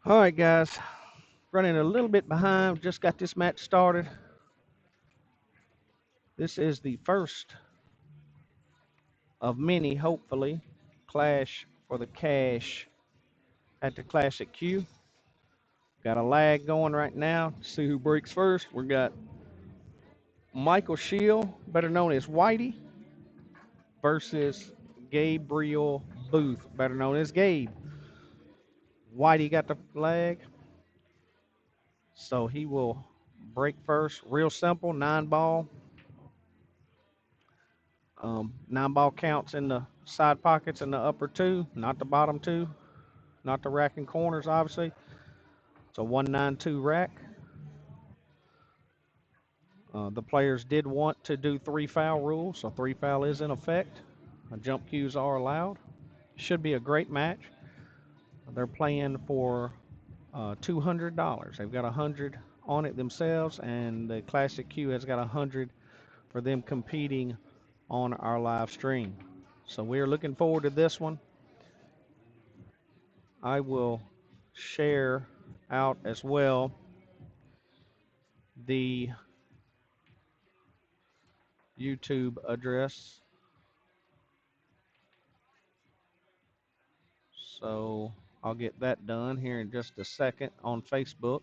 All right, guys, running a little bit behind. Just got this match started. This is the first of many, hopefully, clash for the cash at the Classic Q. Got a lag going right now. See who breaks first. We got Michael Shield, better known as Whitey, versus Gabriel Booth, better known as Gabe. Whitey got the lag, so he will break first. Real simple, 9 ball. 9 ball counts in the side pockets in the upper two, not the bottom two, not the rack and corners, obviously. It's a 192 rack. The players did want to do 3 foul rule, so 3 foul is in effect. Jump cues are allowed. Should be a great match. They're playing for $200. They've got 100 on it themselves, and the Classic Q has got 100 for them competing on our live stream. So we're looking forward to this one. I will share out as well the YouTube address. So I'll get that done here in just a second on Facebook.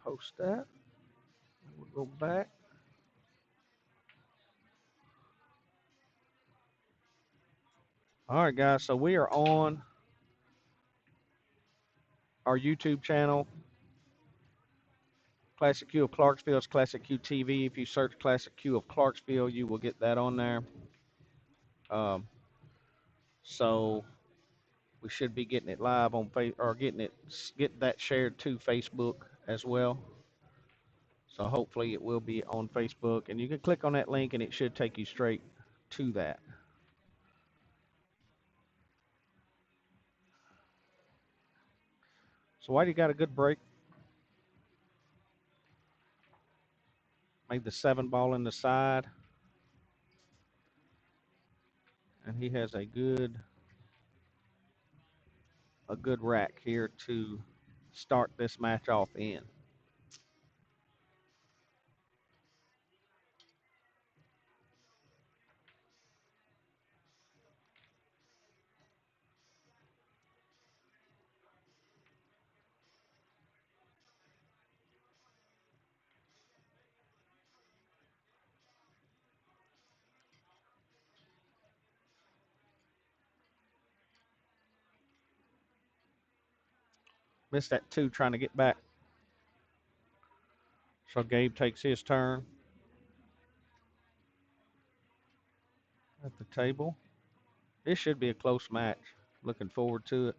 Post that. We'll go back. All right, guys. So we are on our YouTube channel, Classic Q of Clarksville. It's Classic Q TV. If you search Classic Q of Clarksville, you will get that on there. Um, so we should be getting it live on or getting that shared to Facebook as well. So hopefully it will be on Facebook, and you can click on that link and it should take you straight to that. So Whitey got a good break. Made the 7 ball in the side. And he has a good rack here to start this match off in. Missed that 2 trying to get back. So Gabe takes his turn at the table. This should be a close match. Looking forward to it.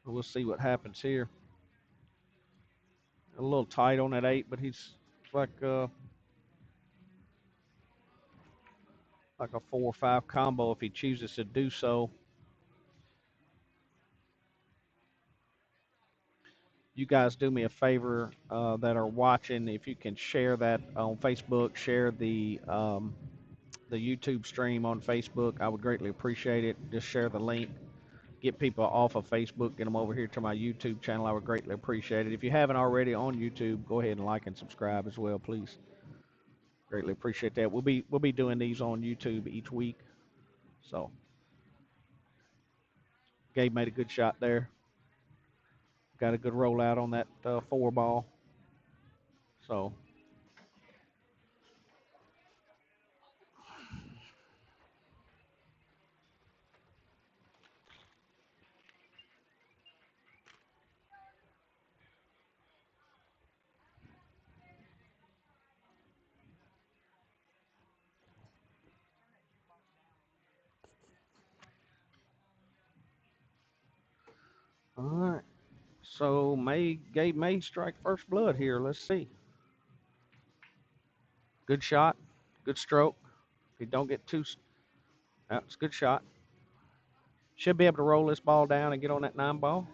We'll see what happens here. A little tight on that 8, but he's like a 4-5 combo if he chooses to do so. You guys do me a favor that are watching. If you can share that on Facebook, share the YouTube stream on Facebook, I would greatly appreciate it. Just share the link. Get people off of Facebook, get them over here to my YouTube channel. I would greatly appreciate it. If you haven't already on YouTube, go ahead and like and subscribe as well, please. Greatly appreciate that. We'll be doing these on YouTube each week. So Gabe made a good shot there. Got a good rollout on that 4 ball. So all right. So Gabe may strike first blood here. Let's see. Good shot, good stroke. If you don't get too, that's a good shot. Should be able to roll this ball down and get on that 9 ball.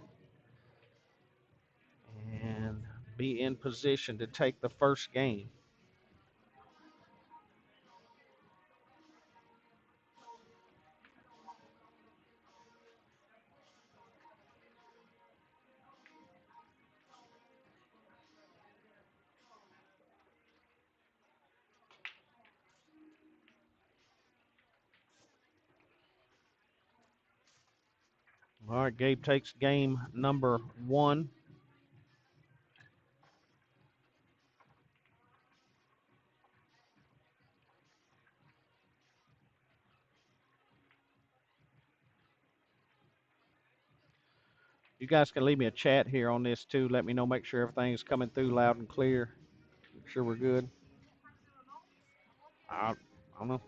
And be in position to take the first game. All right, Gabe takes game number 1. You guys can leave me a chat here on this too. Let me know, make sure everything's coming through loud and clear. Make sure we're good. I don't know.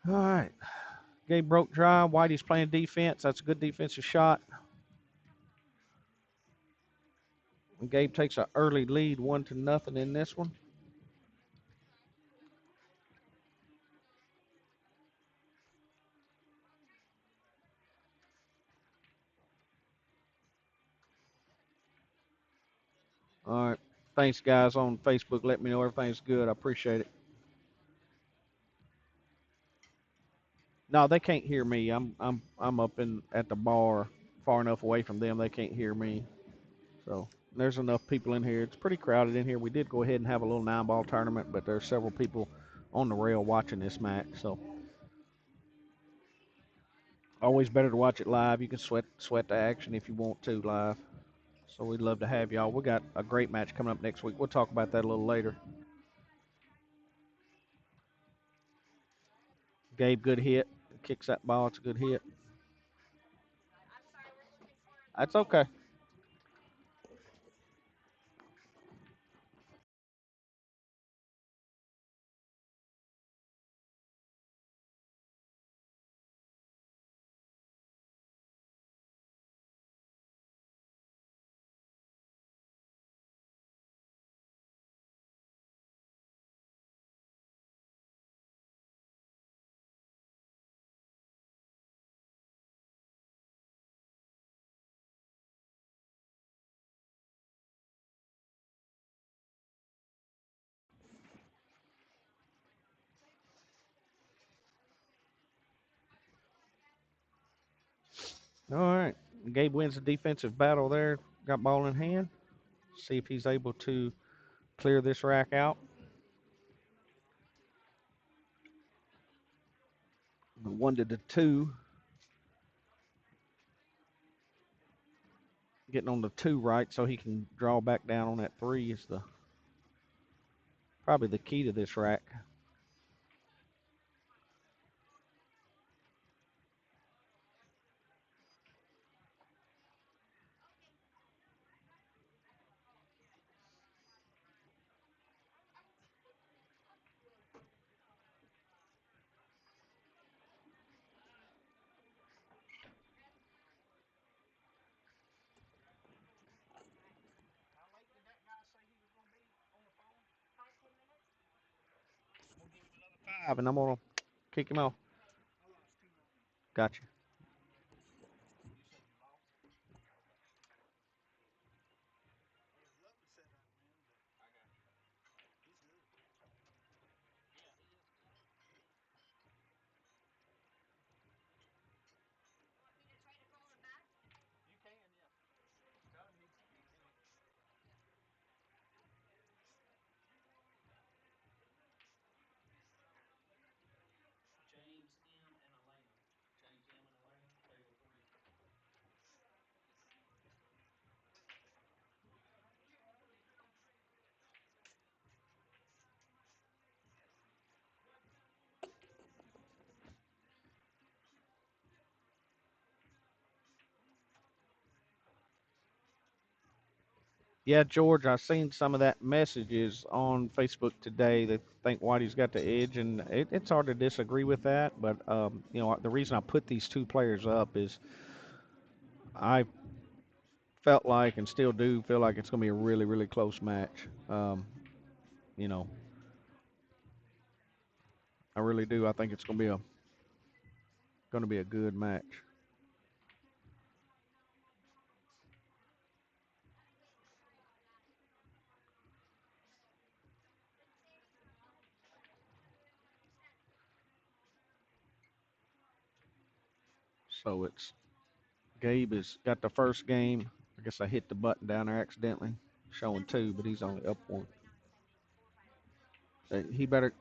All right. Gabe broke dry. Whitey's playing defense. That's a good defensive shot. And Gabe takes an early lead, 1-0 in this one. All right. Thanks, guys, on Facebook. Let me know everything's good. I appreciate it. No, they can't hear me. I'm up in at the bar, far enough away from them. They can't hear me. So there's enough people in here. It's pretty crowded in here. We did go ahead and have a little 9-ball tournament, but there's several people on the rail watching this match. So always better to watch it live. You can sweat the action if you want to live. So we'd love to have y'all. We got a great match coming up next week. We'll talk about that a little later. Gabe, good hit. Kicks that ball. It's a good hit. That's okay. All right. Gabe wins the defensive battle there. Got ball in hand. See if he's able to clear this rack out. 1-2. Getting on the 2 right so he can draw back down on that 3 is the probably the key to this rack. Five, and I'm gonna kick him off. Gotcha. Yeah, George, I've seen some of that messages on Facebook today that think Whitey's got the edge, and it's hard to disagree with that. But the reason I put these two players up is I felt like and still do feel like it's going to be a really, really close match. You know, I really do. I think it's going to be a good match. So it's Gabe has got the first game. I guess I hit the button down there accidentally, showing two, but he's only up one. He better.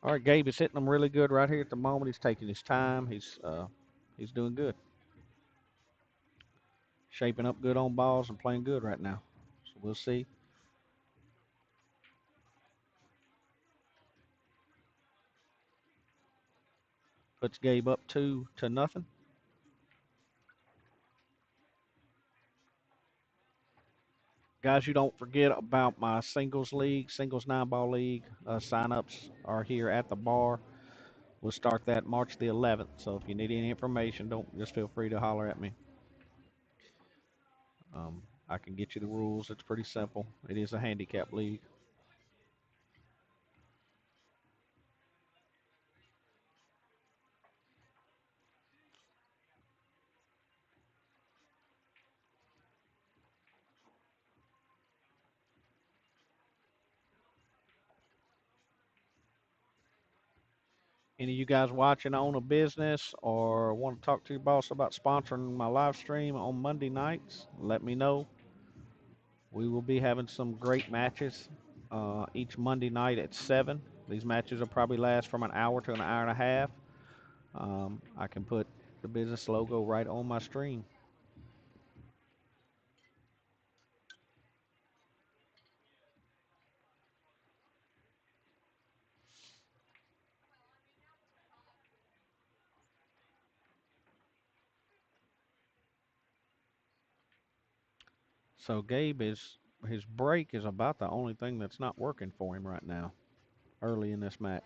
All right, Gabe is hitting them really good right here at the moment. He's taking his time. He's doing good, shaping up good on balls and playing good right now. So we'll see. Puts Gabe up 2-0. Guys, you don't forget about my singles league, singles 9-ball league. Sign-ups are here at the bar. We'll start that March the 11th. So if you need any information, don't just feel free to holler at me. I can get you the rules. It's pretty simple. It is a handicap league. Any of you guys watching own a business or want to talk to your boss about sponsoring my live stream on Monday nights? Let me know. We will be having some great matches each Monday night at 7. These matches will probably last from an hour to an hour and a half. I can put the business logo right on my stream. So Gabe is his break is about the only thing that's not working for him right now early in this match.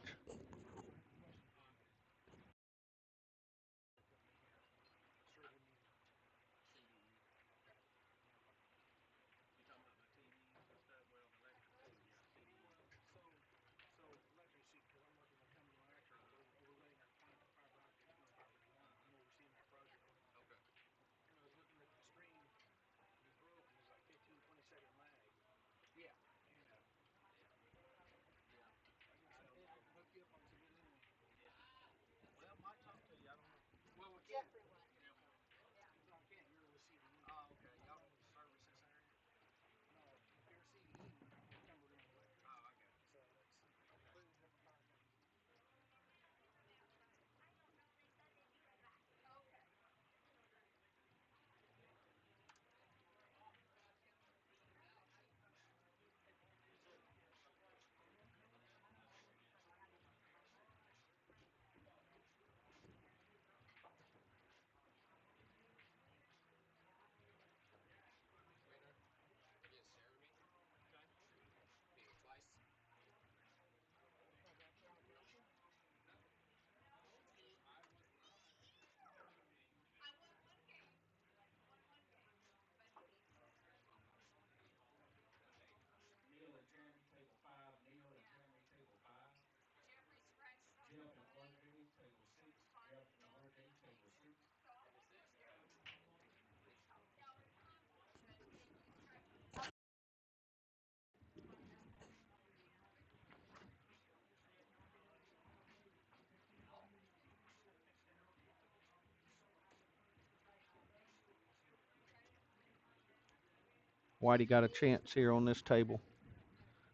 Whitey got a chance here on this table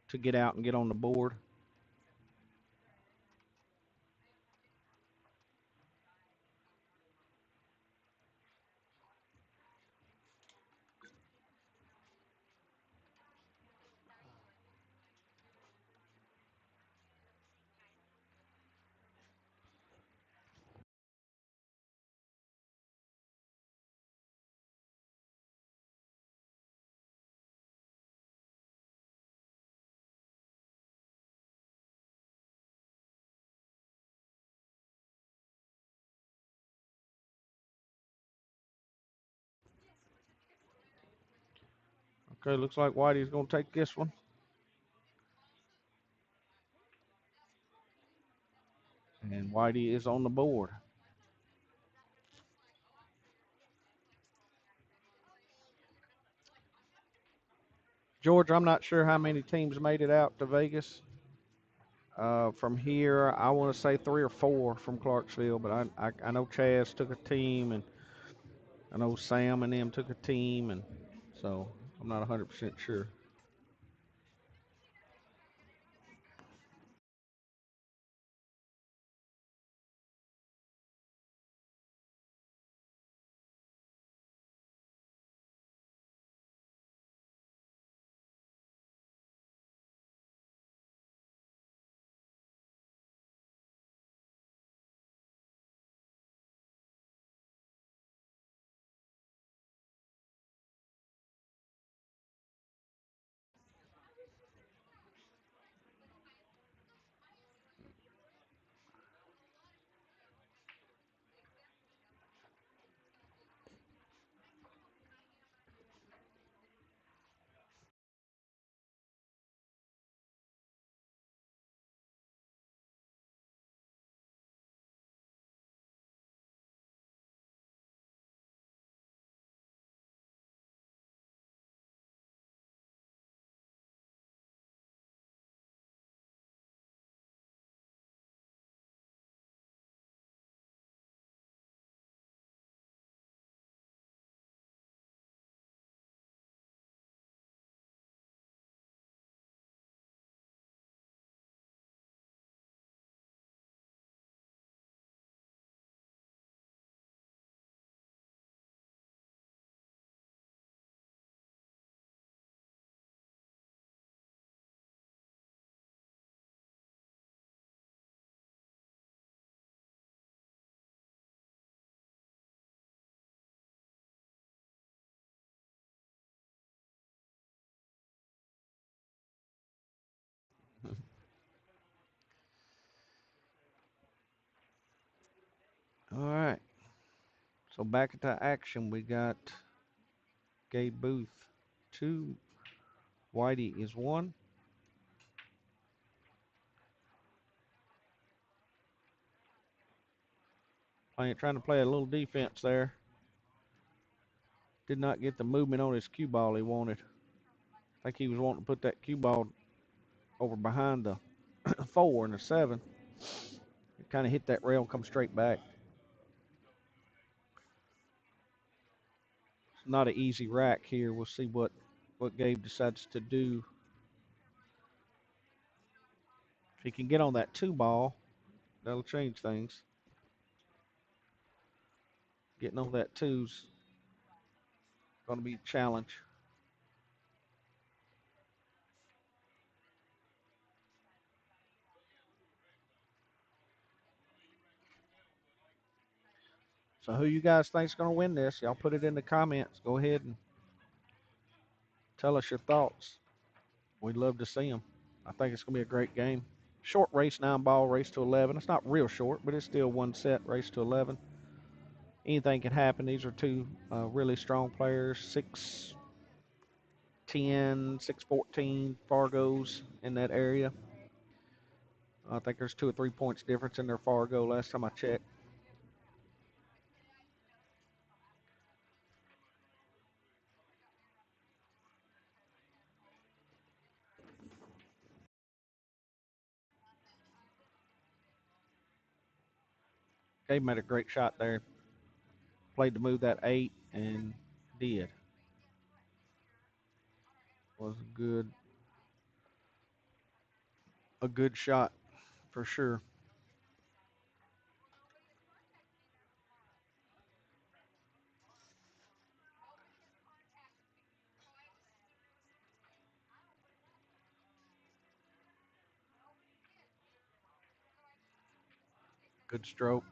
to get out and get on the board. Okay, looks like Whitey's going to take this one. And Whitey is on the board. George, I'm not sure how many teams made it out to Vegas. From here, I want to say 3 or 4 from Clarksville, but I know Chaz took a team, and I know Sam and them took a team, and so I'm not 100% sure. All right. So back into action, we got Gabe Booth 2, Whitey is 1. Trying to play a little defense there. Did not get the movement on his cue ball he wanted. I think he was wanting to put that cue ball over behind the 4 and the 7. It kind of hit that rail and come straight back. It's not an easy rack here. We'll see what Gabe decides to do. If he can get on that 2 ball, that'll change things. Getting on that 2's going to be a challenge. So who you guys think's going to win this? Y'all put it in the comments. Go ahead and tell us your thoughts. We'd love to see them. I think it's going to be a great game. Short race, 9 ball, race to 11. It's not real short, but it's still one set, race to 11. Anything can happen. These are two really strong players. 6'10", 6'14", Fargos in that area. I think there's 2 or 3 points difference in their Fargo last time I checked. Gabe made a great shot there. Played to move that 8 and did. was a good shot for sure. Good stroke.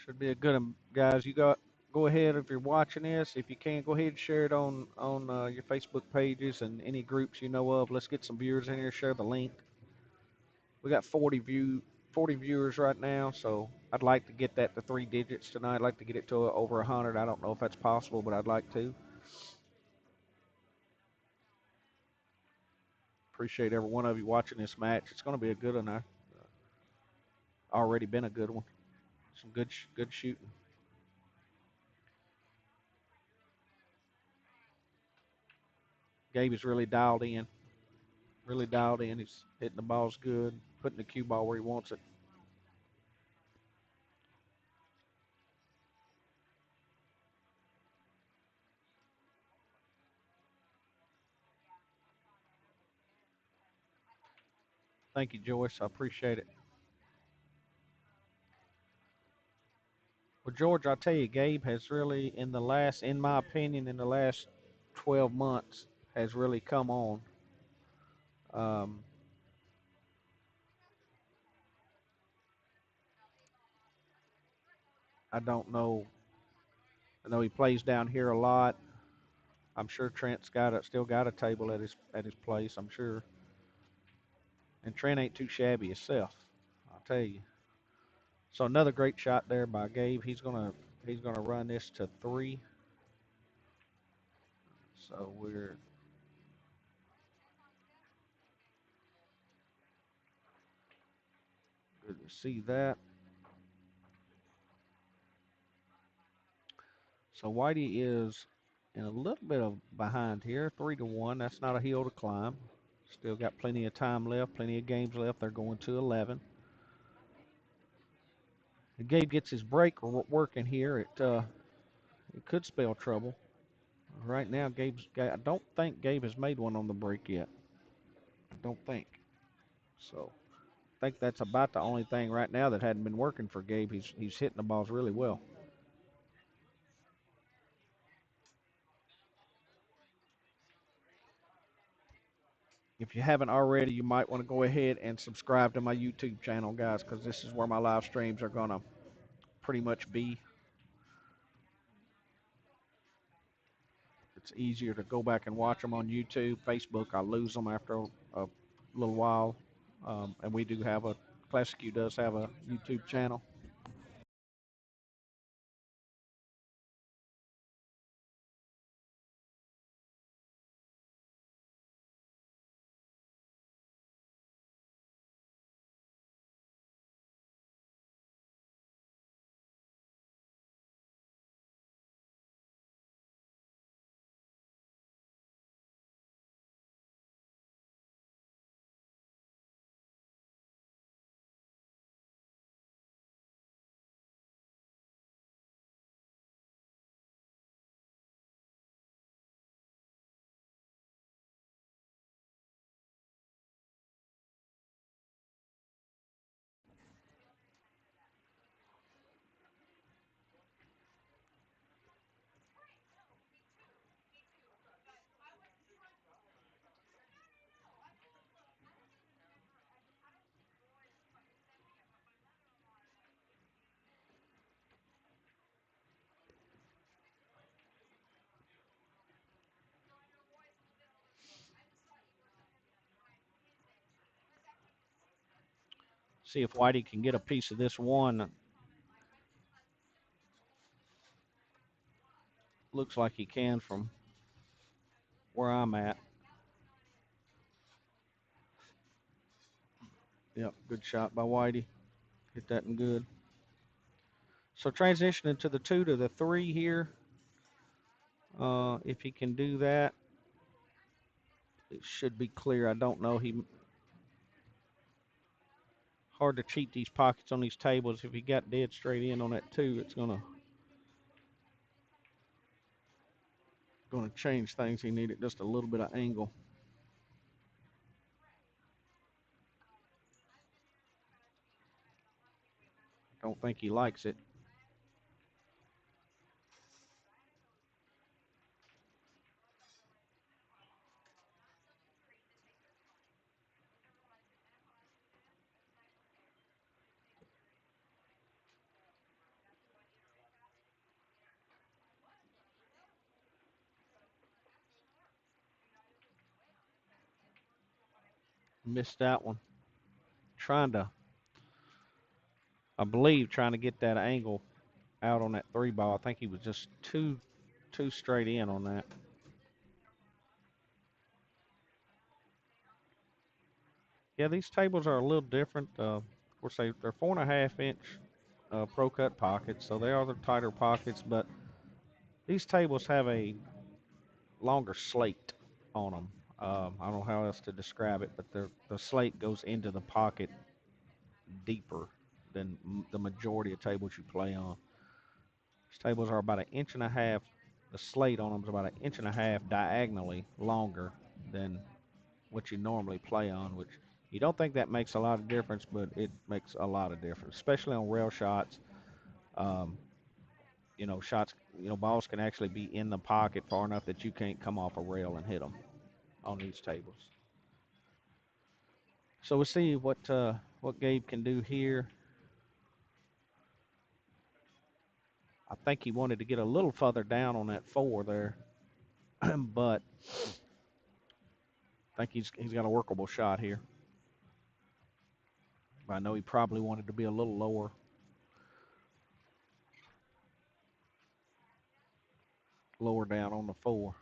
Should be a good one, guys. You got go ahead if you're watching this. If you can, go ahead and share it on your Facebook pages and any groups you know of. Let's get some viewers in here. Share the link. We got 40 viewers right now, so I'd like to get that to 3 digits tonight. I'd like to get it to over 100. I don't know if that's possible, but I'd like to. Appreciate every one of you watching this match. It's going to be a good one. Already been a good one. Some good shooting. Gabe is really dialed in. Really dialed in. He's hitting the balls good, putting the cue ball where he wants it. Thank you, Joyce. I appreciate it. Well, George, I'll tell you, Gabe has really, in my opinion, in the last 12 months, has really come on. Um, I don't know. I know he plays down here a lot. I'm sure Trent's still got a table at his place. I'm sure, and Trent ain't too shabby himself. I'll tell you. So another great shot there by Gabe. He's gonna run this to 3. So we're good to see that. So Whitey is in a little bit of behind here, 3-1. That's not a hill to climb. Still got plenty of time left, plenty of games left. They're going to 11. If Gabe gets his break working here, it could spell trouble. Right now, I don't think Gabe has made one on the break yet. I don't think. So I think that's about the only thing right now that hadn't been working for Gabe. He's hitting the balls really well. If you haven't already, you might want to go ahead and subscribe to my YouTube channel, guys, because this is where my live streams are going to pretty much be. It's easier to go back and watch them on YouTube. Facebook, I lose them after a little while. And we do have Classic Q does have a YouTube channel. See if Whitey can get a piece of this one. Looks like he can from where I'm at. Yep, good shot by Whitey. Hit that in good. So transitioning to the 2 to the 3 here. If he can do that. It should be clear. I don't know. He hard to cheat these pockets on these tables. If he got dead straight in on that two, it's gonna change things. He needed just a little bit of angle. Don't think he likes it. Missed that one. Trying to, I believe, trying to get that angle out on that three ball. I think he was just too straight in on that. Yeah, these tables are a little different. Of course, they're 4.5 inch pro cut pockets, so they are the tighter pockets. But these tables have a longer slate on them. I don't know how else to describe it, but the slate goes into the pocket deeper than the majority of tables you play on. These tables are about an inch and a half. The slate on them is about an inch and a half diagonally longer than what you normally play on, which you don't think that makes a lot of difference, but it makes a lot of difference, especially on rail shots. Um, shots, balls can actually be in the pocket far enough that you can't come off a rail and hit them on these tables. So we'll see what Gabe can do here. I think he wanted to get a little further down on that four there, but I think he's got a workable shot here. I know he probably wanted to be a little lower down on the four.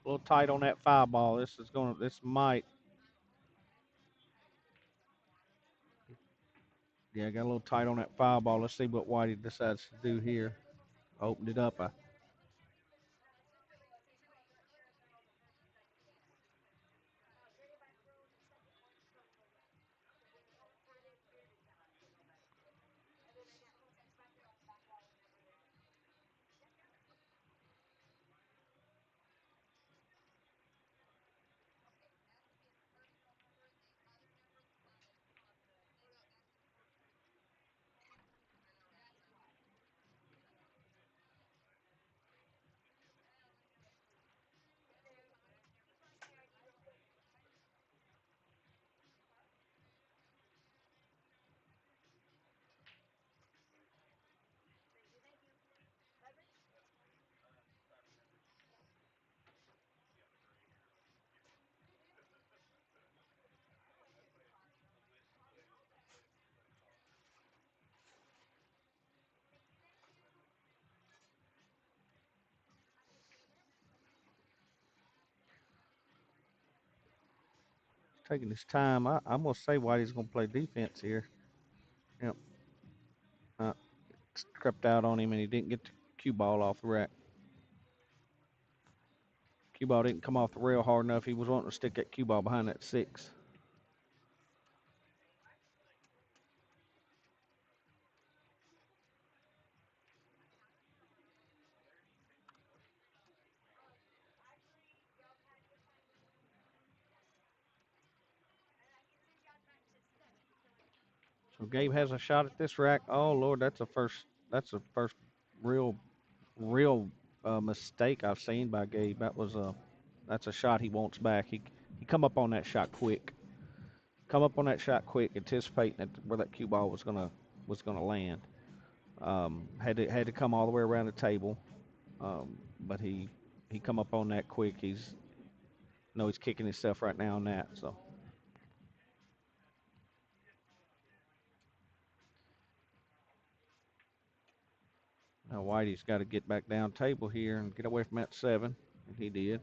A little tight on that five ball. This might, yeah, got a little tight on that five ball. Let's see what Whitey decides to do here. Opened it up. Taking his time. I'm gonna say Whitey's gonna play defense here. Yep. Uh, Crept out on him and he didn't get the cue ball off the rack. Cue ball didn't come off the rail hard enough. He was wanting to stick that cue ball behind that six. Gabe has a shot at this rack. Oh Lord, that's a first. That's a first real, real mistake I've seen by Gabe. That's a shot he wants back. He come up on that shot quick. Come up on that shot quick, anticipating where that cue ball was gonna land. Had to come all the way around the table, but he come up on that quick. He's kicking himself right now on that. So now Whitey's got to get back down table here and get away from that seven, and he did.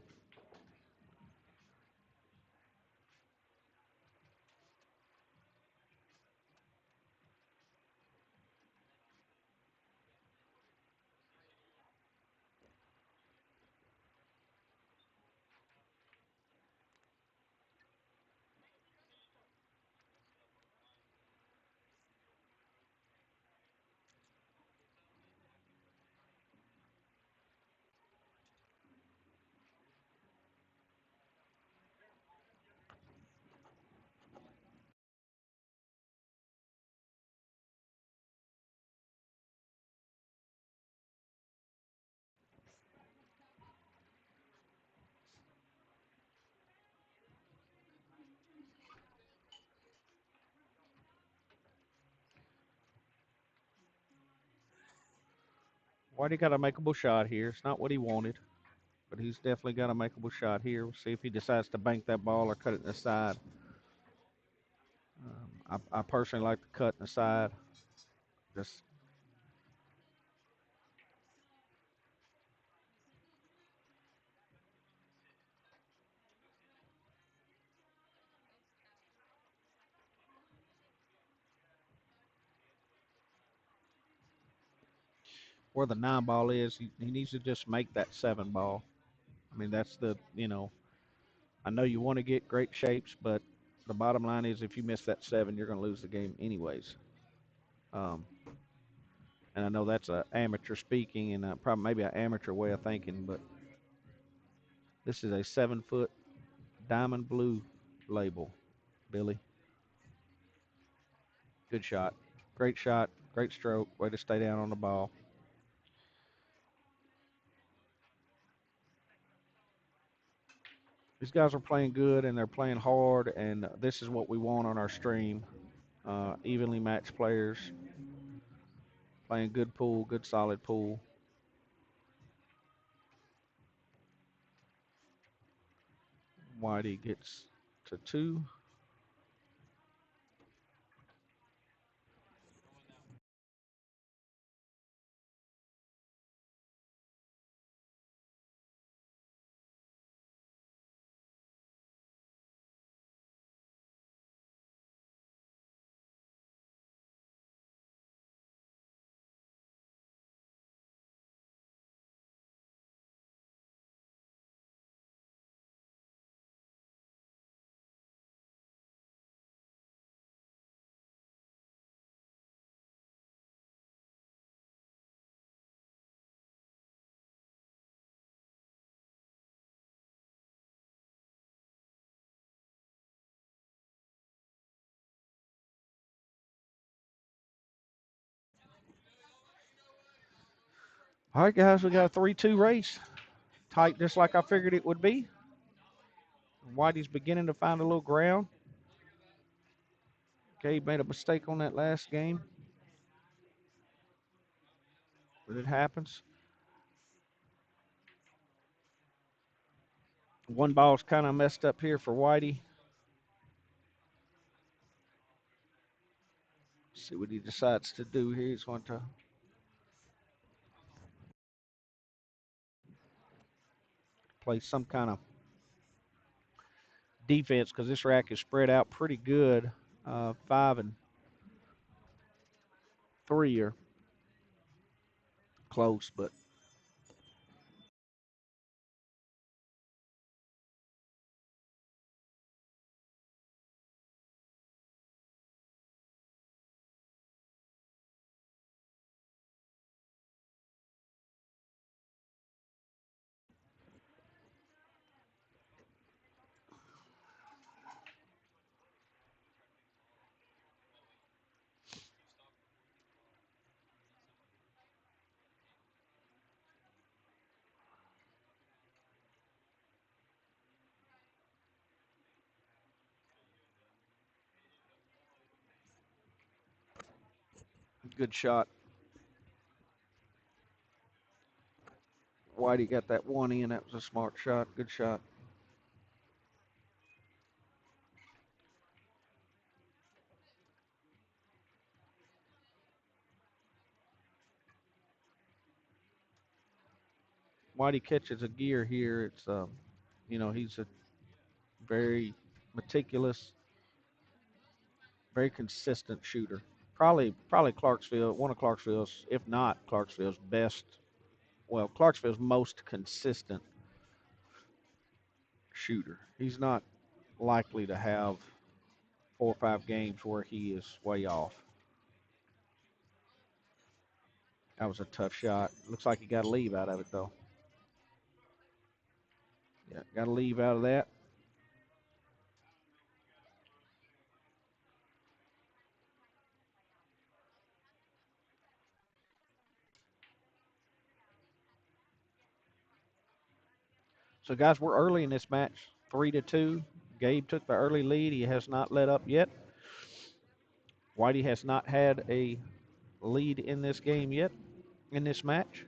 Whitey got a makeable shot here. It's not what he wanted, but he's definitely got a makeable shot here. We'll see if he decides to bank that ball or cut it in the side. I personally like to cut in the side. Just where the nine ball is, he needs to just make that seven ball. I mean, that's I know you want to get great shapes, but the bottom line is if you miss that seven, you're going to lose the game anyways. Um, and I know that's a amateur speaking and probably maybe an amateur way of thinking, but this is a 7 foot diamond blue label, Billy. Good shot, great stroke, way to stay down on the ball. These guys are playing good and they're playing hard, and this is what we want on our stream. Evenly matched players playing good pool, good solid pool. Whitey gets to two. All right, guys, we got a 3-2 race. Tight, just like I figured it would be. Whitey's beginning to find a little ground. Gabe made a mistake on that last game, but it happens. One ball's kind of messed up here for Whitey. See what he decides to do here. He's going to play some kind of defense because this rack is spread out pretty good. 5 and 3 are close, but Good shot. Whitey got that one in. That was a smart shot. Good shot. Whitey catches a gear here. It's he's a very meticulous, very consistent shooter. Probably Clarksville, one of Clarksville's, if not Clarksville's best. Well, Clarksville's most consistent shooter. He's not likely to have 4 or 5 games where he is way off. That was a tough shot. Looks like he got a leave out of it though. Yeah, got a leave out of that. So guys, we're early in this match, 3-2. Gabe took the early lead. He has not let up yet. Whitey has not had a lead in this game yet, in this match.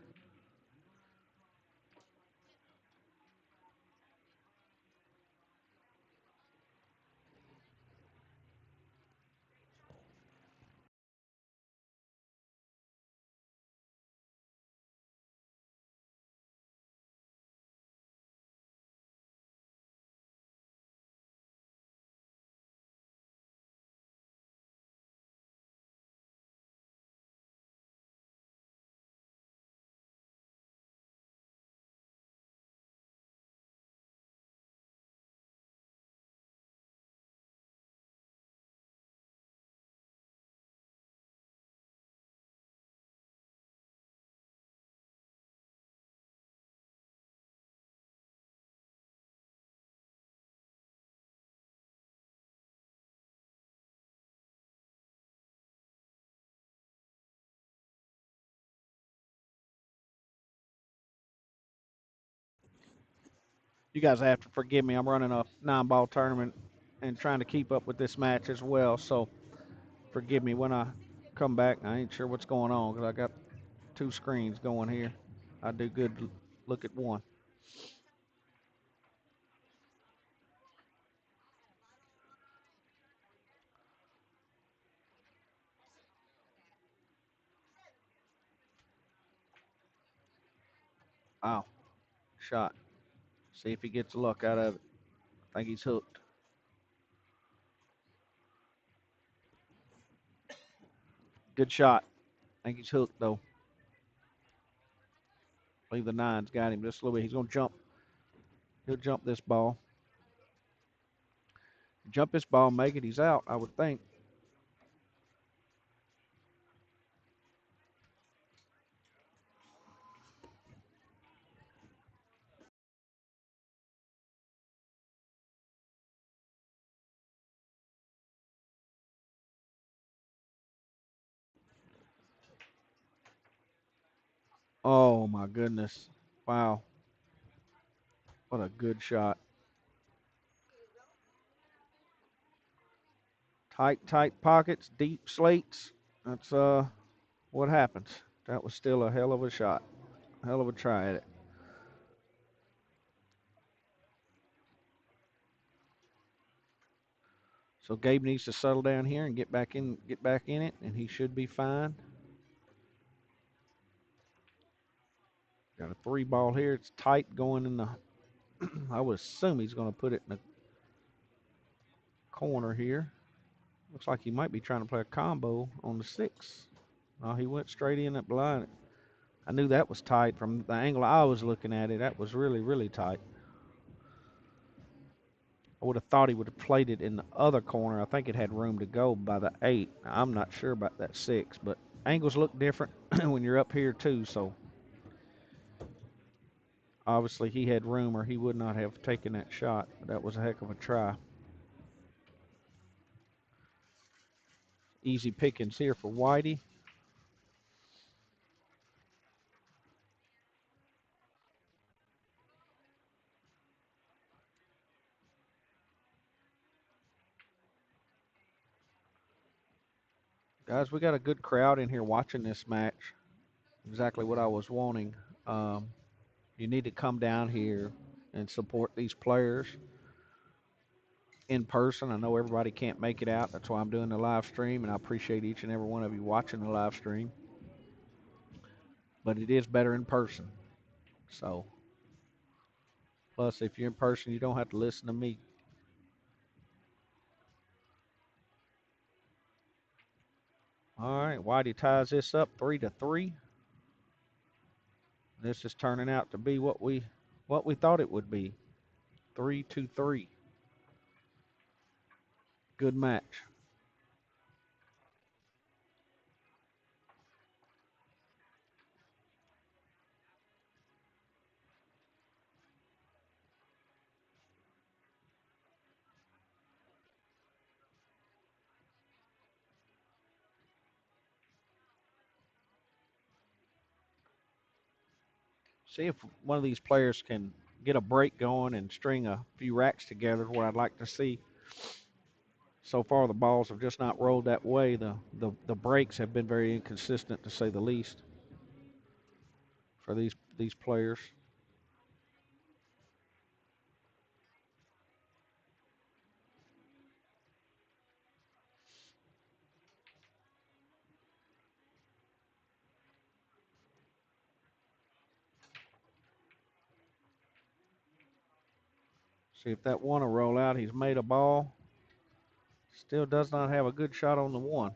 You guys have to forgive me. I'm running a 9-ball tournament and trying to keep up with this match as well. So forgive me when I come back. I ain't sure what's going on because I got 2 screens going here. I do good to look at one. Wow, shot. See if he gets luck out of it. I think he's hooked. Good shot. I think he's hooked though. I believe the 9's got him just a little bit. He's gonna jump. He'll jump this ball. Jump this ball, make it. He's out. I would think. Oh my goodness! Wow, what a good shot. Tight pockets, deep slates. That's what happens. That was still a hell of a shot. Hell of a try at it. So Gabe needs to settle down here and get back in it, and he should be fine. Got a 3 ball here. It's tight going in the. I would assume he's going to put it in the corner here. Looks like he might be trying to play a combo on the 6. Oh, he went straight in at blind. I knew that was tight from the angle I was looking at it. That was really, really tight. I would have thought he would have played it in the other corner. I think it had room to go by the 8. I'm not sure about that 6, but angles look different when you're up here too. So obviously he had room or he would not have taken that shot. That was a heck of a try. Easy pickings here for Whitey. Guys, we got a good crowd in here watching this match. Exactly what I was wanting. Um, you need to come down here and support these players in person. I know everybody can't make it out. That's why I'm doing the live stream, and I appreciate each and every one of you watching the live stream. But it is better in person. So, plus, if you're in person, you don't have to listen to me. All right, Whitey ties this up 3-3. This is turning out to be what we thought it would be. 3-3. Good match. See if one of these players can get a break going and string a few racks together. What I'd like to see. So far, the balls have just not rolled that way. The breaks have been very inconsistent, to say the least, for these players. See if that one will roll out. He's made a ball. Still does not have a good shot on the one.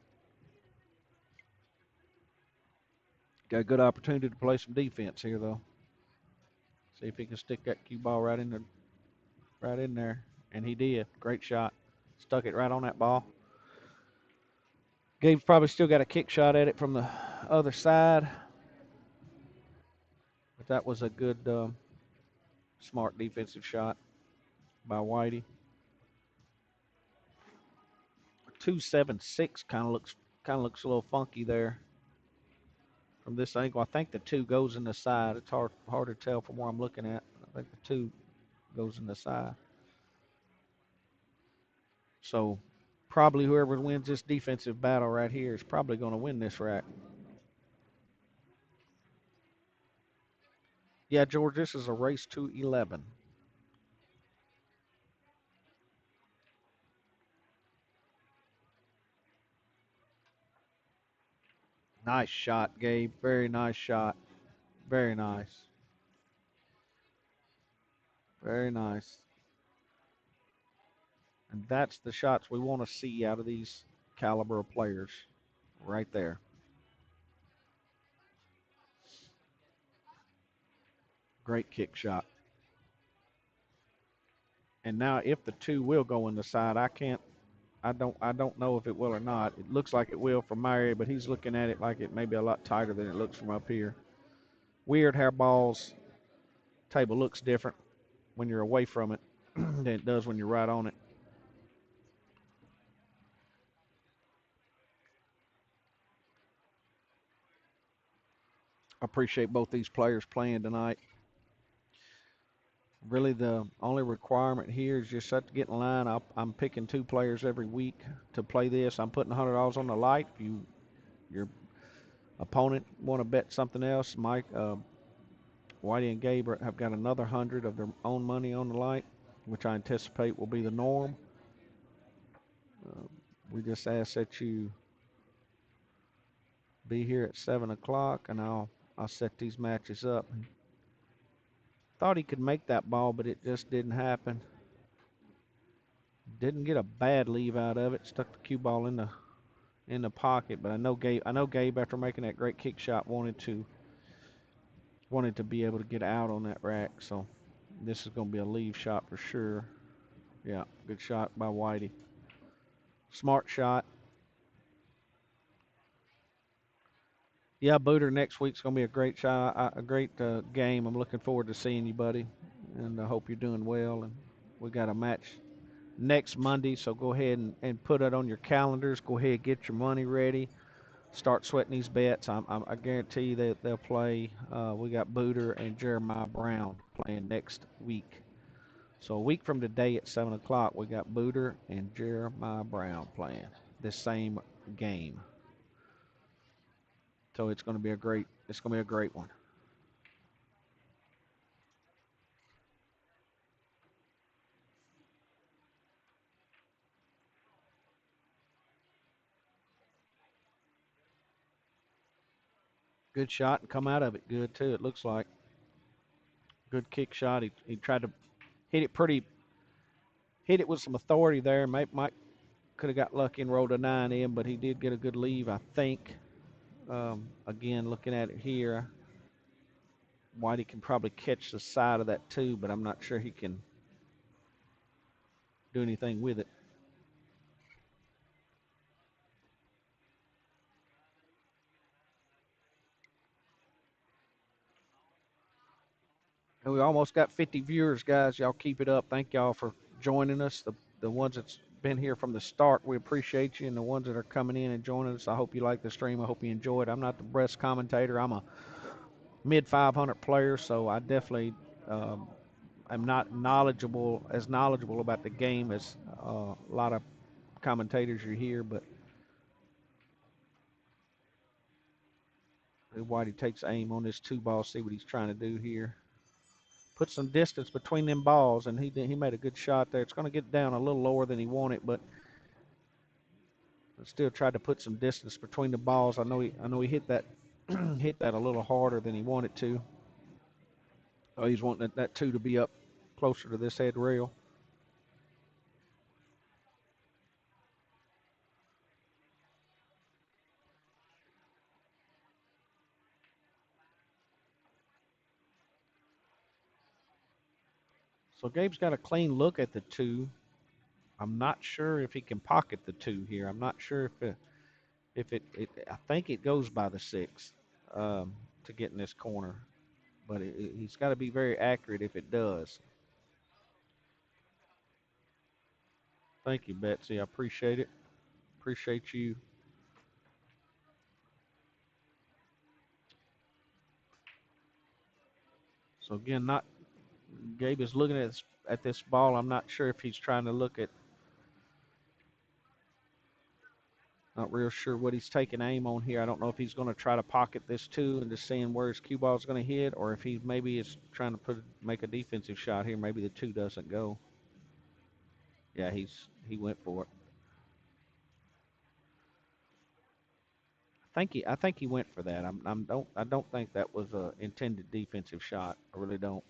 Got a good opportunity to play some defense here, though. See if he can stick that cue ball right in there, and he did. Great shot. Stuck it right on that ball. Gabe's probably still got a kick shot at it from the other side, but that was a good, smart defensive shot by Whitey. 276 kind of looks a little funky there from this angle. I think the two goes in the side. It's hard to tell from where I'm looking at. I think the two goes in the side. So probably whoever wins this defensive battle right here is probably going to win this rack. Yeah, George, this is a race to 11. Nice shot, Gabe. Very nice shot. Very nice. Very nice. And that's the shots we want to see out of these caliber of players right there. Great kick shot. And now if the two will go in the side, I don't know if it will or not. It looks like it will from my area, but he's looking at it like it may be a lot tighter than it looks from up here. Weird how balls table looks different when you're away from it than it does when you're right on it. I appreciate both these players playing tonight. Really, the only requirement here is just have to get in line. I'm picking two players every week to play this. I'm putting $100 on the light. If your opponent want to bet something else, Mike, Whitey and Gabe have got another 100 of their own money on the light, which I anticipate will be the norm. Uh, we just ask that you be here at 7 o'clock, and I'll set these matches up. Thought he could make that ball, but it just didn't happen. Didn't get a bad leave out of it. Stuck the cue ball in the pocket, but I know Gabe after making that great kick shot wanted to be able to get out on that rack. So this is going to be a leave shot for sure. Yeah, good shot by Whitey. Smart shot. Yeah, Booter, next week's going to be a great shot, a great game. I'm looking forward to seeing you, buddy, and I hope you're doing well. And we got a match next Monday, so go ahead and put it on your calendars. Go ahead, get your money ready. Start sweating these bets. I guarantee you that they'll play. We got Booter and Jeremiah Brown playing next week. So a week from today at 7 o'clock, we got Booter and Jeremiah Brown playing this same game. So it's going to be a great one. Good shot and come out of it good too. It looks like good kick shot. He tried to hit it pretty, hit it with some authority there. Might could have got lucky and rolled a 9 in, but he did get a good leave, I think. Again, looking at it here, Whitey can probably catch the side of that too, but I'm not sure he can do anything with it. And we almost got 50 viewers, guys. Y'all keep it up. Thank y'all for joining us. The ones that's been here from the start, we appreciate you, and the ones that are coming in and joining us, I hope you like the stream. I hope you enjoy it. I'm not the best commentator. I'm a mid 500 player, so I definitely um, am not knowledgeable about the game as a lot of commentators are here. But Whitey takes aim on this 2 ball. See what he's trying to do here. Put some distance between them balls, and he made a good shot there. It's going to get down a little lower than he wanted, but still tried to put some distance between the balls. I know he hit that hit that a little harder than he wanted to. Oh, he's wanting that 2 to be up closer to this head rail. So Gabe's got a clean look at the 2. I'm not sure if he can pocket the 2 here. I'm not sure if it I think it goes by the 6 to get in this corner, but he's got to be very accurate if it does. Thank you, Betsy. I appreciate it. Appreciate you. So again, not Gabe is looking at this ball. I'm not sure if he's trying to look at. Not real sure what he's taking aim on here. I don't know if he's going to try to pocket this 2 and just seeing where his cue ball is going to hit, or if he maybe is trying to make a defensive shot here. Maybe the 2 doesn't go. Yeah, he went for it. I think he went for that. I don't think that was a intended defensive shot. I really don't.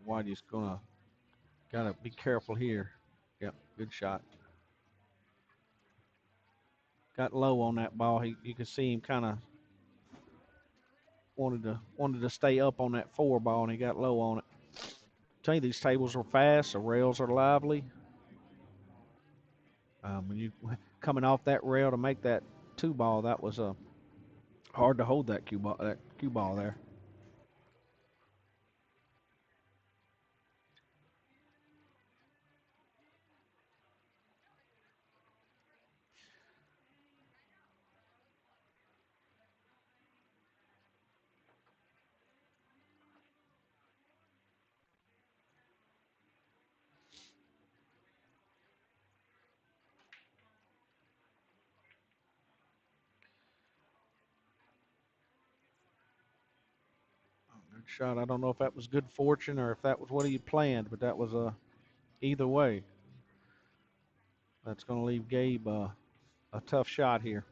Whitey's gonna gotta be careful here. Yep, good shot. Got low on that ball. You can see him kind of wanted to stay up on that 4 ball, and he got low on it. Tell you these tables are fast. The rails are lively. When you coming off that rail to make that 2 ball, that was hard to hold that cue ball there. Good shot. I don't know if that was good fortune or if that was what he had planned, but that was either way. That's going to leave Gabe a tough shot here.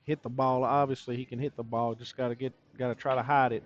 Hit the ball. Obviously, he can hit the ball. Just got to try to hide it.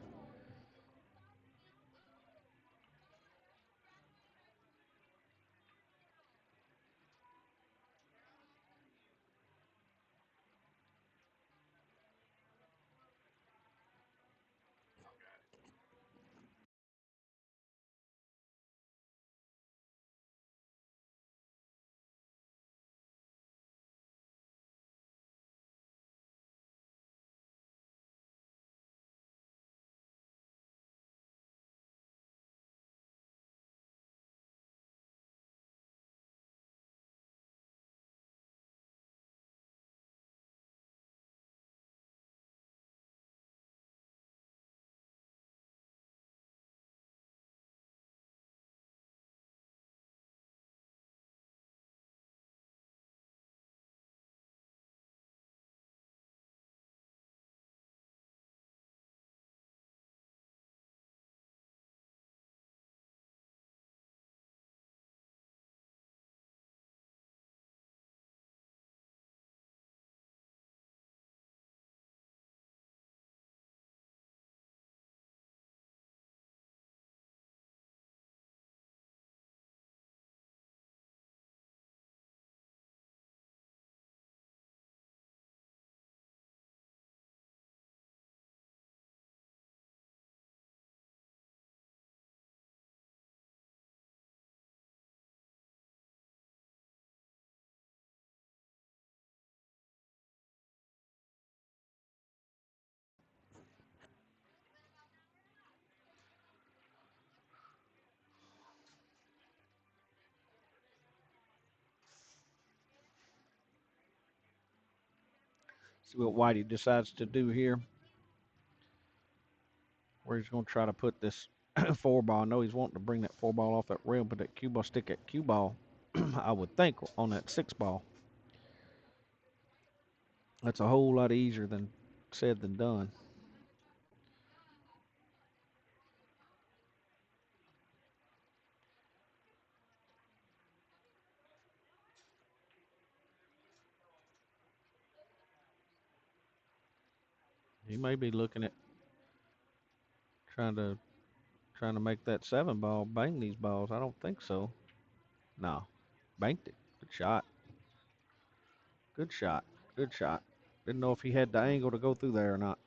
See what Whitey decides to do here. Where he's going to try to put this four ball. I know he's wanting to bring that four ball off that rail, but that cue ball, stick that cue ball, I would think, on that six ball. That's a whole lot easier than said than done. He may be looking at trying to trying to make that seven ball bang these balls. I don't think so. No, banked it. Good shot. Good shot. Good shot. Didn't know if he had the angle to go through there or not.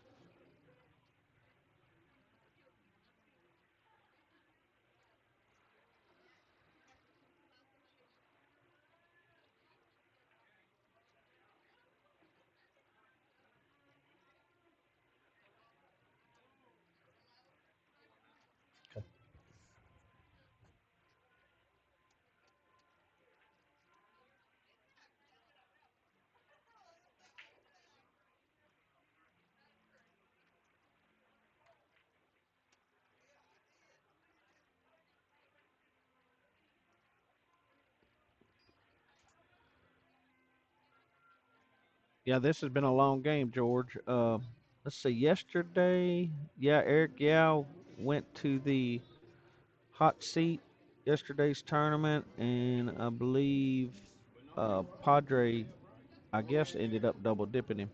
Yeah, this has been a long game, George. Let's see. Yesterday, yeah, Eric Yao went to the hot seat yesterday's tournament, and I believe Padre, I guess, ended up double dipping him.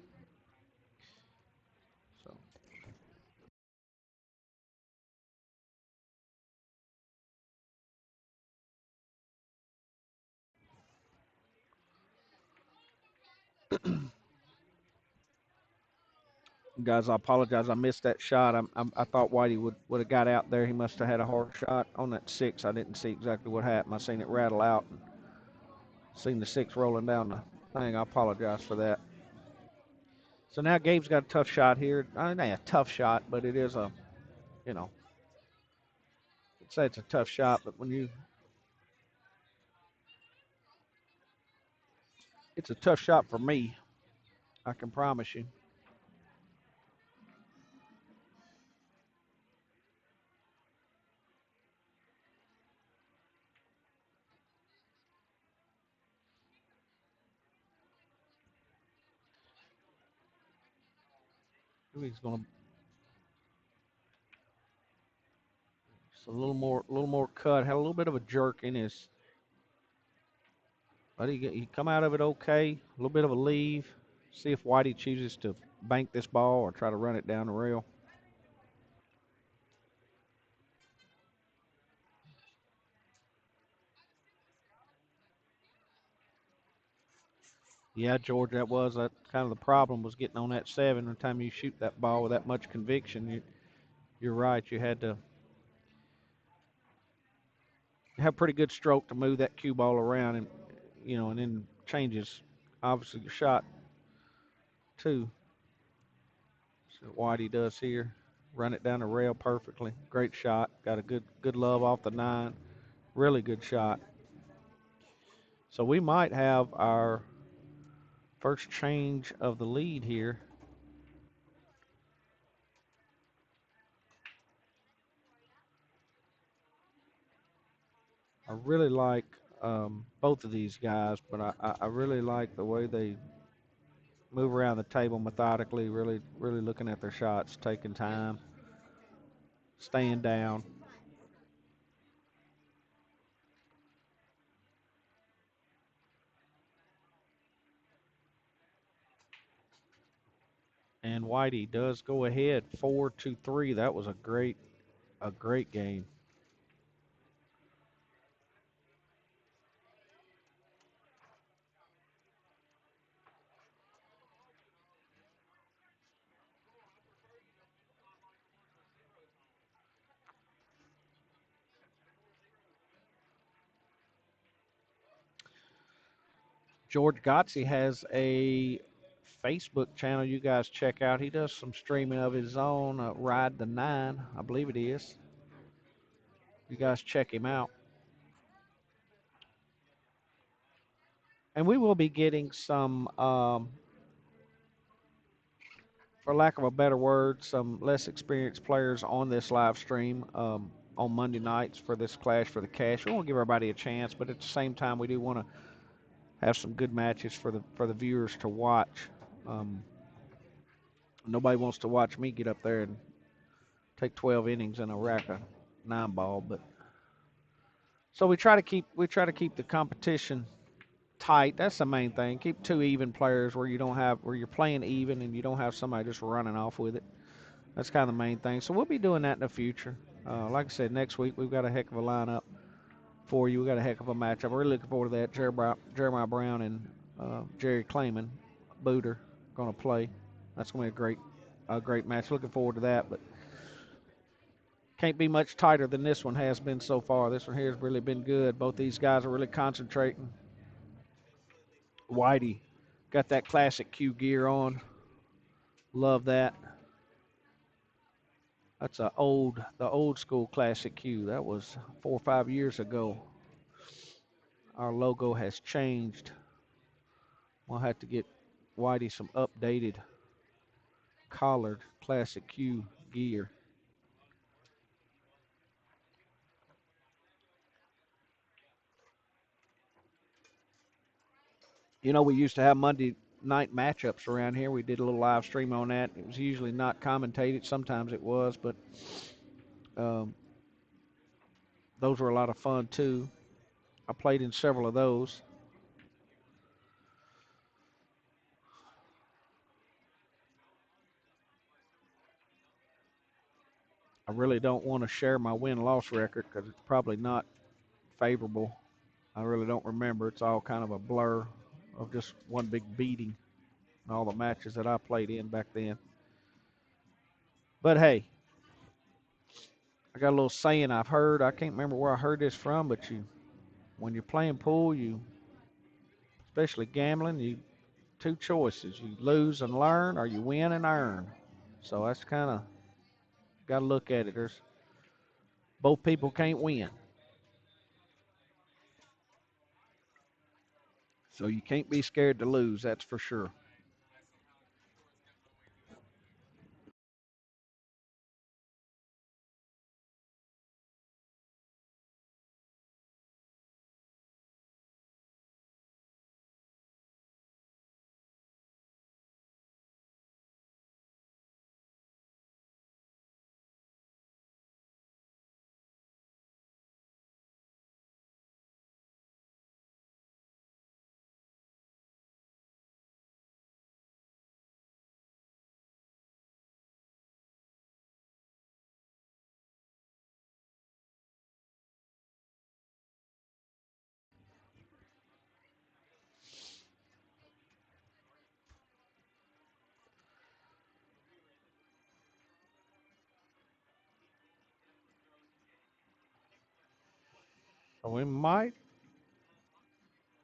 So guys, I apologize. I missed that shot. I thought Whitey would have got out there. He must have had a hard shot on that six. I didn't see exactly what happened. I seen it rattle out and seen the six rolling down the thing. I apologize for that. So now Gabe's got a tough shot here. I mean, a tough shot, but it is a, you know, I'd say it's a tough shot, but when you, it's a tough shot for me. I can promise you. He's going to, it's a little more cut. Had a little bit of a jerk in his, but he come out of it okay. A little bit of a leave. See if Whitey chooses to bank this ball or try to run it down the rail. Yeah, George, that kind of the problem was getting on that seven. The time you shoot that ball with that much conviction, you're right. You had to have a pretty good stroke to move that cue ball around and and then changes obviously the shot too. So Whitey does here. Run it down the rail perfectly. Great shot. Got a good love off the nine. Really good shot. So we might have our first change of the lead here. I really like both of these guys, but I really like the way they move around the table methodically, really looking at their shots, taking time, staying down. And Whitey does go ahead 4-3. That was a great game. George Gotzi has a Facebook channel you guys check out. He does some streaming of his own, Ride the Nine, I believe it is. You guys check him out. And we will be getting some for lack of a better word, some less experienced players on this live stream on Monday nights for this Clash for the Cash. We want to give everybody a chance, but at the same time, we do want to have some good matches for the viewers to watch. Um, Nobody wants to watch me get up there and take 12 innings in a rack of 9 ball, but so we try to keep the competition tight. That's the main thing. Keep two even players where you don't have where you're playing even and you don't have somebody just running off with it. That's kind of the main thing. So we'll be doing that in the future. Like I said, next week we've got a heck of a lineup for you. We got a heck of a matchup. We're really looking forward to that. Jeremiah Brown and Jerry Clayman, Booter, going to play. That's going to be a great match. Looking forward to that. But can't be much tighter than this one has been so far. This one here has really been good. Both these guys are really concentrating. Whitey got that classic Q gear on. Love that. That's the old school classic Q. That was 4 or 5 years ago. Our logo has changed. We'll have to get Whitey some updated collared classic Q gear. You know, we used to have Monday night matchups around here. We did a little live stream on that. It was usually not commentated. Sometimes it was, but um, those were a lot of fun too. I played in several of those. I really don't want to share my win-loss record because it's probably not favorable. I really don't remember. It's all kind of a blur of just one big beating in all the matches that I played in back then. But hey, I got a little saying I've heard. I can't remember where I heard this from, but when you're playing pool, especially gambling, you two choices: you lose and learn, or you win and earn. So that's kind of got to look at it. There's both people can't win, so you can't be scared to lose. That's for sure. So we might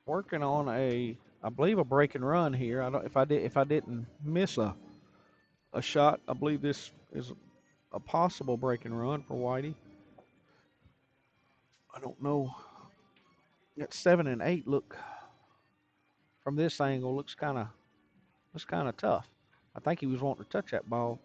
working on I believe a break and run here. I don't if I didn't miss a shot. I believe this is a possible break and run for Whitey. I don't know. That 7 and 8 look from this angle looks kind of tough. I think he was wanting to touch that ball.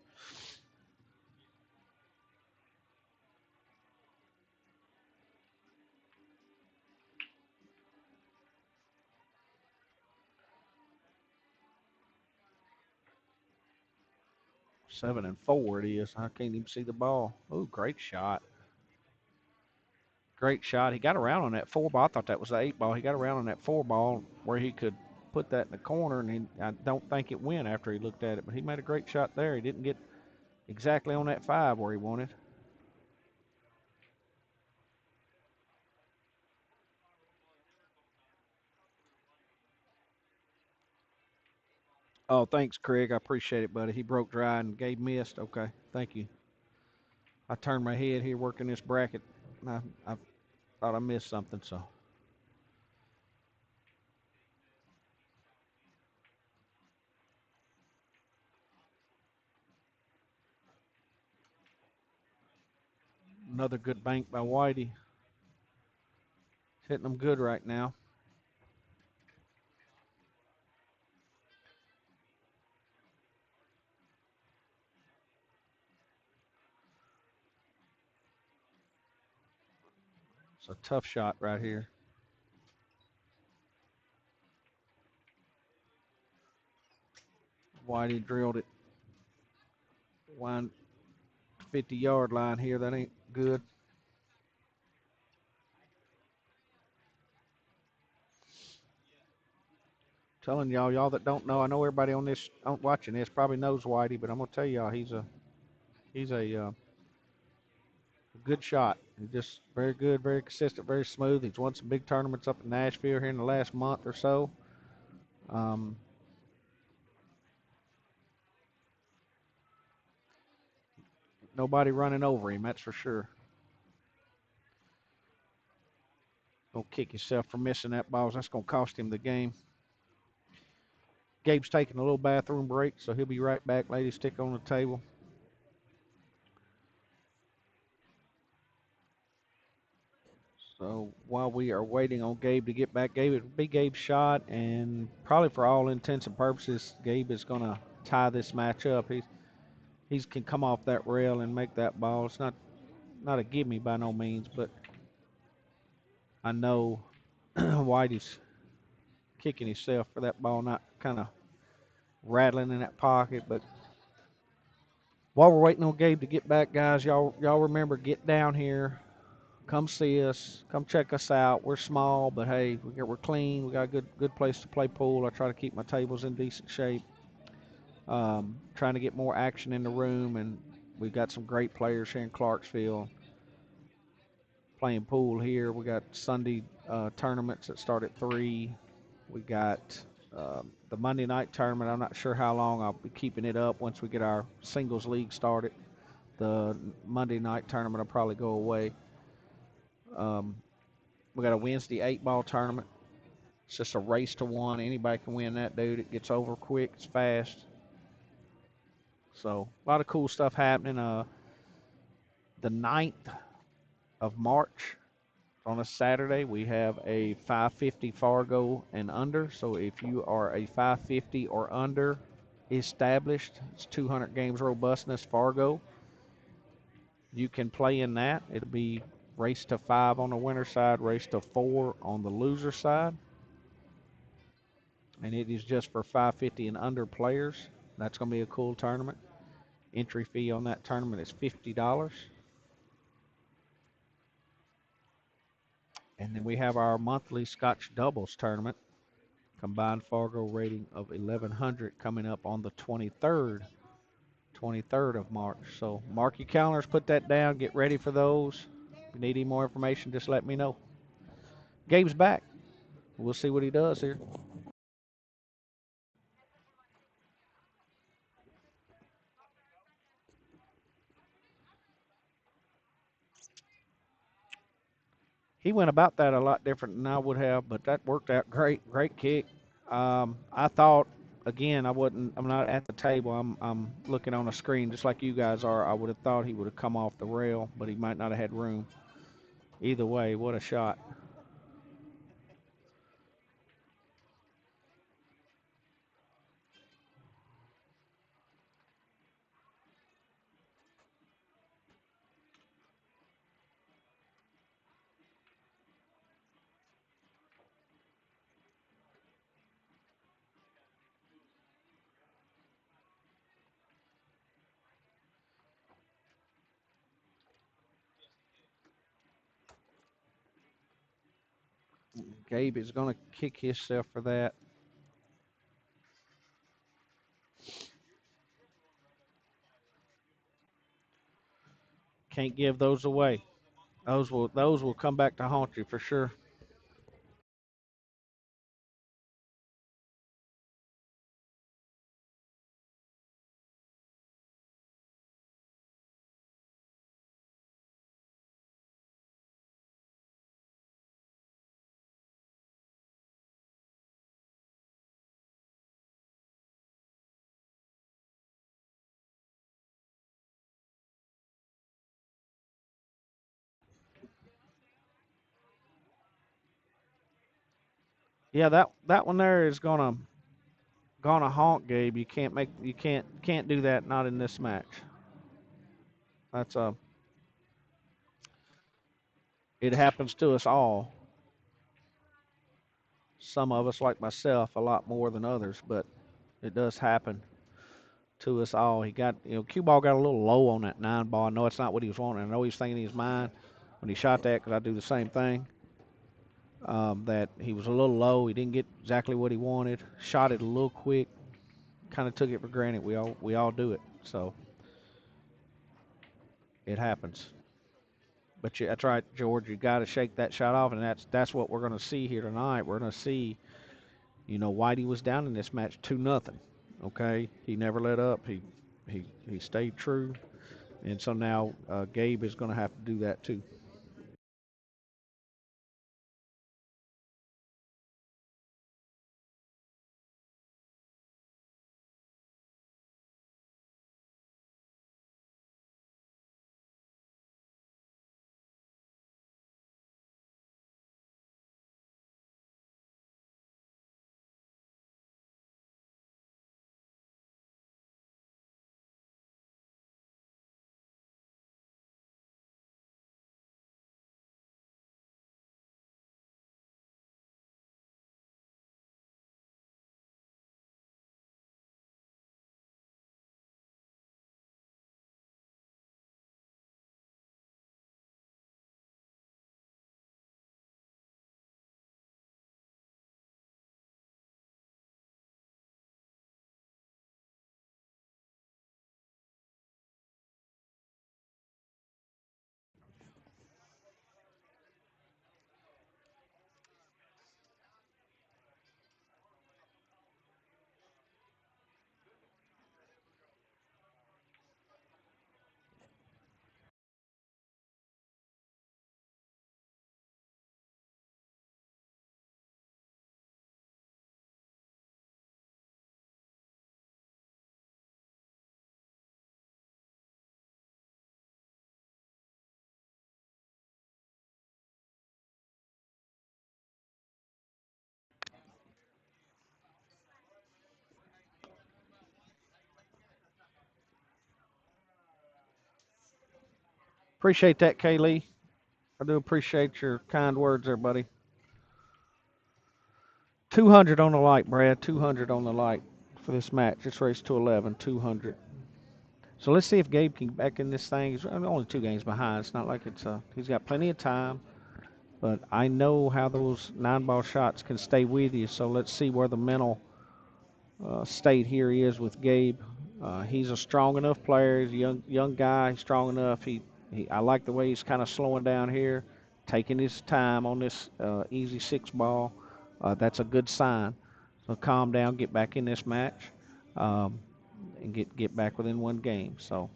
7 and 4 it is. I can't even see the ball. Oh, great shot. Great shot. He got around on that 4 ball. I thought that was the 8 ball. He got around on that 4 ball where he could put that in the corner, and I don't think it went after he looked at it, but he made a great shot there. He didn't get exactly on that 5 where he wanted. Oh, thanks, Craig. I appreciate it, buddy. He broke dry and Gabe missed. Okay, thank you. I turned my head here working this bracket. I thought I missed something, so another good bank by Whitey. Hitting them good right now. It's a tough shot right here. Whitey drilled it. Wind 50-yard line here. That ain't good. Telling y'all that don't know. I know everybody on this watching this probably knows Whitey, but I'm gonna tell y'all he's a good shot. He's just very good, very consistent, very smooth. He's won some big tournaments up in Nashville here in the last month or so. Um, Nobody running over him, that's for sure. Don't kick yourself for missing that ball. That's gonna cost him the game. Gabe's taking a little bathroom break, so he'll be right back. Ladies, stick on the table. So while we are waiting on Gabe to get back, Gabe, it'll be Gabe's shot, and probably for all intents and purposes, Gabe is going to tie this match up. He's can come off that rail and make that ball. It's not a gimme by no means, but I know Whitey's kicking himself for that ball not kind of rattling in that pocket. But while we're waiting on Gabe to get back, guys, y'all remember, get down here. Come see us. Come check us out. We're small, but hey, we're clean. We got a good place to play pool. I try to keep my tables in decent shape. Trying to get more action in the room, and we've got some great players here in Clarksville playing pool here. We got Sunday tournaments that start at 3. We got the Monday night tournament. I'm not sure how long I'll be keeping it up once we get our singles league started. The Monday night tournament will probably go away. Um, we got a Wednesday 8-ball tournament. It's just a race to one. Anybody can win that, dude. It gets over quick. It's fast. So a lot of cool stuff happening. The 9th of March on a Saturday, we have a 550 Fargo and under. So if you are a 550 or under established, it's 200 games robustness Fargo. You can play in that. It'll be race to 5 on the winner side, race to 4 on the loser side. And it is just for 550 and under players. That's going to be a cool tournament. Entry fee on that tournament is $50. And then we have our monthly Scotch doubles tournament, combined Fargo rating of 1100, coming up on the 23rd of March. So mark your calendars, put that down, get ready for those. If you need any more information, just let me know. Gabe's back. We'll see what he does here. He went about that a lot different than I would have, but that worked out great. Great kick. I thought, again, I'm not at the table. I'm looking on a screen just like you guys are. I would have thought he would have come off the rail, but he might not have had room. Either way, what a shot. Gabe is going to kick himself for that. Can't give those away. Those will come back to haunt you for sure. Yeah, that one there is gonna haunt Gabe. You can't do that. Not in this match. That's It happens to us all. Some of us, like myself, a lot more than others, but it does happen to us all. He got, cue ball got a little low on that 9 ball. I know it's not what he was wanting. I know he's thinking in his mind when he shot that, because I do the same thing, that he was a little low. He didn't get exactly what he wanted. Shot it a little quick. Kind of took it for granted. We all do it. So it happens. But that's right, George. You got to shake that shot off, and that's what we're going to see here tonight. We're going to see, Whitey was down in this match 2-0. Okay, he never let up. He stayed true, and so now Gabe is going to have to do that too. Appreciate that, Kaylee. I do appreciate your kind words there, buddy. 200 on the light, Brad. 200 on the light for this match. It's race to 11. 200. So let's see if Gabe can get back in this thing. He's only 2 games behind. It's not like he's got plenty of time. But I know how those 9 ball shots can stay with you. So let's see where the mental state here he is with Gabe. He's a strong enough player. He's a young guy. He's strong enough. I like the way he's kind of slowing down here, taking his time on this easy 6 ball. That's a good sign. So calm down, get back in this match, um, and get back within 1 game. So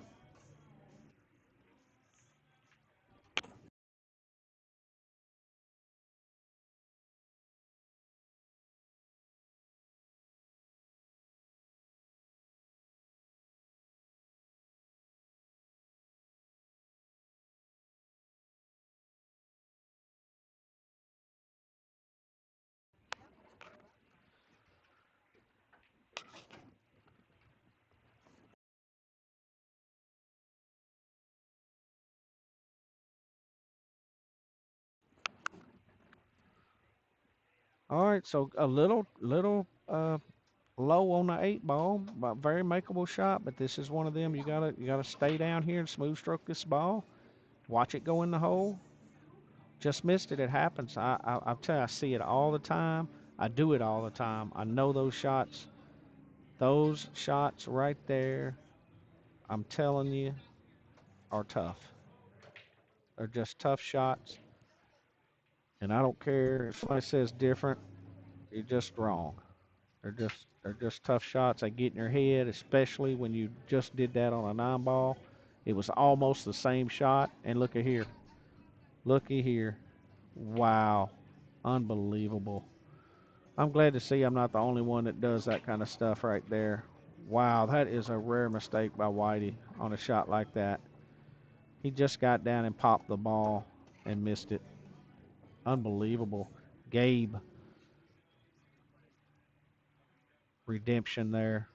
all right, so a little low on the 8 ball, but very makeable shot. But this is one of them. You gotta stay down here and smooth stroke this ball. Watch it go in the hole. Just missed it. It happens. I'll tell you, I see it all the time. I do it all the time. I know those shots. Those shots right there, I'm telling you, are tough. They're just tough shots. And I don't care if somebody says different. You're just wrong. They're just tough shots. They get in your head, especially when you just did that on a 9 ball. It was almost the same shot. And look at here. Looky here. Wow. Unbelievable. I'm glad to see I'm not the only one that does that kind of stuff right there. Wow, that is a rare mistake by Whitey on a shot like that. He just got down and popped the ball and missed it. Unbelievable. Gabe, redemption there.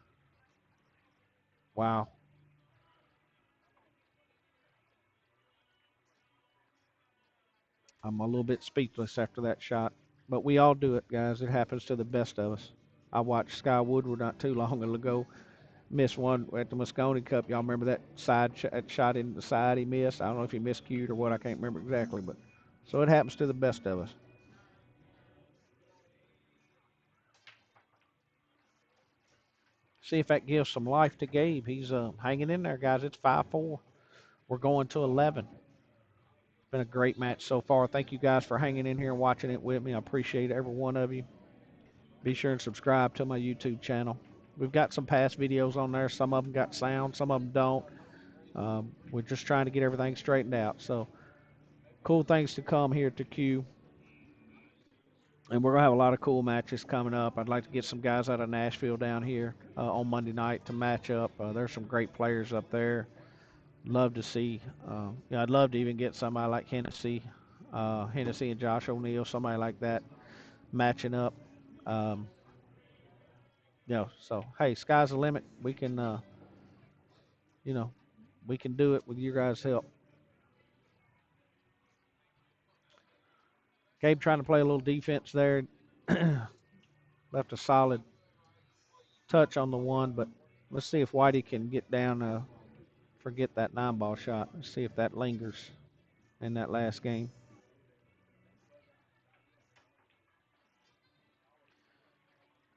Wow. I'm a little bit speechless after that shot. But we all do it, guys. It happens to the best of us. I watched Sky Woodward not too long ago miss one at the Moscone Cup. Y'all remember that that shot in the side he missed? I don't know if he miscued or what. I can't remember exactly, but so it happens to the best of us. See if that gives some life to Gabe. He's hanging in there, guys. It's 5-4. We're going to 11. It's been a great match so far. Thank you guys for hanging in here and watching it with me. I appreciate every one of you. Be sure and subscribe to my YouTube channel. We've got some past videos on there. Some of them got sound, some of them don't. We're just trying to get everything straightened out. So cool things to come here to Q. And we're going to have a lot of cool matches coming up. I'd like to get some guys out of Nashville down here on Monday night to match up. There's some great players up there. Love to see. I'd love to even get somebody like Hennessy and Josh O'Neill, somebody like that, matching up. Um, so hey, sky's the limit. We can, you know, we can do it with you guys' help. Gabe trying to play a little defense there. Left a solid touch on the one, but let's see if Whitey can get down, forget that 9-ball shot. Let's see if that lingers in that last game.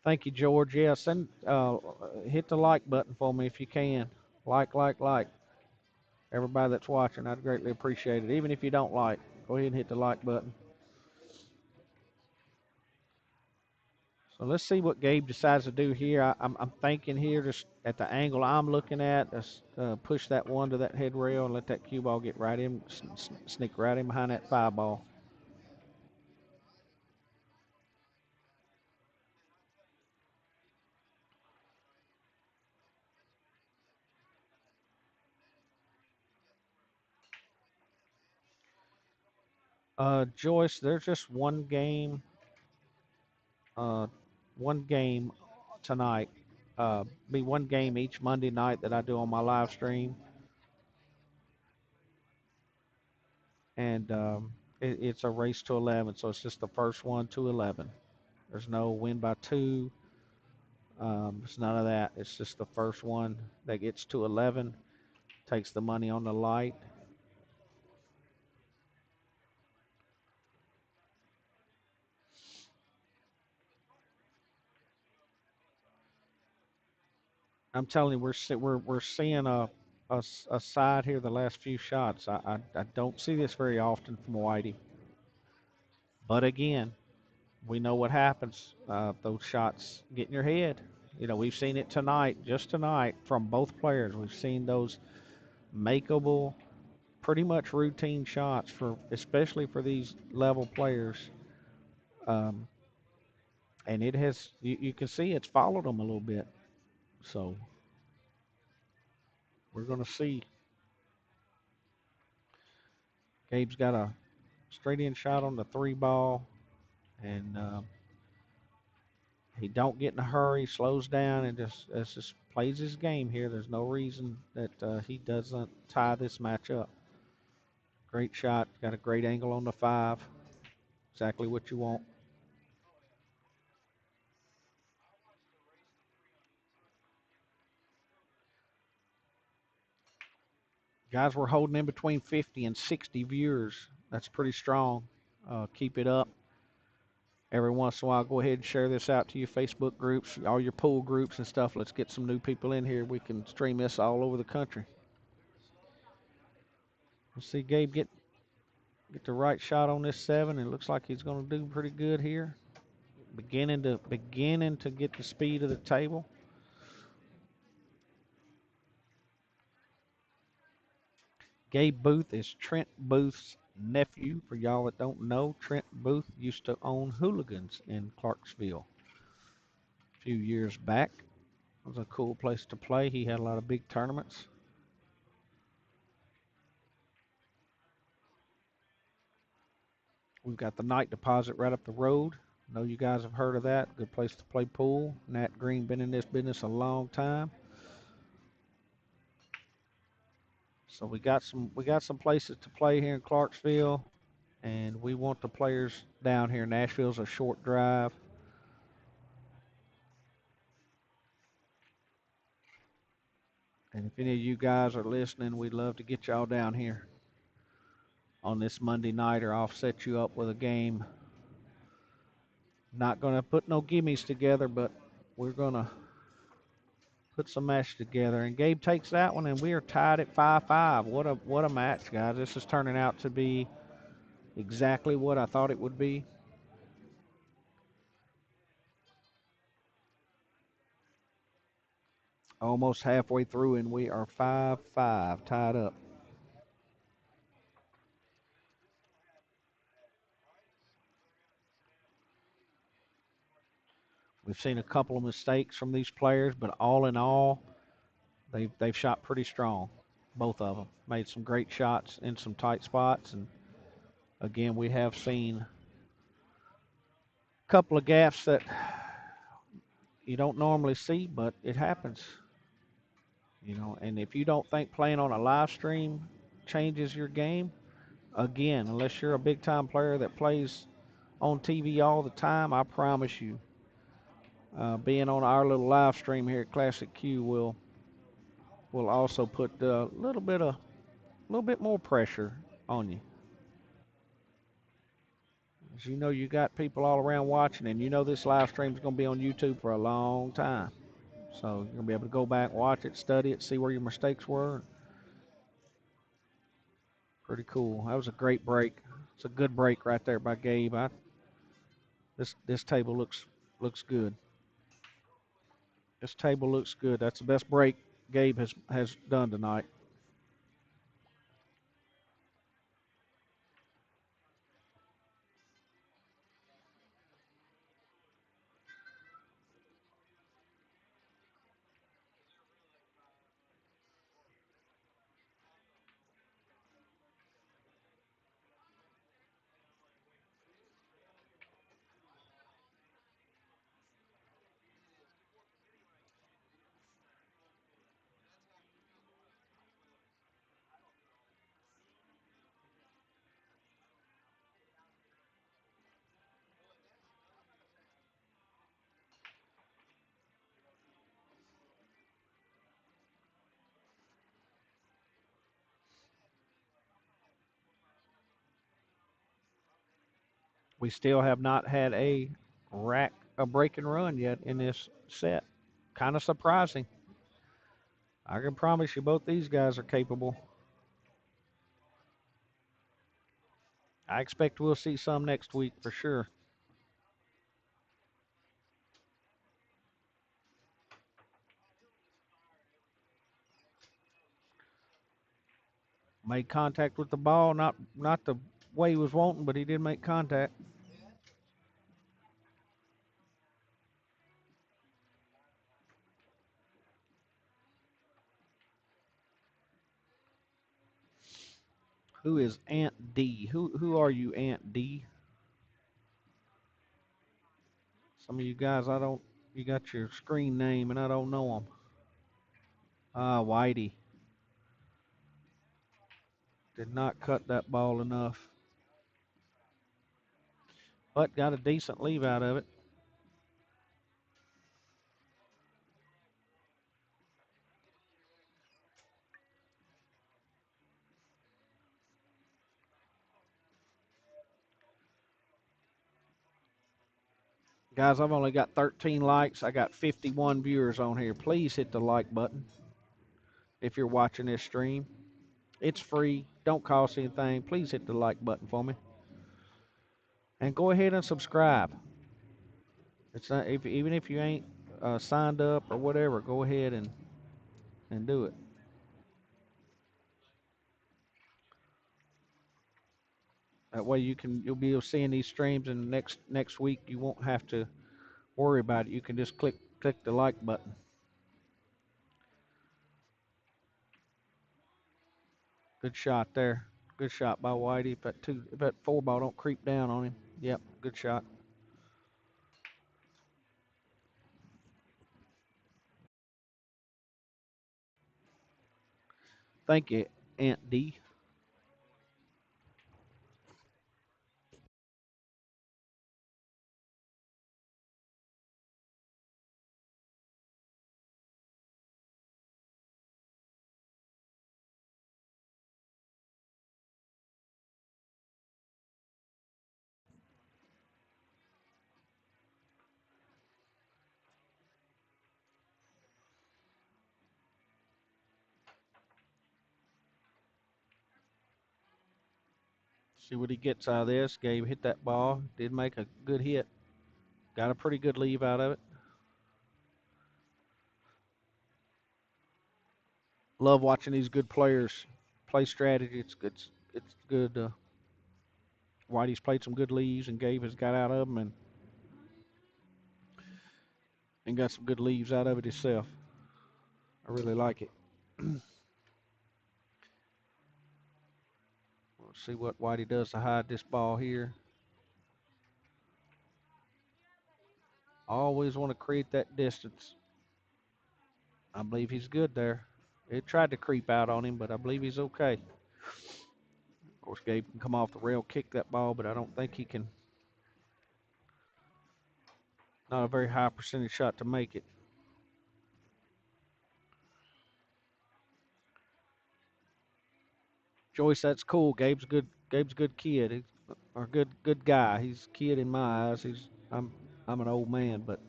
Thank you, George. Yeah, hit the like button for me if you can. Like. Everybody that's watching, I'd greatly appreciate it. Even if you don't like, go ahead and hit the like button. So let's see what Gabe decides to do here. I'm thinking here, just at the angle I'm looking at, push that one to that head rail and let that cue ball get right in, sneak right in behind that 5-ball. Joyce, there's just uh, one game tonight. Be one game each Monday night that I do on my live stream, and it's a race to 11. So it's just the first one to 11. There's no win by two. It's none of that. It's just the first one that gets to 11 takes the money on the light. I'm telling you, we're seeing a side here the last few shots. I don't see this very often from Whitey. But again, we know what happens. Those shots get in your head. We've seen it tonight, just tonight, from both players. We've seen those makeable, pretty much routine shots especially for these level players. Um, and you can see it's followed them a little bit. So we're going to see. Gabe's got a straight in shot on the 3-ball, and he don't get in a hurry, slows down, and just plays his game here. There's no reason that he doesn't tie this match up. Great shot, got a great angle on the 5. Exactly what you want. Guys, we're holding in between 50 and 60 viewers. That's pretty strong. Keep it up. Every once in a while, go ahead and share this out to your Facebook groups, all your pool groups and stuff. Let's get some new people in here. We can stream this all over the country. Let's see Gabe get the right shot on this 7. It looks like he's going to do pretty good here. Beginning to get the speed of the table. Gabe Booth is Trent Booth's nephew. For y'all that don't know, Trent Booth used to own Hooligans in Clarksville a few years back. It was a cool place to play. He had a lot of big tournaments. We've got the night deposit right up the road. I know you guys have heard of that. Good place to play pool. Nat Green been in this business a long time. So we got some places to play here in Clarksville, and we want the players down here. Nashville's a short drive. And if any of you guys are listening, we'd love to get y'all down here on this Monday night, or I'll set you up with a game. Not going to put no gimmies together, but we're going to put some match together. And Gabe takes that one, and we are tied at 5-5. What a match, guys. This is turning out to be exactly what I thought it would be. Almost halfway through, and we are 5-5, tied up. We've seen a couple of mistakes from these players, but all in all, they've shot pretty strong. Both of them made some great shots in some tight spots, and again, we have seen a couple of gaps that you don't normally see, but it happens. And if you don't think playing on a live stream changes your game, again, unless you're a big time player that plays on TV all the time, I promise you, being on our little live stream here at Classic Q will also put a little bit more pressure on you. As you know, you got people all around watching, and you know this live stream is going to be on YouTube for a long time. So you're going to be able to go back, watch it, study it, see where your mistakes were. Pretty cool. That was a great break. It's a good break right there by Gabe. This table looks good. This table looks good. That's the best break Gabe has done tonight. We still have not had a break and run yet in this set. Kind of surprising. I can promise you both these guys are capable. I expect we'll see some next week for sure. Made contact with the ball, not the way he was wanting, but he did make contact. Who is Aunt D? Who are you, Aunt D? Some of you guys, I don't. You got your screen name, and I don't know them. Ah, Whitey did not cut that ball enough, but got a decent leave out of it. Guys, I've only got 13 likes. I got 51 viewers on here. Please hit the like button if you're watching this stream. It's free. Don't cost anything. Please hit the like button for me. And go ahead and subscribe. It's not even if you ain't signed up or whatever. Go ahead and do it. That way you'll be able to see these streams, and next week you won't have to worry about it. You can just click the like button. Good shot there. Good shot by Whitey. If that four ball don't creep down on him. Yep, good shot. Thank you, Aunt D. See what he gets out of this. Gabe hit that ball. Did make a good hit. Got a pretty good leave out of it. Love watching these good players play strategy. It's good. It's good. Whitey's played some good leaves, and Gabe has got out of them and got some good leaves out of it himself. I really like it. Let's see what Whitey does to hide this ball here. Always want to create that distance. I believe he's good there. It tried to creep out on him, but I believe he's okay. Of course, Gabe can come off the rail, kick that ball, but I don't think he can. Not a very high percentage shot to make it. Joyce, that's cool. Gabe's good. Gabe's a good kid. He's or good guy. He's a kid in my eyes. I'm an old man, but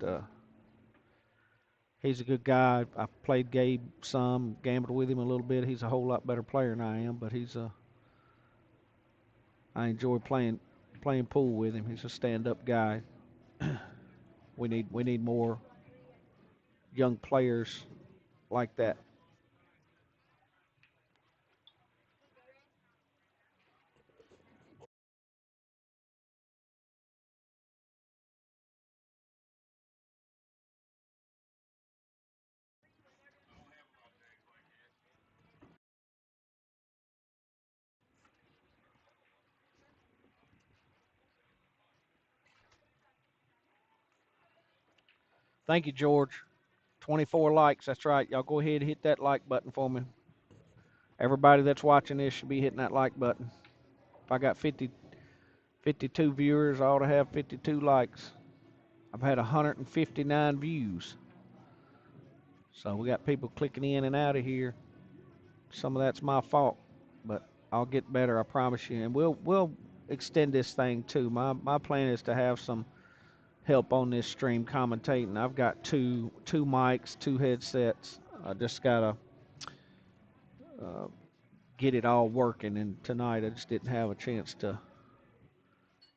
he's a good guy. I played Gabe some, gambled with him a little bit. He's a whole lot better player than I am, but I enjoy playing pool with him. He's a stand-up guy. We need more young players like that. Thank you, George. 24 likes. That's right. Y'all go ahead and hit that like button for me. Everybody that's watching this should be hitting that like button. If I got 52 viewers, I ought to have 52 likes. I've had 159 views. So we got people clicking in and out of here. Some of that's my fault, but I'll get better, I promise you. And we'll extend this thing too. My plan is to have some help on this stream commentating. I've got two mics, two headsets. I just gotta uh, get it all working. And tonight I just didn't have a chance to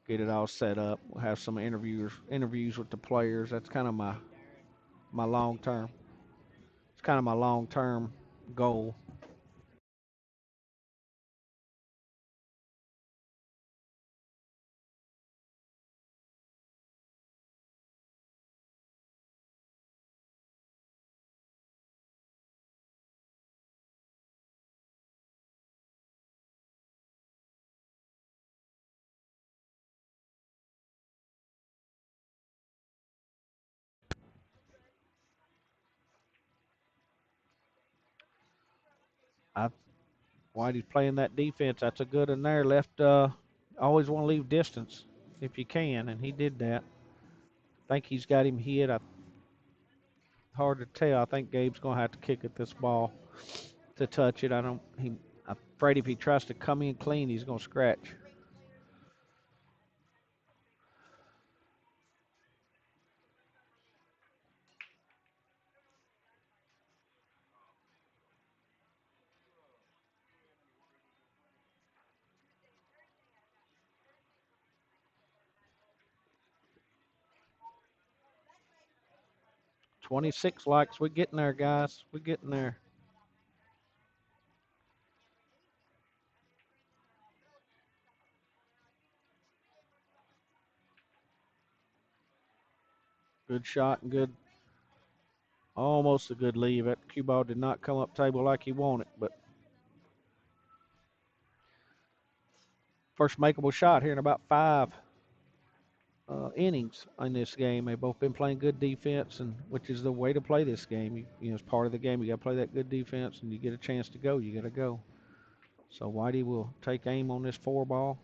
get it all set up. We'll have some interviews with the players. That's kind of my long term. It's kind of my long term goal. I Whitey's playing that defense. That's a good in there. Left. Always want to leave distance if you can, and he did that. I think he's got him hit. Hard to tell. I think Gabe's gonna have to kick at this ball to touch it. I don't. I'm afraid if he tries to come in clean, he's gonna scratch. – 26 likes. We're getting there, guys. We're getting there. Good shot and good. Almost a good leave. That cue ball did not come up table like he wanted, but first makeable shot here in about 5 innings in this game. They've both been playing good defense, and which is the way to play this game. It's part of the game. You got to play that good defense, and you get a chance to go. You got to go. So Whitey will take aim on this 4 ball.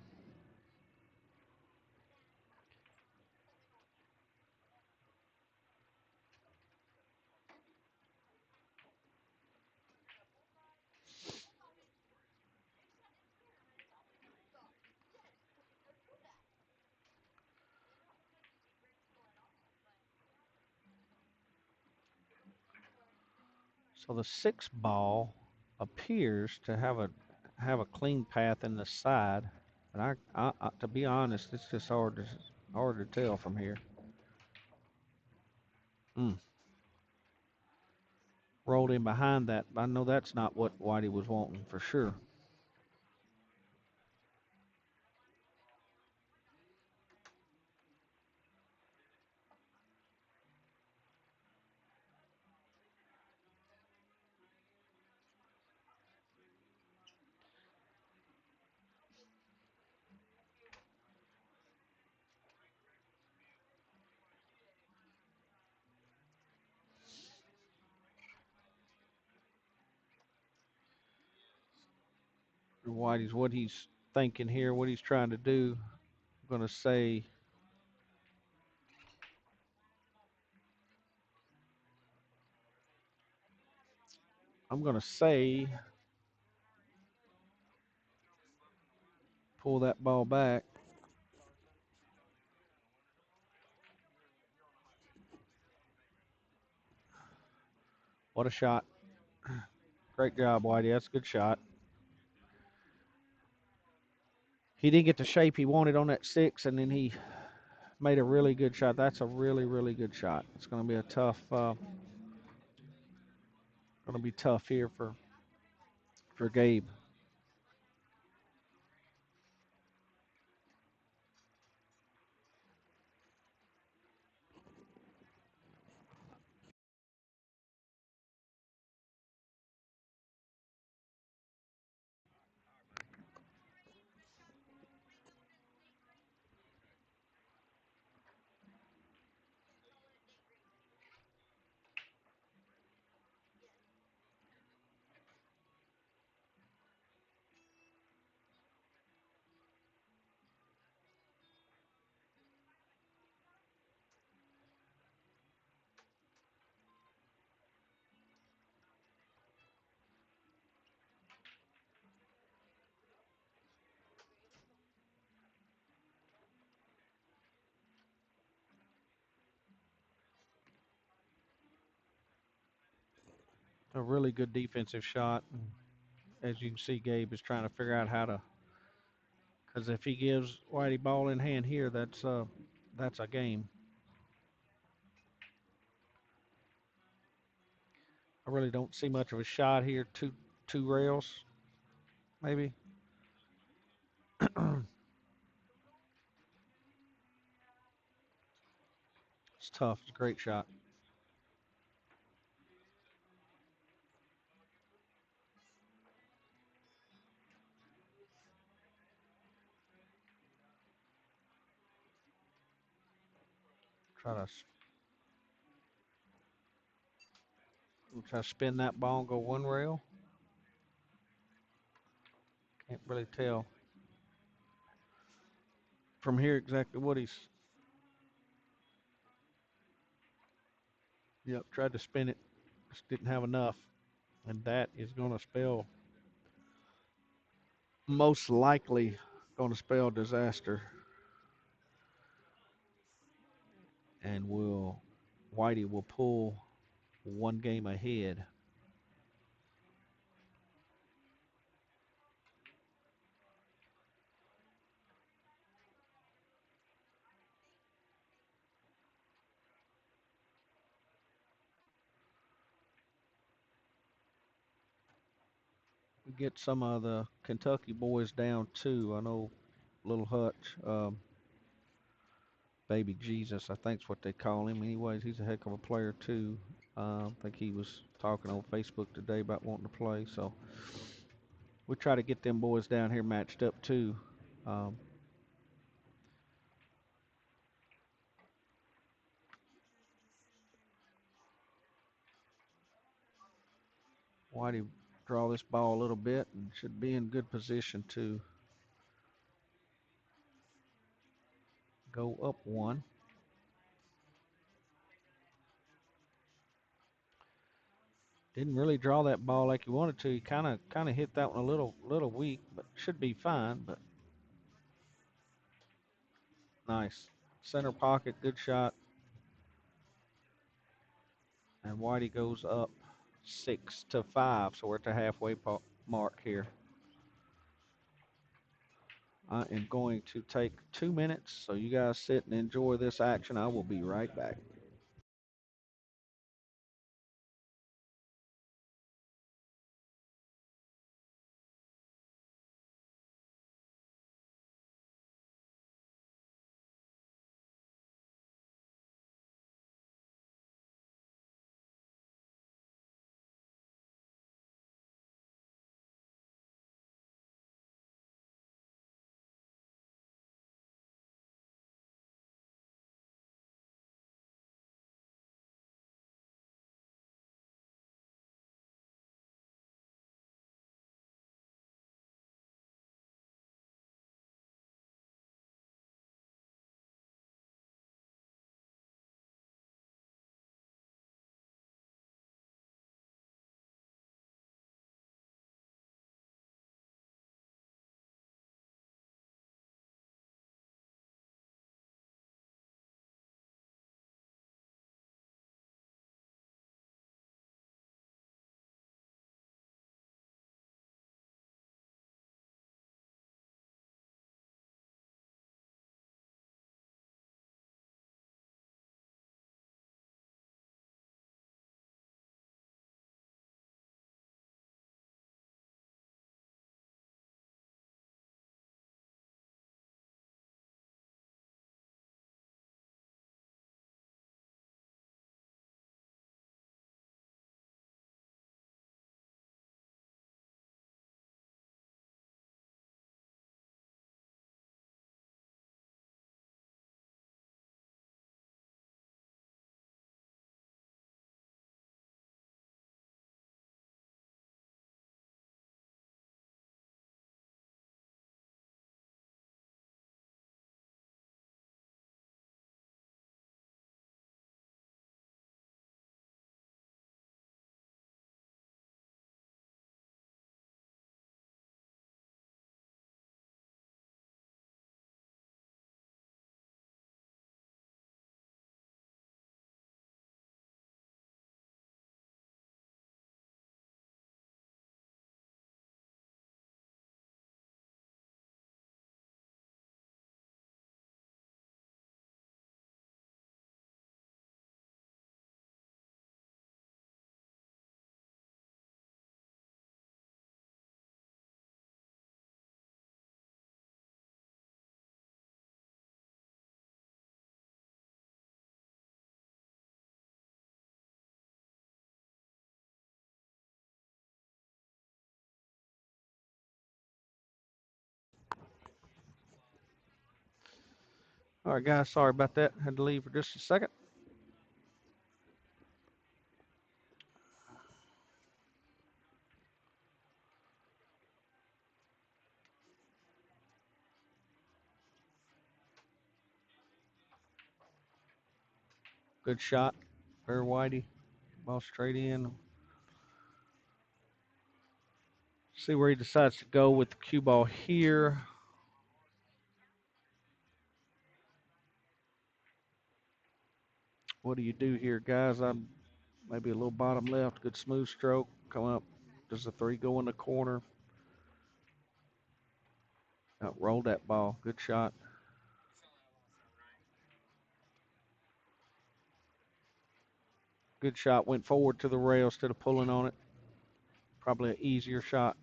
So the 6 ball appears to have a clean path in the side. But to be honest, it's just hard to tell from here. Mm. Rolled in behind that. I know that's not what Whitey was wanting for sure. Whitey's what he's thinking here, what he's trying to do. I'm gonna say I'm gonna say pull that ball back. What a shot. Great job, Whitey. That's a good shot. He didn't get the shape he wanted on that six, and then he made a really good shot. That's a really, really good shot. It's going to be a going to be tough here for Gabe. A really good defensive shot. As you can see, Gabe is trying to figure out how to, because if he gives Whitey ball in hand here, that's a game. I really don't see much of a shot here. Two rails, maybe. It's tough. It's a great shot. Try to try to spin that ball and go one rail. Can't really tell from here exactly what he's. Yep, tried to spin it, just didn't have enough, and that is going to spell most likely going to spell disaster, and will Whitey will pull one game ahead. We get some of the Kentucky boys down too. I know Little Hutch, Baby Jesus, I think's what they call him. Anyways, he's a heck of a player too. I think he was talking on Facebook today about wanting to play. So we try to get them boys down here matched up too. Um, Whitey draw this ball a little bit and should be in good position to go up one. Didn't really draw that ball like he wanted to. He kind of hit that one a little weak, but should be fine. But nice center pocket, good shot, and Whitey goes up 6-5. So we're at the halfway mark here. I am going to take 2 minutes, so you guys sit and enjoy this action. I will be right back. All right, guys, sorry about that. Had to leave for just a second. Good shot there, Whitey. Ball straight in. See where he decides to go with the cue ball here. What do you do here, guys? I'm maybe a little bottom left. Good smooth stroke. Come up. Does the three go in the corner? Roll that ball. Good shot. Good shot. Went forward to the rail instead of pulling on it. Probably an easier shot.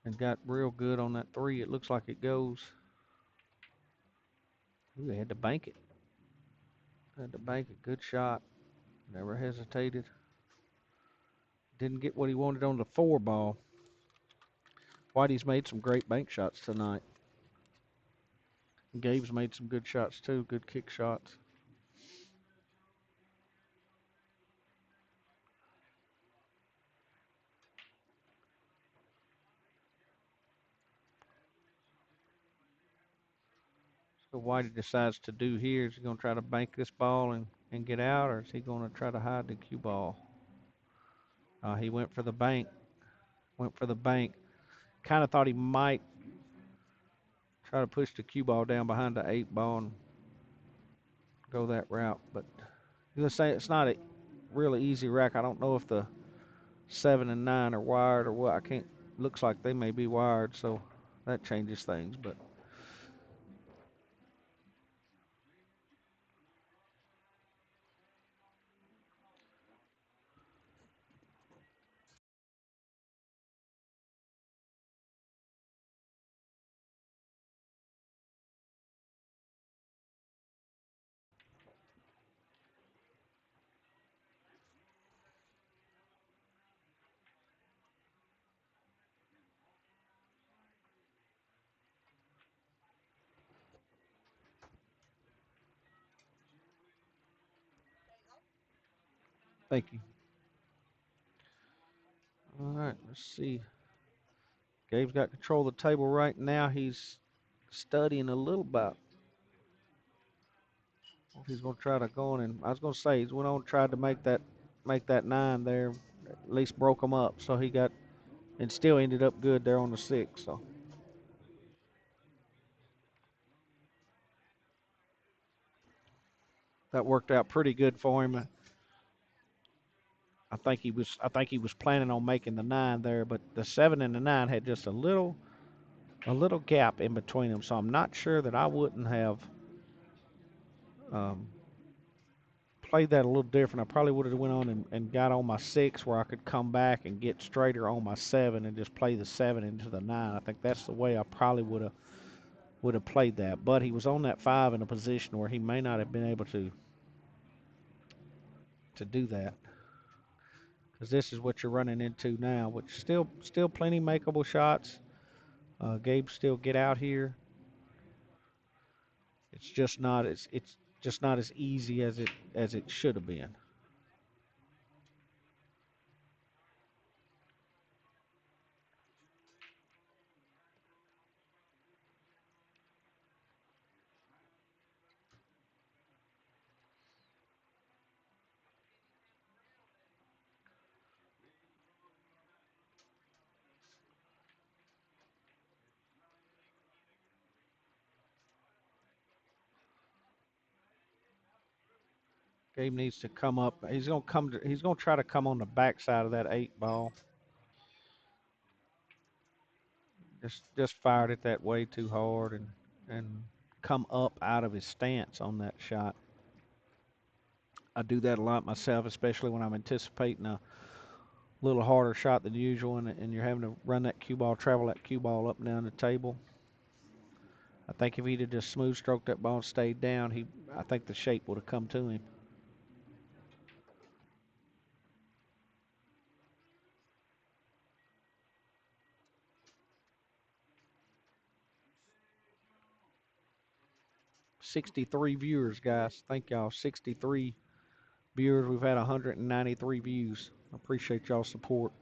And got real good on that three. It looks like it goes. Ooh, they had to bank it. Had to bank it. Good shot. Never hesitated. Didn't get what he wanted on the four ball. Whitey's made some great bank shots tonight. Gabe's made some good shots too. Good kick shots. So Whitey decides to do here is he going to try to bank this ball and get out, or is he going to try to hide the cue ball? He went for the bank. Went for the bank. Kind of thought he might try to push the cue ball down behind the eight ball and go that route, but you're gonna say it's not a really easy rack. I don't know if the 7 and 9 are wired or what. I can't. Looks like they may be wired, so that changes things. But thank you. All right, let's see. Gabe's got control of the table right now. He's studying a little about what he's going to try to go on. And I was going to say, he's went on tried to make that 9 there, at least broke him up. So he got, and still ended up good there on the 6. So that worked out pretty good for him. I think he was planning on making the 9 there, but the 7 and the 9 had just a little gap in between them. So I'm not sure that I wouldn't have um, played that a little different. I probably would have went on and got on my 6 where I could come back and get straighter on my 7 and just play the 7 into the 9. I think that's the way I probably would have played that. But he was on that 5 in a position where he may not have been able to do that, because this is what you're running into now, which still plenty makeable shots. Gabe still get out here. It's just not as easy as it should have been. Gabe needs to come up. He's gonna try to come on the backside of that 8 ball. Just fired it that way too hard and come up out of his stance on that shot. I do that a lot myself, especially when I'm anticipating a little harder shot than usual, and you're having to run that cue ball, travel that cue ball up and down the table. I think if he'd have just smooth stroked that ball and stayed down, I think the shape would have come to him. 63 viewers, guys. Thank y'all. 63 viewers. We've had 193 views. I appreciate y'all's support.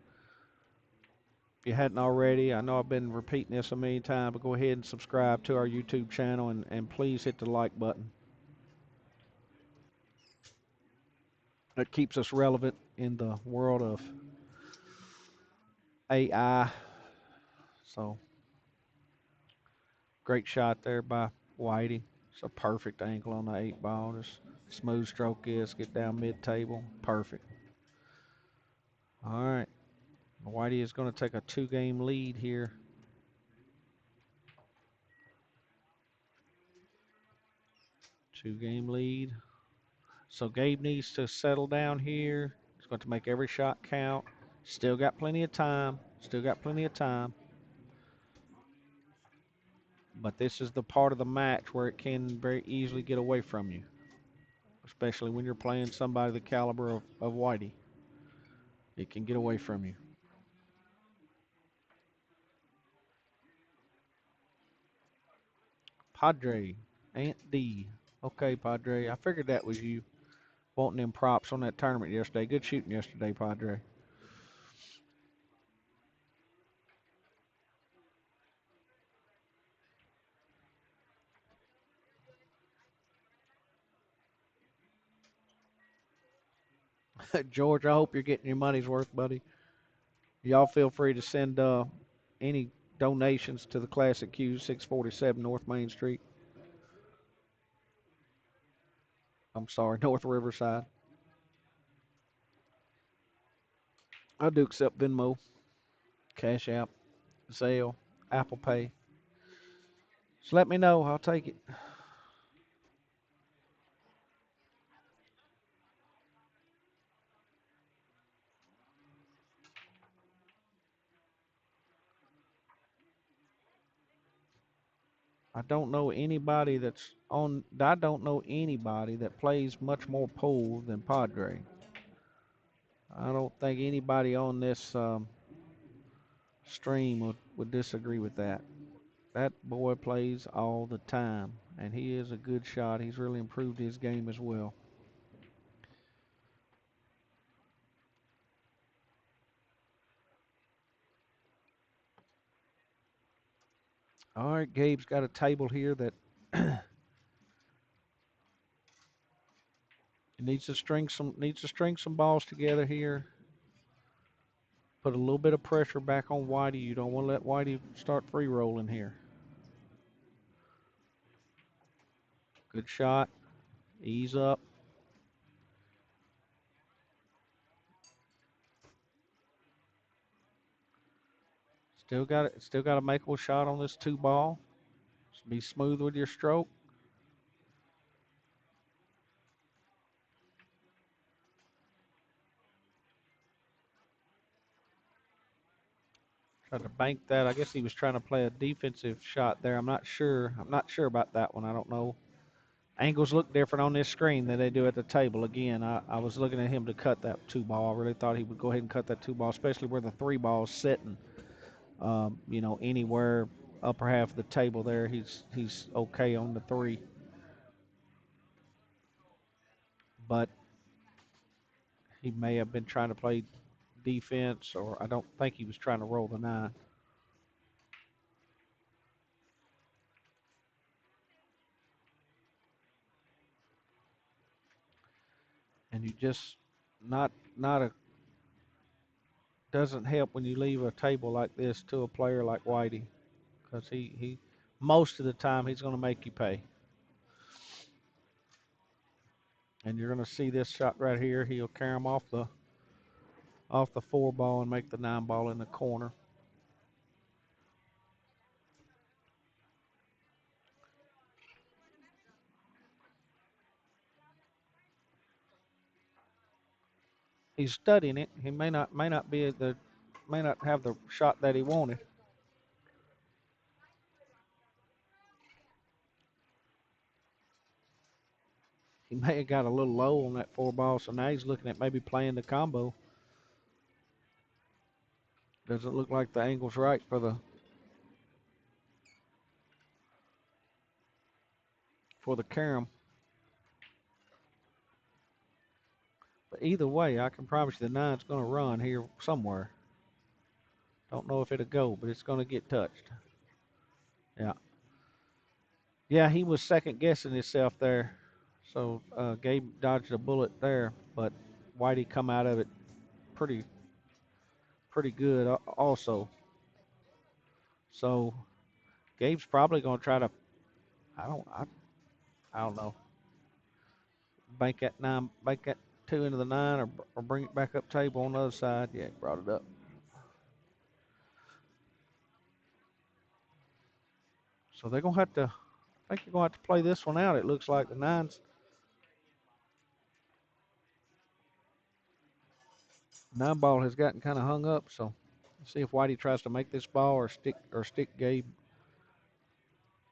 If you hadn't already, I know I've been repeating this a million times, but go ahead and subscribe to our YouTube channel and please hit the like button. It keeps us relevant in the world of AI. So, great shot there by Whitey. It's a perfect angle on the 8 ball. Just smooth stroke is, get down mid table. Perfect. All right. Whitey is going to take a 2-game lead here. 2-game lead. So Gabe needs to settle down here. He's going to make every shot count. Still got plenty of time. Still got plenty of time. But this is the part of the match where it can very easily get away from you, especially when you're playing somebody the caliber of Whitey. It can get away from you. Padre, Aunt D. Okay, Padre. I figured that was you wanting them props on that tournament yesterday. Good shooting yesterday, Padre. George, I hope you're getting your money's worth, buddy. Y'all feel free to send any donations to the Classic Q, 647 North Main Street. I'm sorry, North Riverside. I do accept Venmo, Cash App, Zelle, Apple Pay. Just let me know. I'll take it. I don't know anybody that's on. I don't know anybody that plays much more pool than Padre. I don't think anybody on this stream would disagree with that. That boy plays all the time, and he is a good shot. He's really improved his game as well. All right, Gabe's got a table here that needs to string some balls together here. Put a little bit of pressure back on Whitey. You don't want to let Whitey start free rolling here. Good shot. Ease up. Still got a makeable shot on this two ball. Just be smooth with your stroke. Tried to bank that. I guess he was trying to play a defensive shot there. I'm not sure. I'm not sure about that one. I don't know. Angles look different on this screen than they do at the table. Again, I was looking at him to cut that two ball. I really thought he would go ahead and cut that two ball, especially where the three ball's sitting. Anywhere upper half of the table there, he's okay on the three. But he may have been trying to play defense, or I don't think he was trying to roll the nine. And you just not a doesn't help when you leave a table like this to a player like Whitey, because he most of the time he's going to make you pay. And you're going to see this shot right here. He'll carry him off the four ball and make the nine ball in the corner. He's studying it. He may not have the shot that he wanted. He may have got a little low on that four ball, so now he's looking at maybe playing the combo. Doesn't look like the angle's right for the carom. But either way, I can promise you the nine's going to run here somewhere. Don't know if it'll go, but it's going to get touched. Yeah. Yeah, he was second guessing himself there. So Gabe dodged a bullet there, but Whitey come out of it pretty pretty good also. So Gabe's probably going to try to I don't I, I don't know bank that two into the nine, or bring it back up table on the other side. Yeah, brought it up. So they're gonna have to. I think you're gonna have to play this one out. It looks like the nine ball has gotten kind of hung up. So see if Whitey tries to make this ball or stick Gabe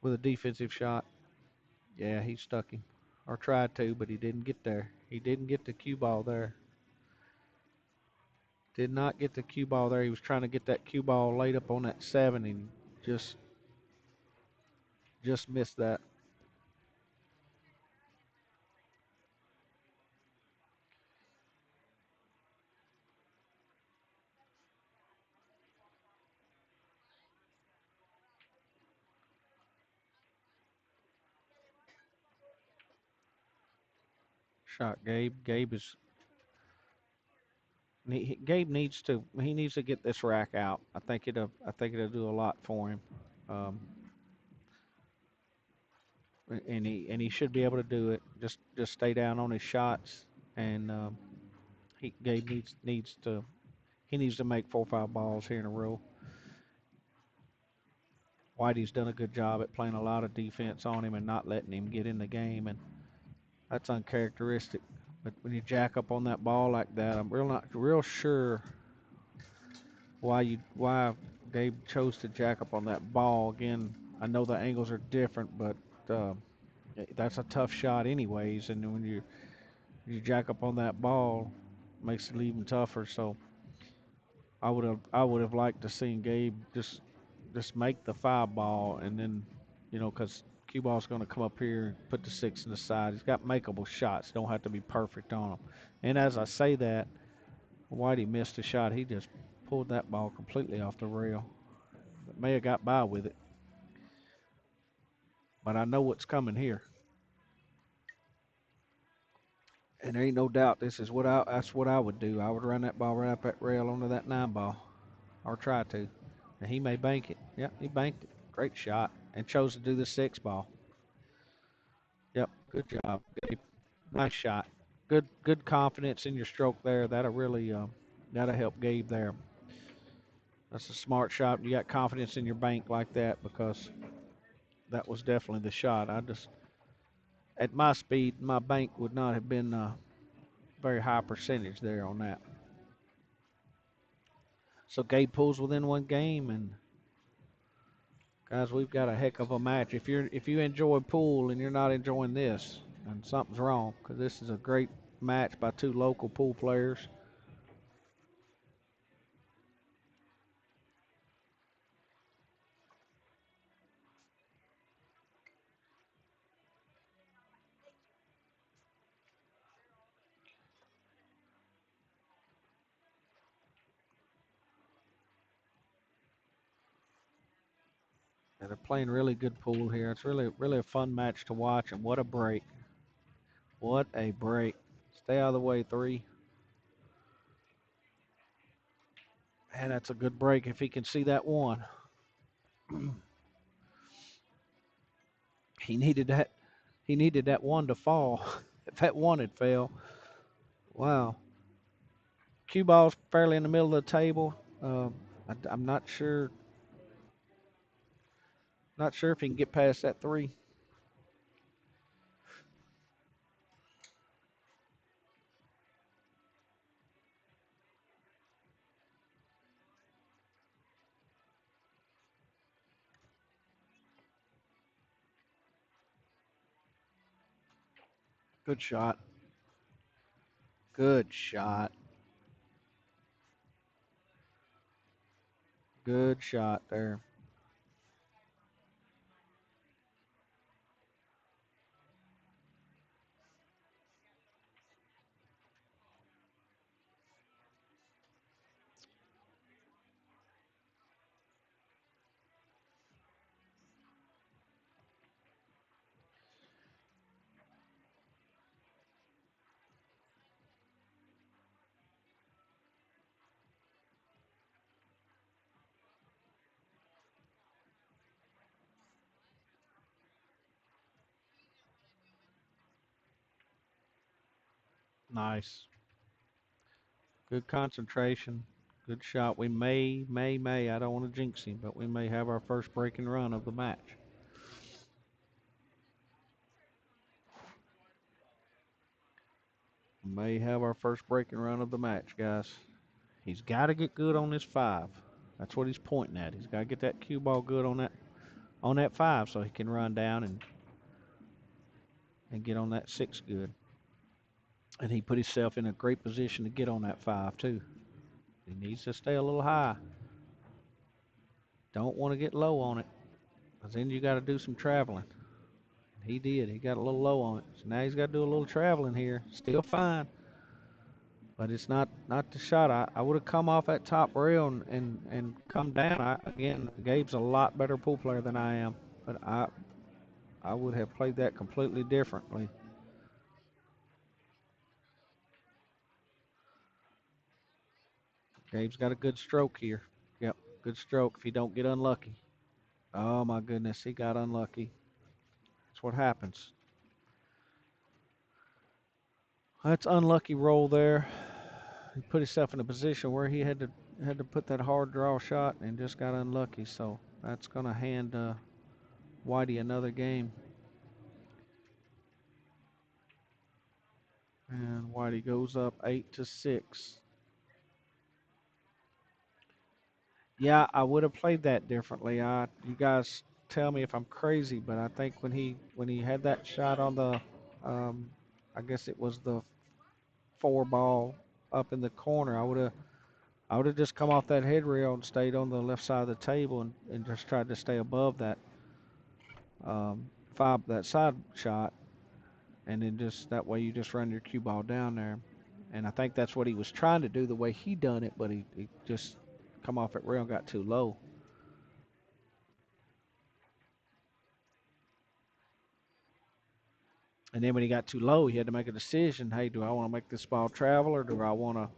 with a defensive shot. Yeah, he stuck him or tried to, but he didn't get there. He didn't get the cue ball there. Did not get the cue ball there. He was trying to get that cue ball laid up on that seven and just just missed that shot. Gabe needs to get this rack out. I think it'll do a lot for him. Um, and he should be able to do it. Just stay down on his shots, and Gabe needs to. He needs to make 4 or 5 balls here in a row. Whitey's done a good job at playing a lot of defense on him and not letting him get in the game, and that's uncharacteristic. But when you jack up on that ball like that, I'm not real sure why Gabe chose to jack up on that ball. Again, I know the angles are different, but uh, that's a tough shot anyways. And when you jack up on that ball, it makes it even tougher. So I would have liked to seen Gabe just make the 5 ball, and then because cue ball's going to come up here and put the 6 in the side. He's got makeable shots. Don't have to be perfect on them. And as I say that, Whitey missed a shot. He just pulled that ball completely off the rail. May have got by with it, but I know what's coming here. And there ain't no doubt that's what I would do. I would run that ball right up that rail onto that 9 ball, or try to. And he may bank it. Yep, he banked it. Great shot. And chose to do the 6 ball. Yep, good job, Gabe. Nice shot. Good confidence in your stroke there. That'll help Gabe there. That's a smart shot. You got confidence in your bank like that, because that was definitely the shot. At my speed, my bank would not have been very high percentage there on that. So Gabe pulls within 1 game, and guys, we've got a heck of a match. If you enjoy pool and you're not enjoying this, then something's wrong, because this is a great match by 2 local pool players. And they're playing really good pool here. It's really a fun match to watch, and what a break. What a break. Stay out of the way, 3. And that's a good break if he can see that 1. He needed that. He needed that 1 to fall. If that 1 had fell, wow. Cue ball's fairly in the middle of the table. I'm not sure if he can get past that 3. Good shot. Good shot. Good shot there. Nice. Good concentration. Good shot. We may, I don't want to jinx him, but we may have our first breaking run of the match. May have our first breaking run of the match, guys. He's got to get good on this 5. That's what he's pointing at. He's got to get that cue ball good on that 5, so he can run down and get on that 6 good. And he put himself in a great position to get on that 5 too. He needs to stay a little high. Don't want to get low on it, because then you got to do some traveling. He did. He got a little low on it. So now he's got to do a little traveling here. Still fine, but it's not the shot. I would have come off that top rail and come down. Again, Gabe's a lot better pool player than I am, but I would have played that completely differently. Gabe's got a good stroke here. Yep, good stroke if he don't get unlucky. Oh my goodness, he got unlucky. That's what happens. That's unlucky roll there. He put himself in a position where he had to had to put that hard draw shot and just got unlucky. So that's going to hand Whitey another game. And Whitey goes up 8-6. Yeah, I would have played that differently. You guys tell me if I'm crazy, but I think when he had that shot on the, um, I guess it was the four ball up in the corner, I would have just come off that head rail and stayed on the left side of the table and just tried to stay above that side shot, and then just that way you just run your cue ball down there. And I think that's what he was trying to do the way he done it, but he just come off that rail and got too low. And then when he got too low, he had to make a decision. Hey, do I want to make this ball travel or do I want to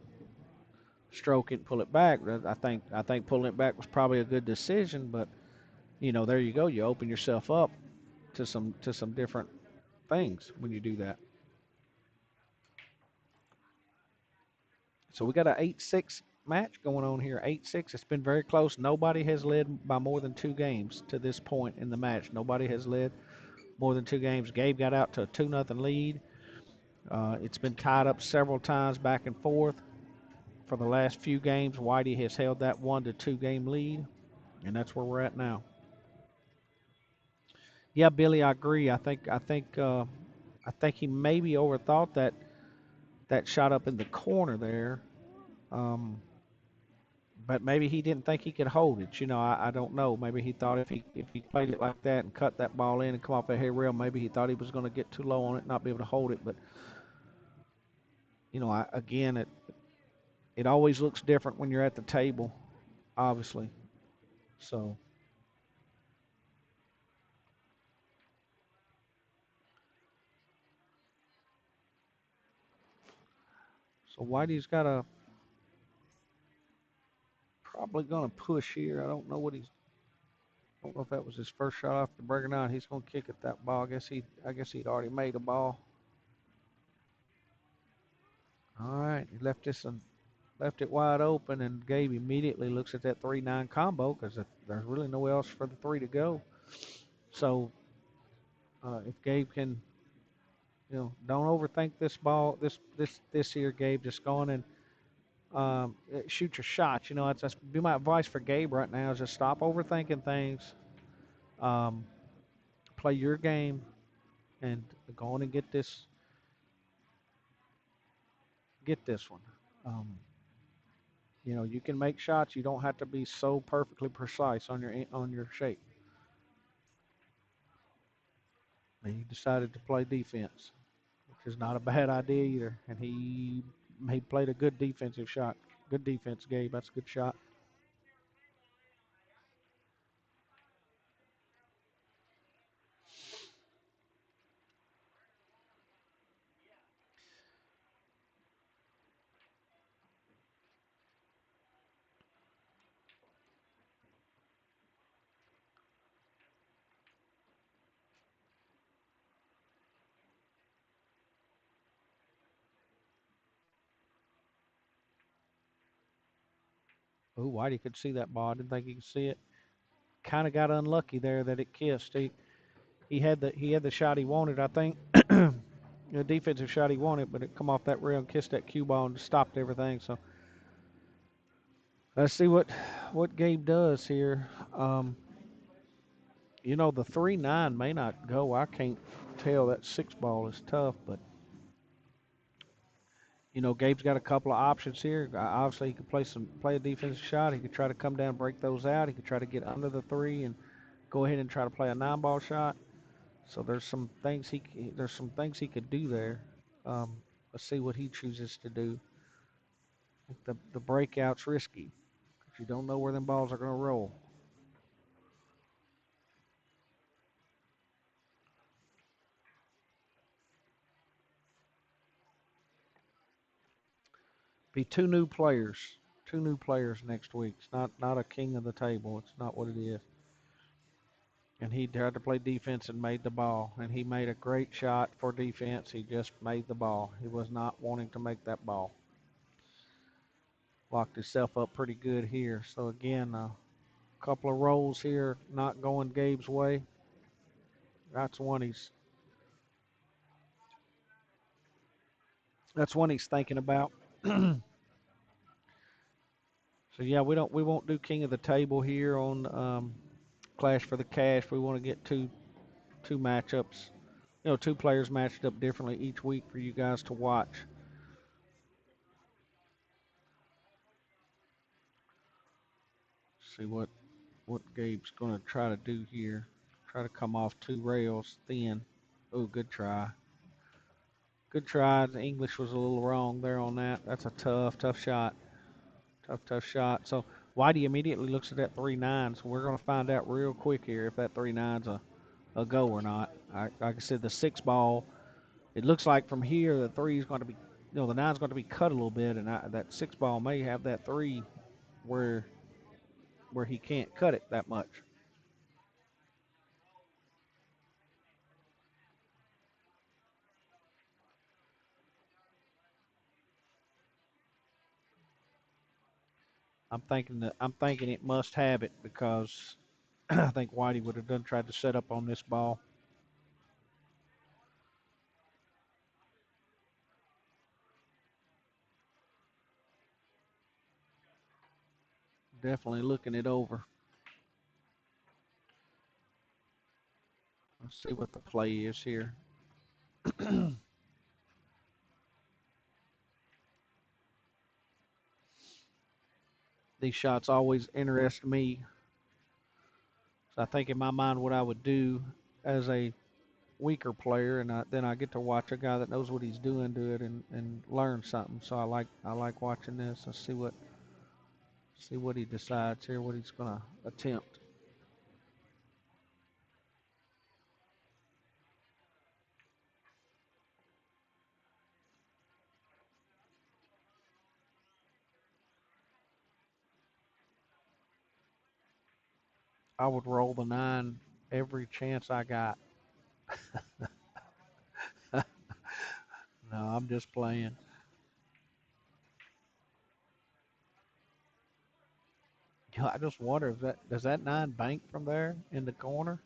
stroke it and pull it back? I think pulling it back was probably a good decision, but there you go. You open yourself up to some different things when you do that. So we got an 8-6 match going on here. 8-6. It's been very close. Nobody has led by more than 2 games to this point in the match. Nobody has led more than 2 games. Gabe got out to a 2-0 lead. It's been tied up several times back and forth. For the last few games, Whitey has held that 1-2 game lead, and that's where we're at now. Yeah, Billy, I agree. I think he maybe overthought that shot up in the corner there. Um, but maybe he didn't think he could hold it. I don't know. Maybe he thought if he played it like that and cut that ball in and come off that head rail, maybe he thought he was going to get too low on it, and not be able to hold it. But again, it always looks different when you're at the table, obviously. So Whitey's got a probably going to push here. I don't know if that was his first shot off the break or not. He's going to kick at that ball. I guess he'd already made a ball. All right, he left it wide open, and Gabe immediately looks at that 3-9 combo because there's really nowhere else for the three to go. So if Gabe can, don't overthink this ball. This here, Gabe, just go on and shoot your shots. That's be my advice for Gabe right now is just stop overthinking things. Um, Play your game and go on and get this one. Um, you can make shots. You don't have to be so perfectly precise on your shape. And he decided to play defense, which is not a bad idea either. And he played a good defensive shot. Good defense, Gabe. That's a good shot. Oh, Whitey could see that ball. I didn't think he could see it. Kind of got unlucky there that it kissed. He had the shot he wanted, I think. The defensive shot he wanted, but it come off that rail and kissed that cue ball and stopped everything. So let's see what Gabe does here. The 3-9 may not go. I can't tell. That six ball is tough, but Gabe's got a couple of options here. Obviously, he could play a defensive shot. He could try to come down and break those out. He could try to get under the three and go ahead and try to play a 9-ball shot. So there's some things he could do there. Let's see what he chooses to do. The breakout's risky because you don't know where them balls are going to roll. Be two new players next week. It's not a king of the table. It's not what it is. And he tried to play defense and made the ball. And he made a great shot for defense. He just made the ball. He was not wanting to make that ball. Locked himself up pretty good here. So again, a couple of rolls here not going Gabe's way. That's one he's that's one he's thinking about. So yeah, we won't do king of the table here on Clash for the Cash. We want to get two matchups, two players matched up differently each week for you guys to watch. See what Gabe's going to try to do here. Try to come off two rails thin. Oh, good try. Good try. The English was a little wrong there on that. That's a tough shot. Tough shot. So Whitey immediately looks at that 3-9. So we're going to find out real quick here if that 3-9's a go or not. Like I said, the 6 ball, it looks like from here the 3 is going to be, the 9's going to be cut a little bit, and that 6 ball may have that 3 where he can't cut it that much. I'm thinking it must have it because I think Whitey would have done tried to set up on this ball. Definitely looking it over. Let's see what the play is here. These shots always interest me. So I think in my mind what I would do as a weaker player, and then I get to watch a guy that knows what he's doing do it and learn something. So I like watching this. Let's see what he decides here, what he's gonna attempt. I would roll the 9 every chance I got. No, I'm just playing. I just wonder if that does that 9 bank from there in the corner?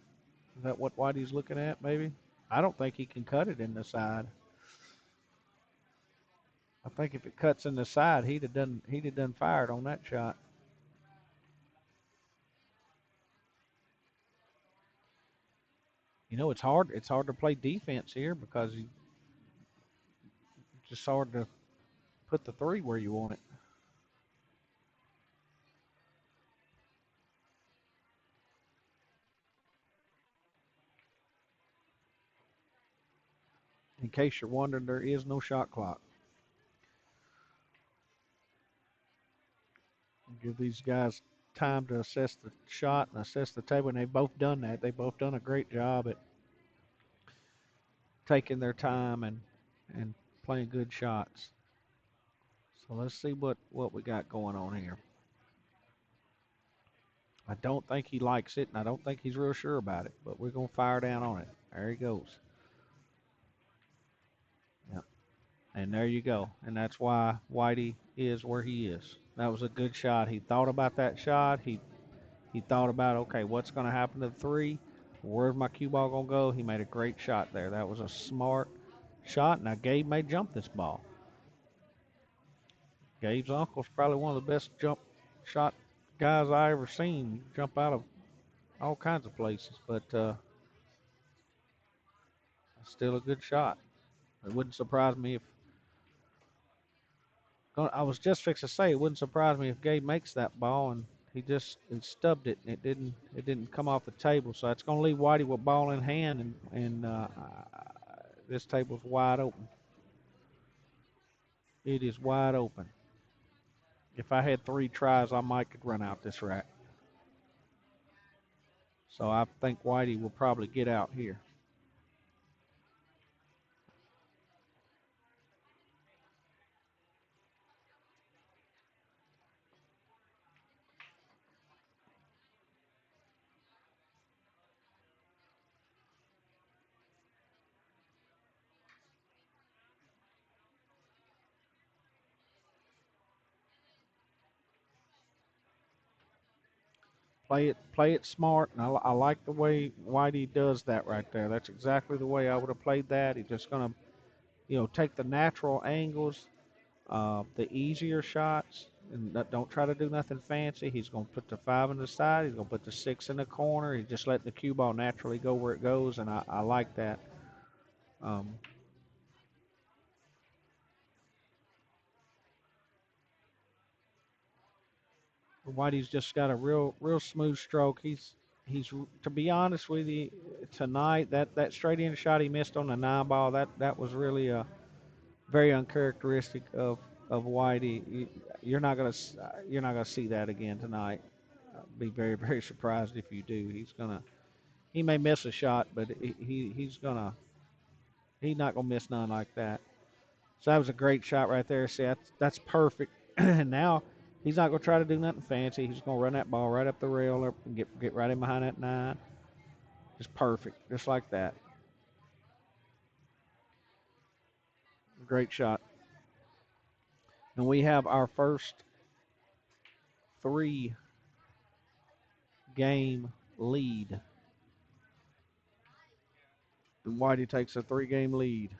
Is that what Whitey's looking at? Maybe. I don't think he can cut it in the side. I think if it cuts in the side, he'd have done fired on that shot. It's hard. It's hard to play defense here because it's just hard to put the 3 where you want it. In case you're wondering, there is no shot clock. Give these guys time to assess the shot and assess the table, and they've both done that. They've both done a great job at taking their time and playing good shots. So let's see what we got going on here. I don't think he likes it, and I don't think he's real sure about it, but we're going to fire down on it. There he goes. Yep. And there you go. And that's why Whitey is where he is. That was a good shot. He thought about that shot. He thought about, okay, what's going to happen to the 3? Where's my cue ball going to go? He made a great shot there. That was a smart shot. Now, Gabe may jump this ball. Gabe's uncle's probably one of the best jump shot guys I ever seen. Jump out of all kinds of places, but still a good shot. It wouldn't surprise me if I was just fixing to say it wouldn't surprise me if Gabe makes that ball and he stubbed it and it didn't come off the table. So it's going to leave Whitey with ball in hand and this table's wide open. It is wide open. If I had 3 tries, I might could run out this rack. So I think Whitey will probably get out here. Play it smart, and I like the way Whitey does that right there. That's exactly the way I would have played that. He's just gonna, take the natural angles, the easier shots, and don't try to do nothing fancy. He's gonna put the 5 in the side. He's gonna put the 6 in the corner. He's just letting the cue ball naturally go where it goes, and I like that. Um, Whitey's just got a real smooth stroke. He's to be honest with you, tonight that straight in shot he missed on the 9 ball, that was really very uncharacteristic of Whitey. You're not gonna see that again tonight. Be very surprised if you do. He may miss a shot, but he's not gonna miss none like that. So that was a great shot right there. See, that's perfect. And now he's not gonna try to do nothing fancy. He's gonna run that ball right up the rail up and get right in behind that 9. Just perfect, just like that. Great shot. And we have our first 3-game lead. And Whitey takes a 3-game lead.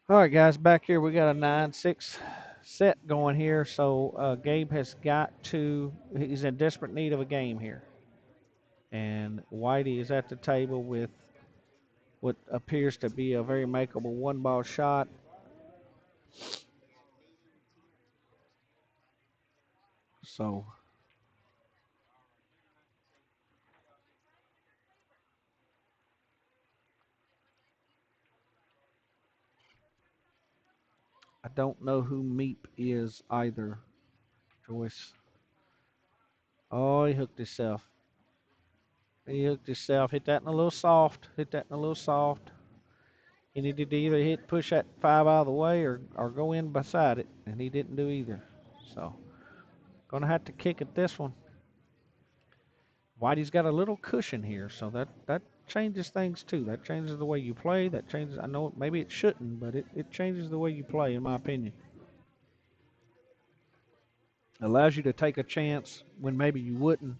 All right, guys, back here we got a 9-6 set going here. So Gabe has he's in desperate need of a game here. And Whitey is at the table with what appears to be a very makeable 1-ball shot. So I don't know who Meep is either, Joyce. Oh, he hooked himself. He hooked himself. Hit that in a little soft. Hit that in a little soft. He needed to either push that 5 out of the way or go in beside it, and he didn't do either. So, gonna have to kick at this one. Whitey's got a little cushion here, so that changes things too. That changes the way you play. That changes. I know maybe it shouldn't, but it changes the way you play, in my opinion. Allows you to take a chance when maybe you wouldn't.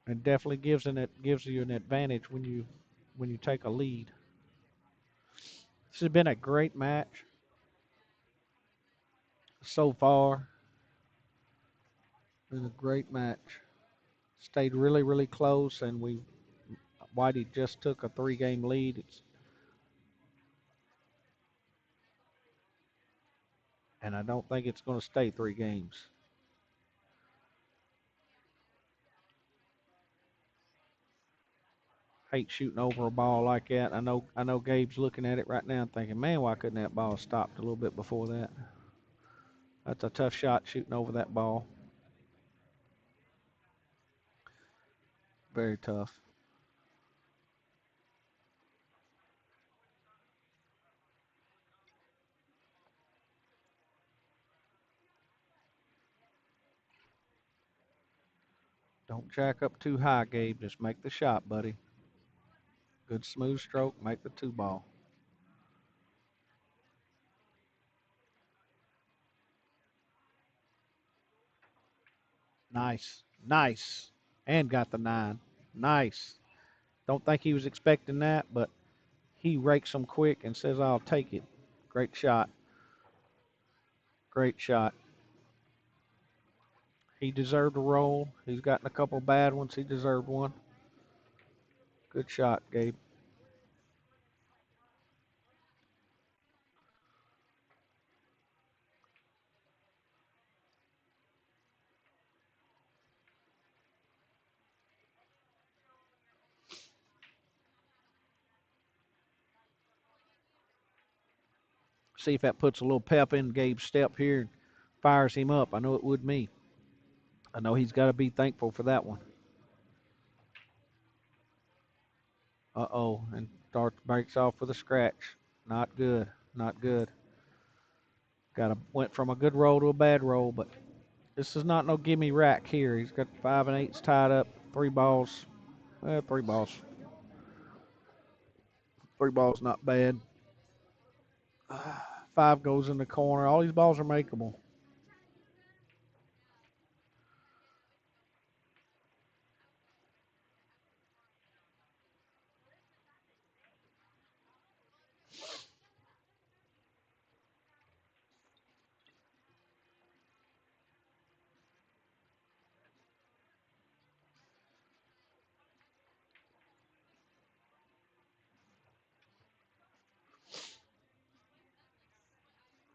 It definitely gives you an advantage when you take a lead. This has been a great match so far. Been a great match. Stayed really close, and Whitey just took a 3-game lead. And I don't think it's going to stay 3 games. Hate shooting over a ball like that. I know Gabe's looking at it right now and thinking, man, why couldn't that ball stopped a little bit before that? That's a tough shot shooting over that ball. Very tough. Don't jack up too high, Gabe. Just make the shot, buddy. Good smooth stroke. Make the 2-ball. Nice. Nice. And got the 9. Nice. Don't think he was expecting that, but he rakes them quick and says, I'll take it. Great shot. Great shot. He deserved a roll. He's gotten a couple bad ones. He deserved one. Good shot, Gabe. See if that puts a little pep in Gabe's step here and fires him up. I know it would me. I know he's got to be thankful for that one. Uh-oh, and Dart breaks off with a scratch. Not good. Not good. Went from a good roll to a bad roll, but this is not no gimme rack here. He's got 5 and 8s tied up. 3 balls. 3 balls. 3 balls not bad. 5 goes in the corner. All these balls are makeable.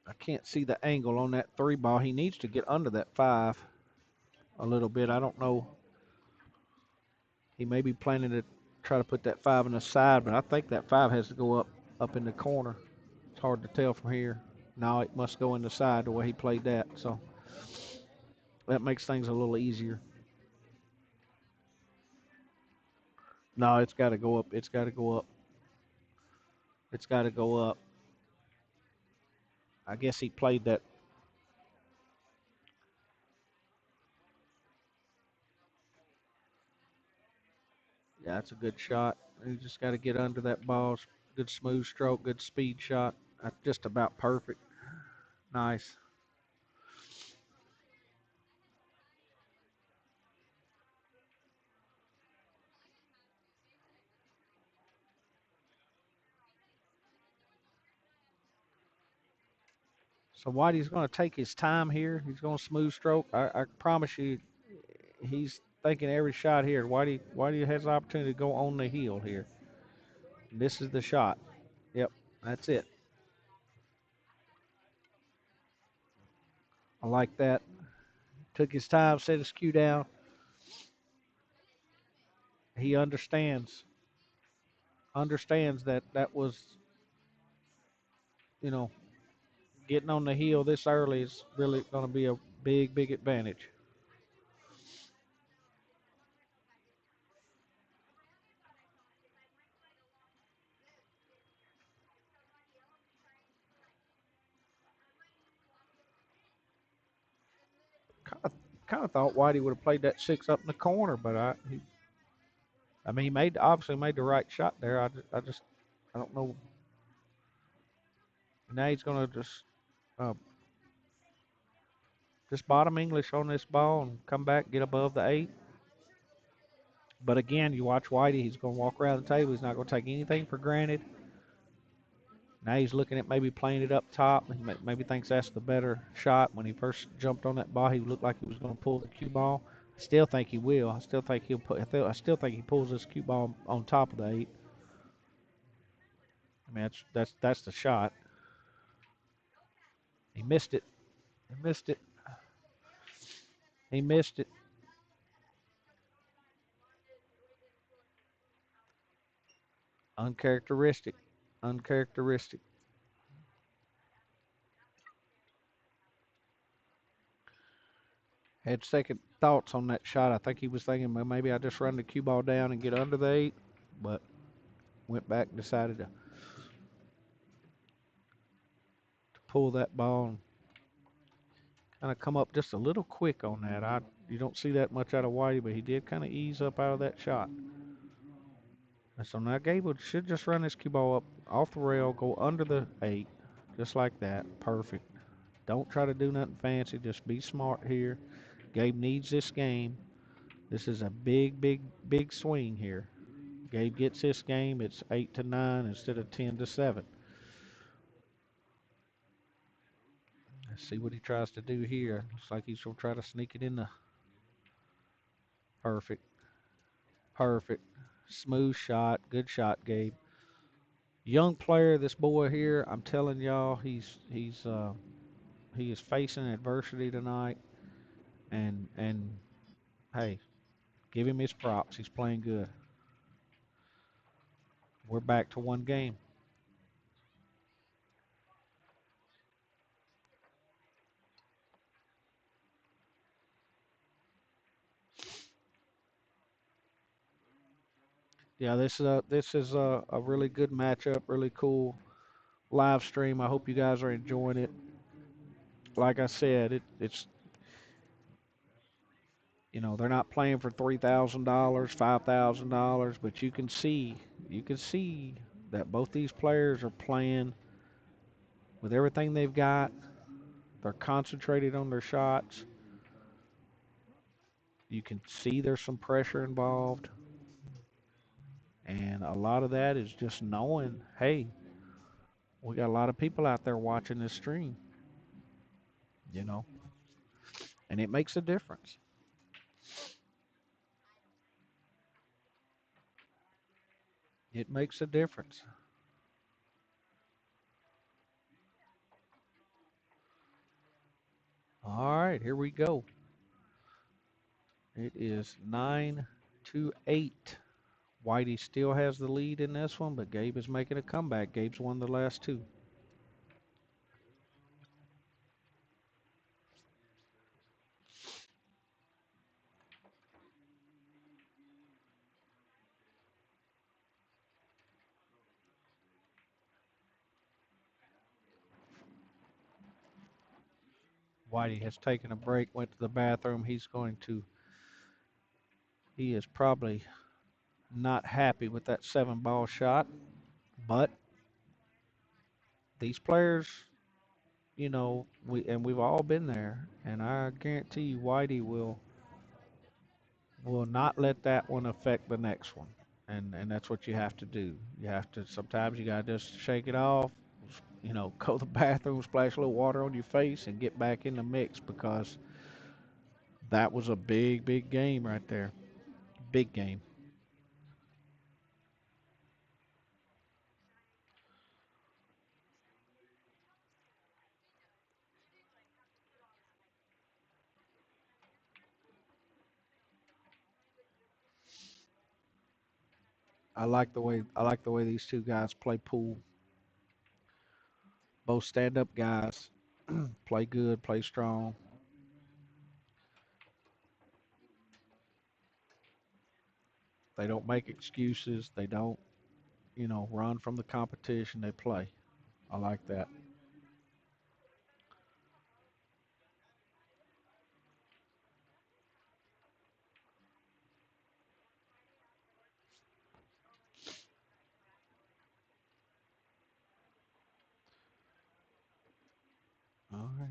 I can't see the angle on that 3 ball. He needs to get under that 5 a little bit. I don't know. He may be planning to try to put that 5 in the side, but I think that 5 has to go up in the corner. It's hard to tell from here. No, it must go in the side the way he played that. So that makes things a little easier. No, it's got to go up. It's got to go up. It's got to go up. I guess he played that. Yeah, that's a good shot. You just got to get under that ball. Good smooth stroke, good speed shot. That's just about perfect. Nice. So Whitey's going to take his time here. He's going to smooth stroke. I promise you, he's thinking every shot here. Whitey has the opportunity to go on the heel here. And this is the shot. Yep, that's it. I like that. Took his time, set his cue down. He understands that that was, you know, getting on the heel this early is really going to be a big advantage. Kind of, kind of thought Whitey would have played that 6 up in the corner, but I mean, he obviously made the right shot there. I don't know. Now he's going to uh, just bottom English on this ball and come back, get above the 8. But again, you watch Whitey, he's going to walk around the table. He's not going to take anything for granted. Now he's looking at maybe playing it up top. He maybe thinks that's the better shot. When he first jumped on that ball, he looked like he was going to pull the cue ball. I still think he will. I still think he'll put. I still think he pulls this cue ball on top of the 8. I mean, that's the shot. He missed it. He missed it. He missed it. Uncharacteristic. Uncharacteristic. Had second thoughts on that shot. I think he was thinking, well, maybe I just run the cue ball down and get under the 8, but went back and decided to pull that ball and kind of come up just a little quick on that. You don't see that much out of Whitey, but he did kind of ease up out of that shot. And so now Gable should just run this cue ball up off the rail, go under the 8, just like that. Perfect. Don't try to do nothing fancy. Just be smart here. Gabe needs this game. This is a big, big, big swing here. Gabe gets this game. It's 8-9 instead of 10-7. Let's see what he tries to do here. Looks like he's gonna try to sneak it in the perfect, perfect, smooth shot. Good shot, Gabe. Young player, this boy here. I'm telling y'all, he is facing adversity tonight, and hey, give him his props. He's playing good. We're back to one game. Yeah, this is a really good matchup, really cool live stream. I hope you guys are enjoying it. Like I said, it's they're not playing for $3,000, $5,000, but you can see that both these players are playing with everything they've got. They're concentrated on their shots. You can see there's some pressure involved, and a lot of that is just knowing, hey, we got a lot of people out there watching this stream, you know, and it makes a difference. It makes a difference. All right, here we go. It is 9-8. Whitey still has the lead in this one, but Gabe is making a comeback. Gabe's won the last two. Whitey has taken a break, went to the bathroom. He is probably not happy with that 7 ball shot, but these players, we've all been there, and I guarantee you Whitey will not let that one affect the next one. And that's what you have to do. You have to sometimes you gotta just shake it off, go to the bathroom, splash a little water on your face, and get back in the mix because that was a big, big game right there. Big game. I like the way these two guys play pool. Both stand-up guys, play good, play strong. They don't make excuses. They don't, run from the competition. They play. I like that. All right.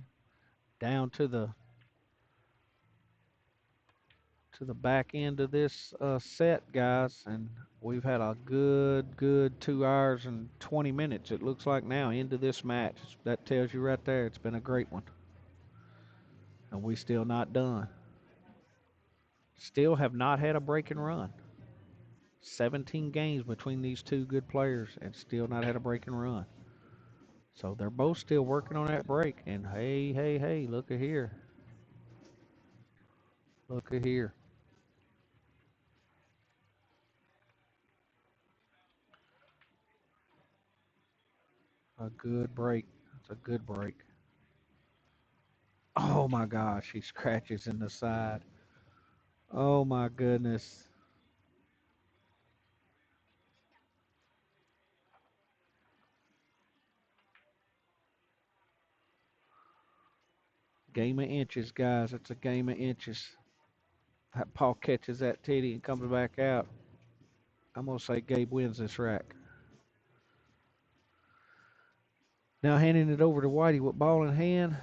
Down to the back end of this set, guys, and we've had a good 2 hours and 20 minutes. It looks like now into this match. That tells you right there, it's been a great one, and we still not done. Still have not had a break and run. 17 games between these two good players, and still not had a break and run. So they're both still working on that break. And hey, hey, hey, look at here, look at here, a good break. It's a good break. Oh my gosh, he scratches in the side. Oh my goodness. Game of inches, guys. It's a game of inches. That Paul catches that titty and comes back out. I'm gonna say Gabe wins this rack. Now handing it over to Whitey with ball in hand.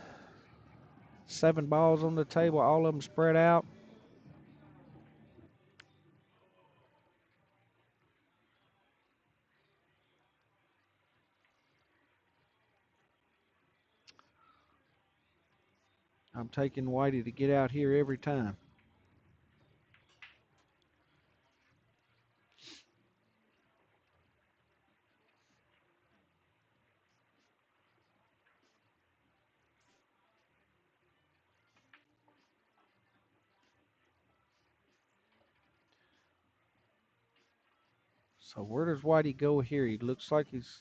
7 balls on the table, all of them spread out. I'm taking Whitey to get out here every time. So where does Whitey go here? He looks like he's.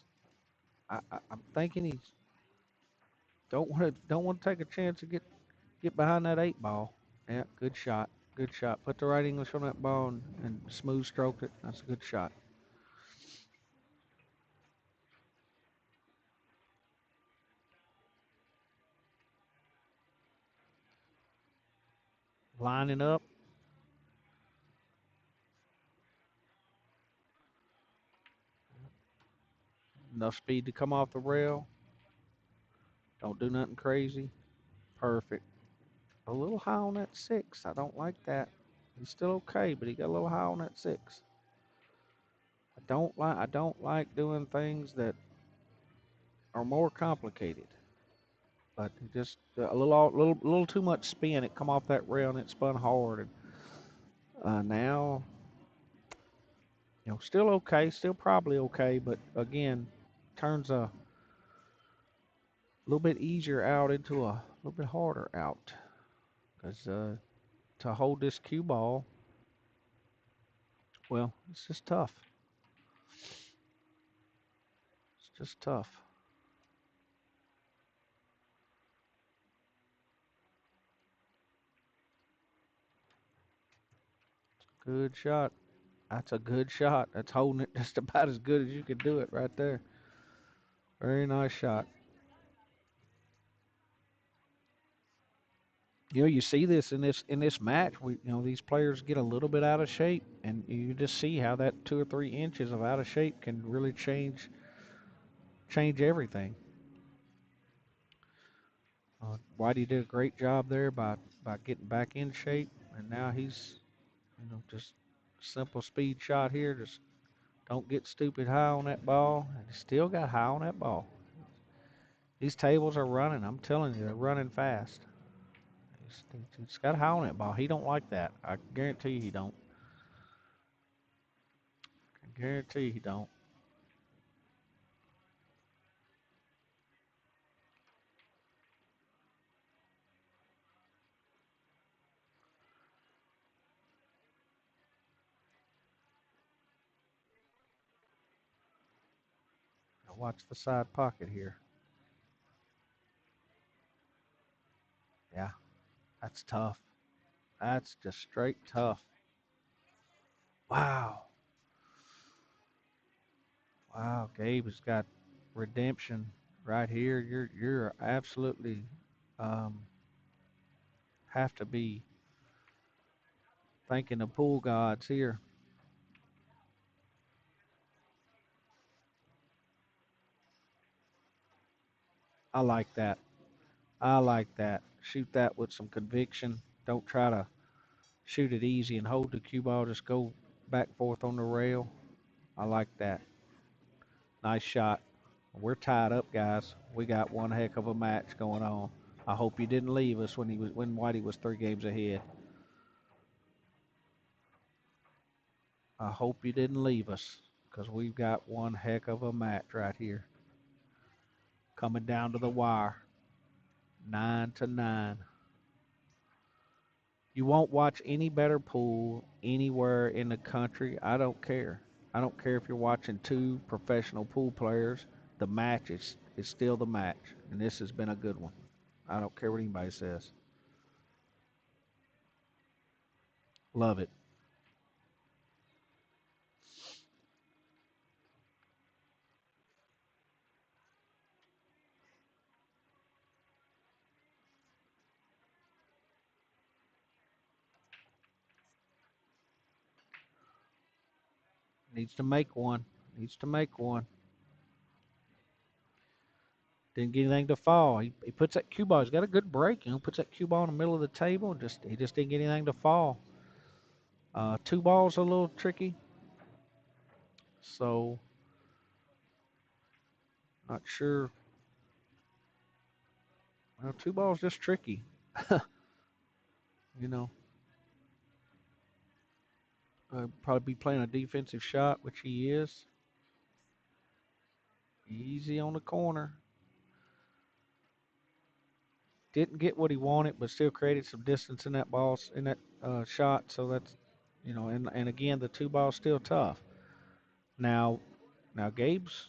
I'm thinking he's don't want to take a chance to get behind that 8 ball. Yeah, good shot. Good shot. Put the right English on that ball and smooth stroked it. That's a good shot. Lining up. Enough speed to come off the rail. Don't do nothing crazy. Perfect. A little high on that 6. I don't like that. He's still okay, but he got a little high on that 6. I don't like doing things that are more complicated. But just a little too much spin. It come off that rail and it spun hard. And now, still okay, still probably okay. But again, turns a little bit easier out into a little bit harder out. Because to hold this cue ball, well, it's just tough. It's just tough. Good shot. That's a good shot. That's holding it just about as good as you could do it right there. Very nice shot. You see this in this match. These players get a little bit out of shape, and you just see how that 2 or 3 inches of out of shape can really change everything. Whitey did a great job there by getting back in shape, and now he's just simple speed shot here. Just don't get stupid high on that ball, and he still got high on that ball. These tables are running. I'm telling you, they're running fast. He's got high on that ball. He don't like that. I guarantee you he don't. I guarantee you he don't. Now watch the side pocket here. Yeah, that's tough. That's just straight tough. Wow. Wow, Gabe has got redemption right here. You're absolutely um, have to be thanking the pool gods here. I like that. I like that. Shoot that with some conviction. Don't try to shoot it easy and hold the cue ball. Just go back and forth on the rail. I like that. Nice shot. We're tied up, guys. We got one heck of a match going on. I hope you didn't leave us when Whitey was 3 games ahead. I hope you didn't leave us because we've got one heck of a match right here. Coming down to the wire. 9-9. You won't watch any better pool anywhere in the country. I don't care. I don't care if you're watching two professional pool players. The match is still the match, and this has been a good one. I don't care what anybody says. Love it. Needs to make one. Needs to make one. Didn't get anything to fall. He puts that cue ball. He's got a good break. Puts that cue ball in the middle of the table. He just didn't get anything to fall. Two balls a little tricky. So not sure. Well, two balls just tricky. you know, probably be playing a defensive shot, which he is. Easy on the corner. Didn't get what he wanted, but still created some distance in that ball in that shot. So that's and again the two balls still tough. Now Gabe's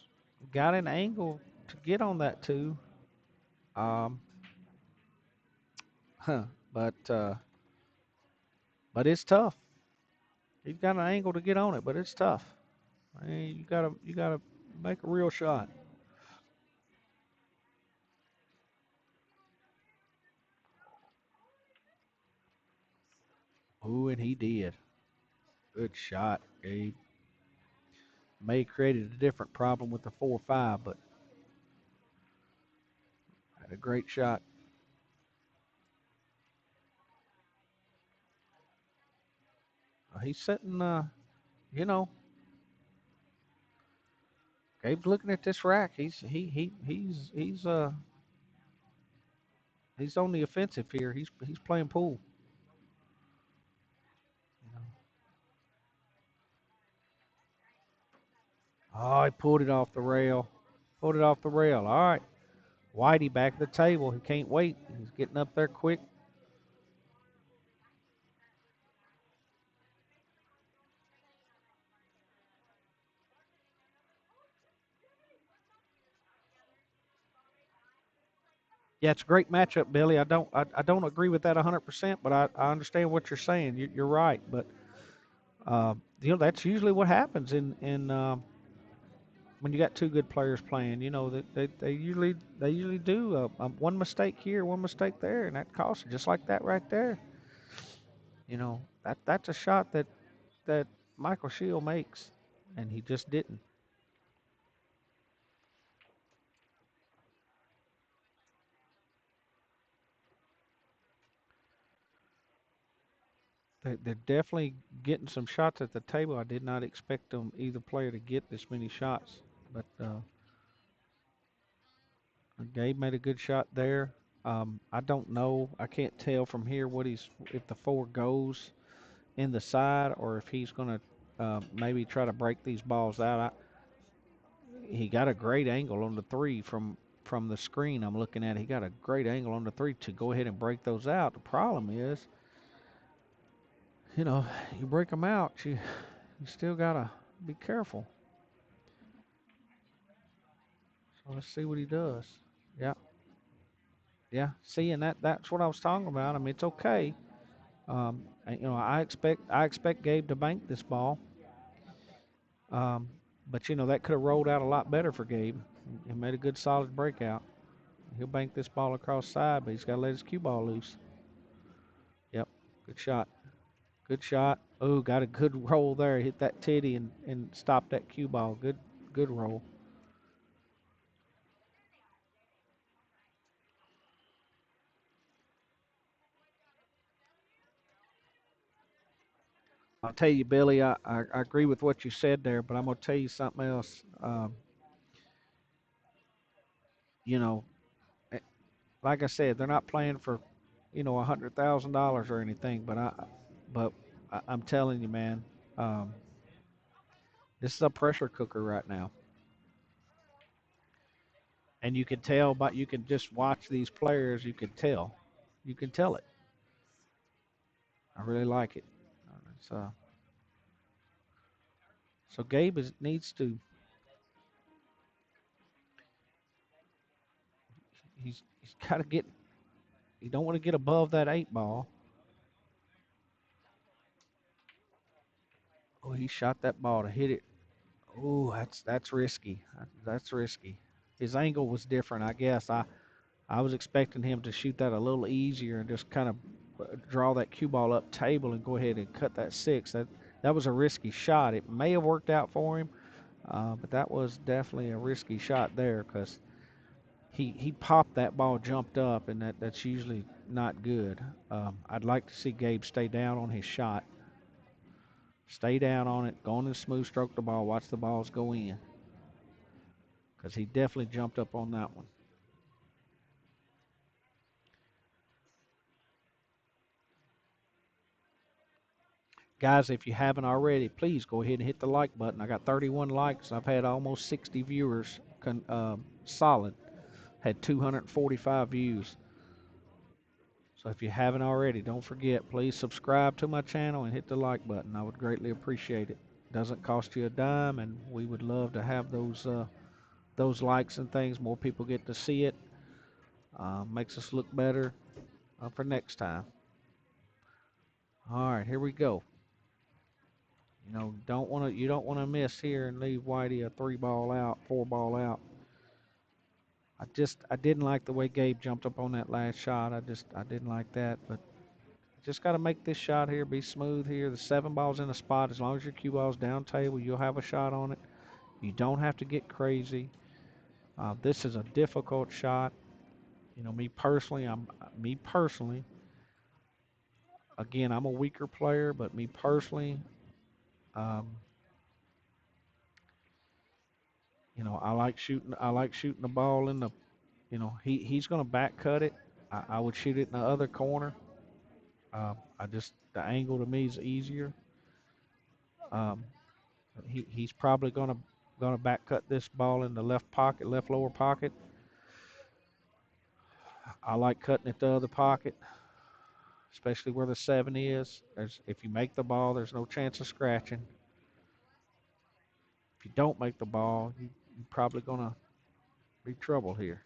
got an angle to get on that two. Um, huh, but uh, but it's tough. He's got an angle to get on it, but it's tough. I mean, you gotta make a real shot. Ooh, and he did. Good shot, Gabe. May have created a different problem with the 4-5, but had a great shot. He's sitting, you know, Gabe's looking at this rack. He's on the offensive here. He's playing pool. You know. Oh, he pulled it off the rail. Pulled it off the rail. All right. Whitey back at the table. He can't wait. He's getting up there quick. Yeah, it's a great matchup, Billy. I don't agree with that 100%, but I understand what you're saying. You're right, but that's usually what happens in when you got two good players playing. They usually do one mistake here, one mistake there, and that costs you, just like that right there. That's a shot that Michael Shield makes, and he just didn't. They're definitely getting some shots at the table. I did not expect them either player to get this many shots, but Gabe made a good shot there. I don't know. I can't tell from here if the four goes in the side or if he's going to maybe try to break these balls out. He got a great angle on the three from the screen I'm looking at. He got a great angle on the three to go ahead and break those out. The problem is, you know, you break them out, you still gotta be careful. So let's see what he does. Yeah, yeah. See, and that's what I was talking about. I mean, it's okay. I expect Gabe to bank this ball. Um, but that could have rolled out a lot better for Gabe. He made a good solid breakout. He'll bank this ball across side, but he's got to let his cue ball loose. Yep, good shot. Good shot. Oh, got a good roll there. Hit that titty and stopped that cue ball. Good roll. I'll tell you, Billy, I agree with what you said there, but I'm going to tell you something else. You know, eh, like I said, they're not playing for, $100,000 or anything, but I'm telling you, man, um, this is a pressure cooker right now, and you can tell, but you can just watch these players. You can tell it. I really like it. So, so Gabe needs to. He's got to get. You don't want to get above that eight ball. Oh, he shot that ball to hit it. Oh, that's risky. That's risky. His angle was different, I guess. I was expecting him to shoot that a little easier and just kind of draw that cue ball up table and go ahead and cut that six. That was a risky shot. It may have worked out for him, but that was definitely a risky shot there because he popped that ball, jumped up, and that's usually not good. I'd like to see Gabe stay down on his shot, stay down on it, go on and smooth stroke the ball, watch the balls go in, because he definitely jumped up on that one. Guys, if you haven't already, please go ahead and hit the like button. I got 31 likes. I've had almost 60 viewers, solid. Had 245 views. So if you haven't already, don't forget, please subscribe to my channel and hit the like button. I would greatly appreciate it. Doesn't cost you a dime, and we would love to have those likes and things. More people get to see it. Makes us look better for next time. All right, here we go. You don't want to miss here and leave Whitey a 3 ball out, 4 ball out. I didn't like the way Gabe jumped up on that last shot. I didn't like that, but just got to make this shot here, be smooth here. The 7 ball's in a spot. As long as your cue ball's down table, you'll have a shot on it. You don't have to get crazy. This is a difficult shot. Me personally. Again, I'm a weaker player, but me personally, um, I like shooting the ball in the. He's going to back cut it. I would shoot it in the other corner. The angle to me is easier. Um, he's probably gonna back cut this ball in the left pocket, left lower pocket. I like cutting it the other pocket, especially where the 7 is. If you make the ball, there's no chance of scratching. If you don't make the ball, you're probably gonna be trouble here.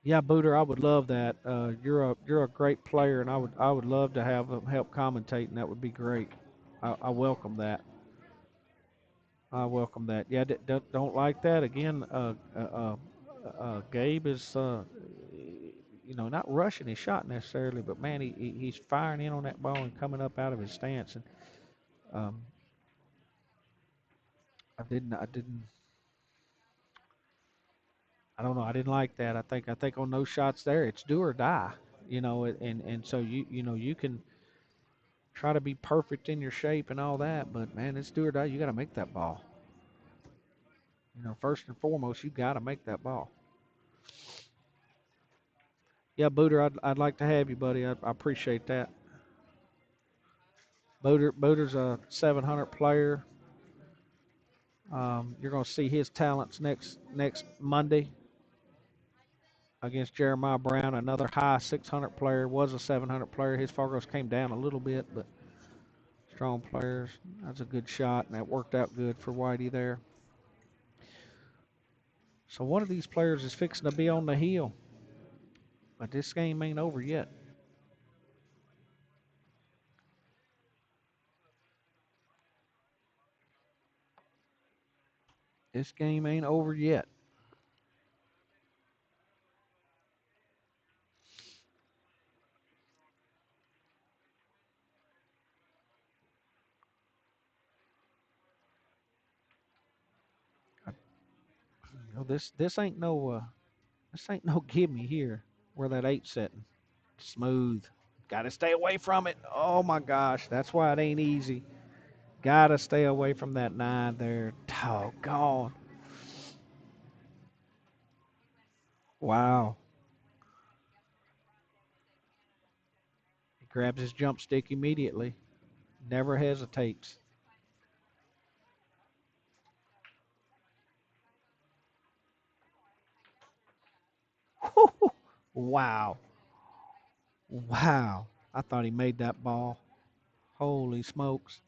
Yeah, Booter, I would love that. You're a great player, and I would love to have help commentating. That would be great. I welcome that. I welcome that. Yeah, don't like that again. Gabe is, not rushing his shot necessarily, but man, he's firing in on that ball and coming up out of his stance. And um, I didn't, I don't know. I didn't like that. I think on those shots there, it's do or die. And so you can try to be perfect in your shape and all that, but man, it's do or die. You got to make that ball. First and foremost, you got to make that ball. Yeah, Booter, I'd like to have you, buddy. I appreciate that. Booter's a 700 player. You're going to see his talents next Monday against Jeremiah Brown, another high 600 player. Was a 700 player. His Fargos came down a little bit, but strong players. That's a good shot, and that worked out good for Whitey there. So one of these players is fixing to be on the hill, but this game ain't over yet. This game ain't over yet. This ain't no gimme here where that 8 setting. Smooth. Got to stay away from it. Oh my gosh, that's why it ain't easy. Got to stay away from that 9 there. Doggone. Wow. He grabs his jump stick immediately. Never hesitates. Wow. Wow. I thought he made that ball. Holy smokes.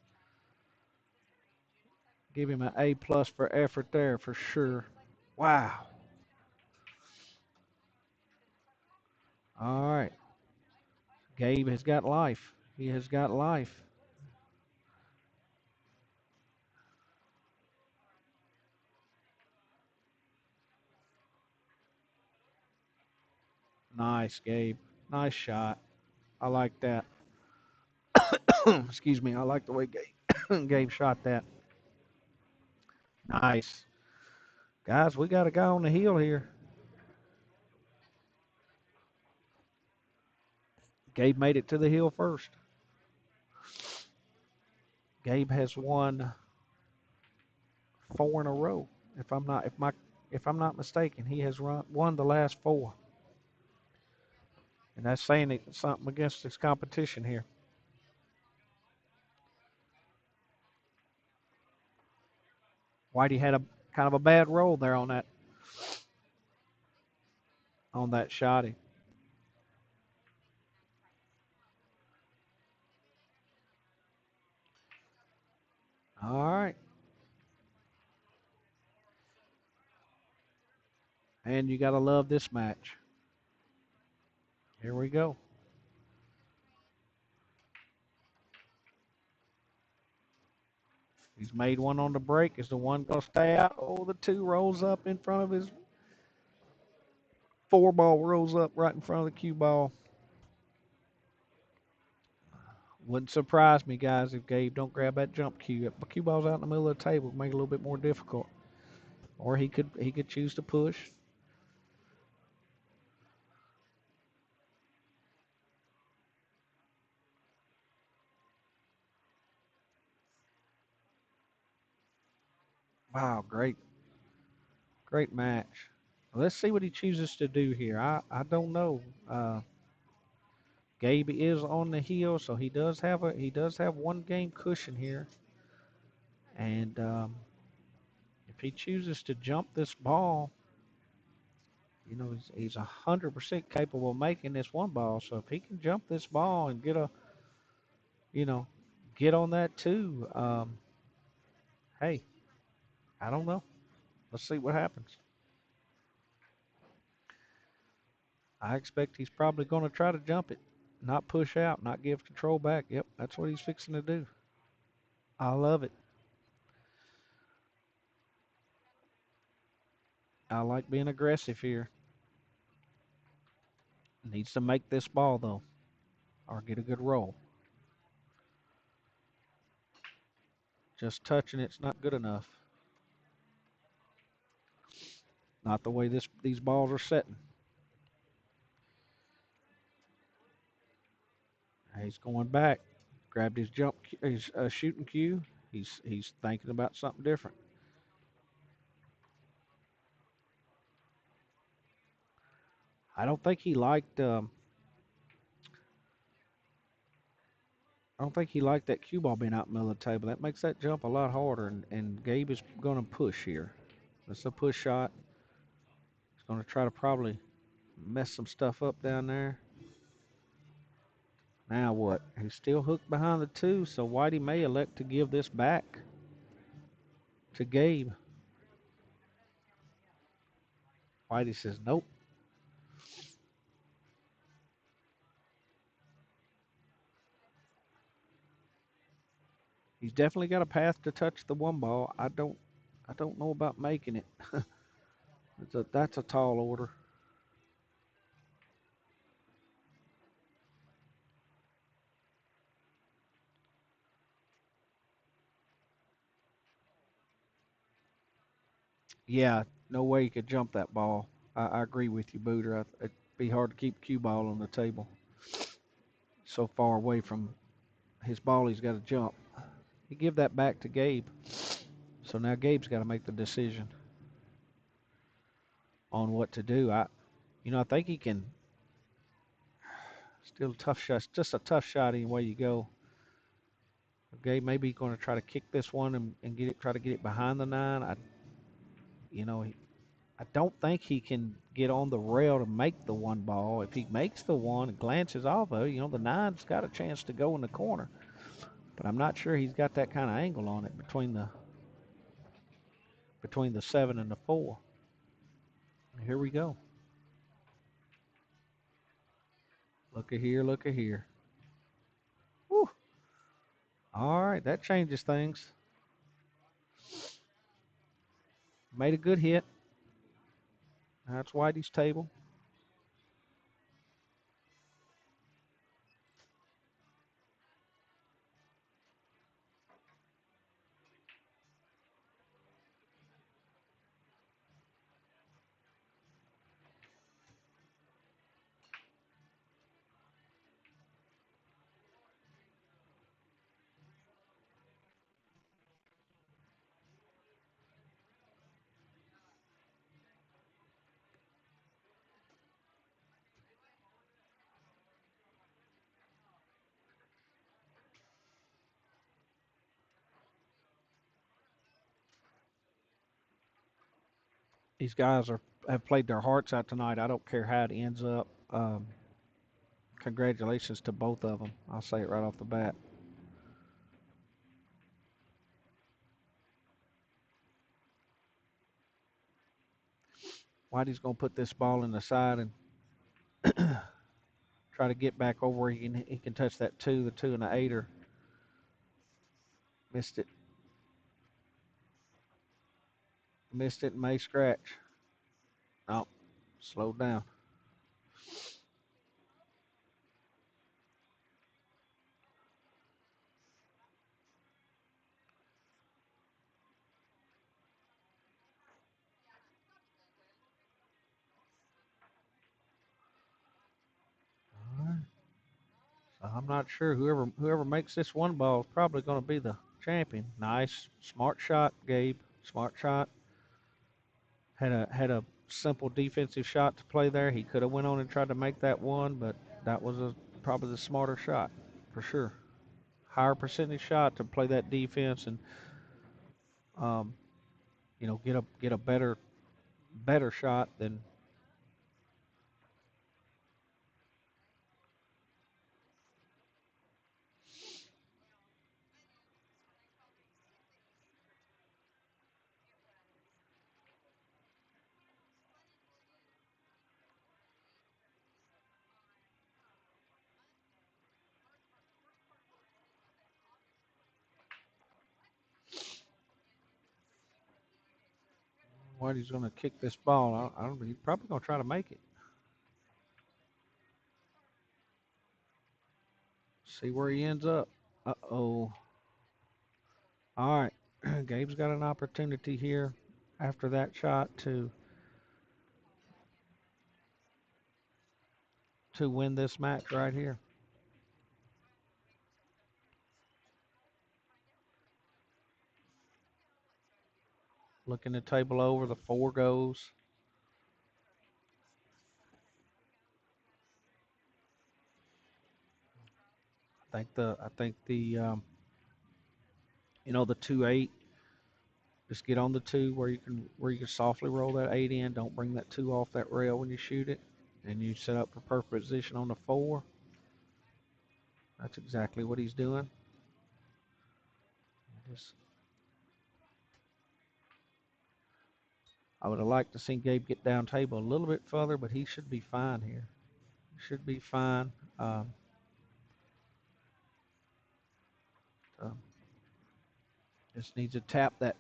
Give him an A plus for effort there for sure. Wow. All right. Gabe has got life. He has got life. Nice, Gabe. Nice shot. I like that. Excuse me. I like the way Gabe, Gabe shot that. Nice. Guys, we got a guy on the hill here. Gabe made it to the hill first. Gabe has won 4 in a row. If I'm not mistaken, he has won the last 4, and that's saying something against his competition here. Whitey had a kind of a bad roll there on that shotty. All right, and you gotta love this match. Here we go. He's made one on the break. Is the one gonna stay out? Oh, the 2 rolls up in front of his 4 ball, rolls up right in front of the cue ball. Wouldn't surprise me, guys, if Gabe don't grab that jump cue. If the cue ball's out in the middle of the table, it'd make it a little bit more difficult. Or he could choose to push. Wow, great match. Let's see what he chooses to do here. I don't know. Gabe is on the heel, so he does have 1 game cushion here, and if he chooses to jump this ball, he's 100% capable of making this 1 ball. So if he can jump this ball and you know, get on that too, hey, I don't know. Let's see what happens. I expect he's probably going to try to jump it, not push out, not give control back. Yep, that's what he's fixing to do. I love it. I like being aggressive here. Needs to make this ball though, or get a good roll. Just touching it's not good enough. Not the way these balls are setting. He's going back. Grabbed his shooting cue. He's thinking about something different. I don't think he liked. I don't think he liked that cue ball being out in the middle of the table. That makes that jump a lot harder. And Gabe is going to push here. It's a push shot. He's going to try to probably mess some stuff up down there. Now what? He's still hooked behind the 2, so Whitey may elect to give this back to Gabe. Whitey says nope. He's definitely got a path to touch the 1 ball. I don't know about making it. That's a tall order. Yeah, no way he could jump that ball. I agree with you, Booter. It'd be hard to keep cue ball on the table so far away from his ball. He's got to jump. He give that back to Gabe. So now Gabe's got to make the decision on what to do. I think he can. Still a tough shot. It's just a tough shot any way you go. Gabe maybe going to try to kick this one and try to get it behind the 9. You know, I don't think he can get on the rail to make the 1 ball. If he makes the 1 and glances off of it, the 9's got a chance to go in the corner. But I'm not sure he's got that kind of angle on it between the 7 and the 4. Here we go. Look at here, look at here. Whew. All right, that changes things. Made a good hit. That's Whitey's table. These guys have played their hearts out tonight. I don't care how it ends up. Congratulations to both of them. I'll say it right off the bat. Whitey's going to put this ball in the side and try to get back over where he can touch that two, the two and the eighter. Missed it. Missed it and may scratch. Oh, slowed down. All right. So I'm not sure. Whoever makes this one ball is probably going to be the champion. Nice, smart shot, Gabe. Smart shot. Had a simple defensive shot to play there. He could have went on and tried to make that one, but that was probably the smarter shot for sure. Higher percentage shot to play that defense and um, get a better shot than what he's going to kick this ball. I don't. He's probably going to try to make it. See where he ends up. Uh-oh. All right. Gabe's got an opportunity here after that shot to win this match right here. Looking the table over, the four goes. I think the the 2-8. Just get on the two where you can softly roll that eight in. Don't bring that two off that rail when you shoot it, and you set up for perfect position on the four. That's exactly what he's doing. Just, I would have liked to see Gabe get down table a little bit further, but he should be fine here. Should be fine. Um, um, just needs to tap that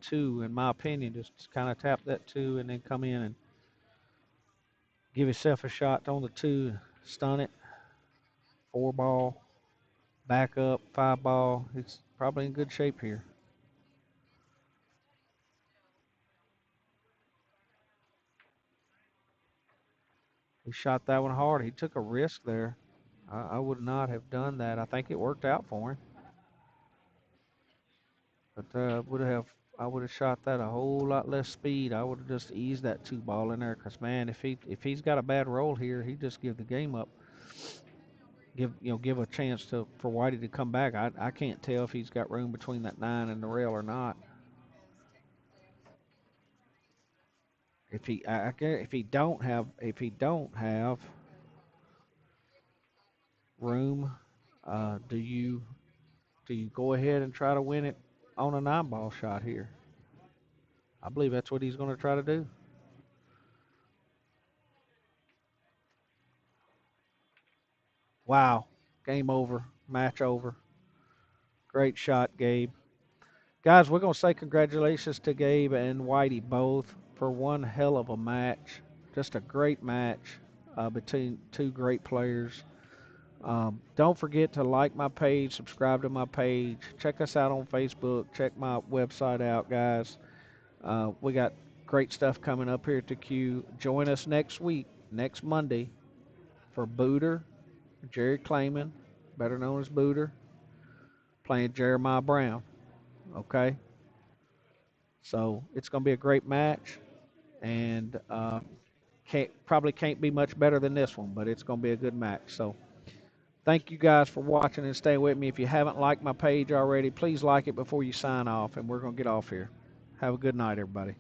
two, in my opinion. Just kind of tap that two, and then come in and give yourself a shot on the two, stun it. Four ball, back up, five ball. He's probably in good shape here. He shot that one hard. He took a risk there. I would not have done that. I think it worked out for him, but I would have shot that a whole lot less speed. I would have just eased that two ball in there. Cause man, if he's got a bad roll here, he just give the game up. Give a chance for Whitey to come back. I can't tell if he's got room between that nine and the rail or not. If he don't have room, do you go ahead and try to win it on a nine ball shot here? I believe that's what he's going to try to do. Wow. Game over. Match over. Great shot, Gabe. Guys, we're going to say congratulations to Gabe and Whitey both for one hell of a match. Just a great match between two great players. Don't forget to like my page, subscribe to my page, check us out on Facebook, check my website out, guys. We got great stuff coming up here at the Q. Join us next week, next Monday, for Booter, Jerry Clayman, better known as Booter, playing Jeremiah Brown. Okay? So it's going to be a great match, and probably can't be much better than this one, but it's going to be a good match. So thank you guys for watching and staying with me. If you haven't liked my page already, please like it before you sign off, and we're going to get off here. Have a good night, everybody.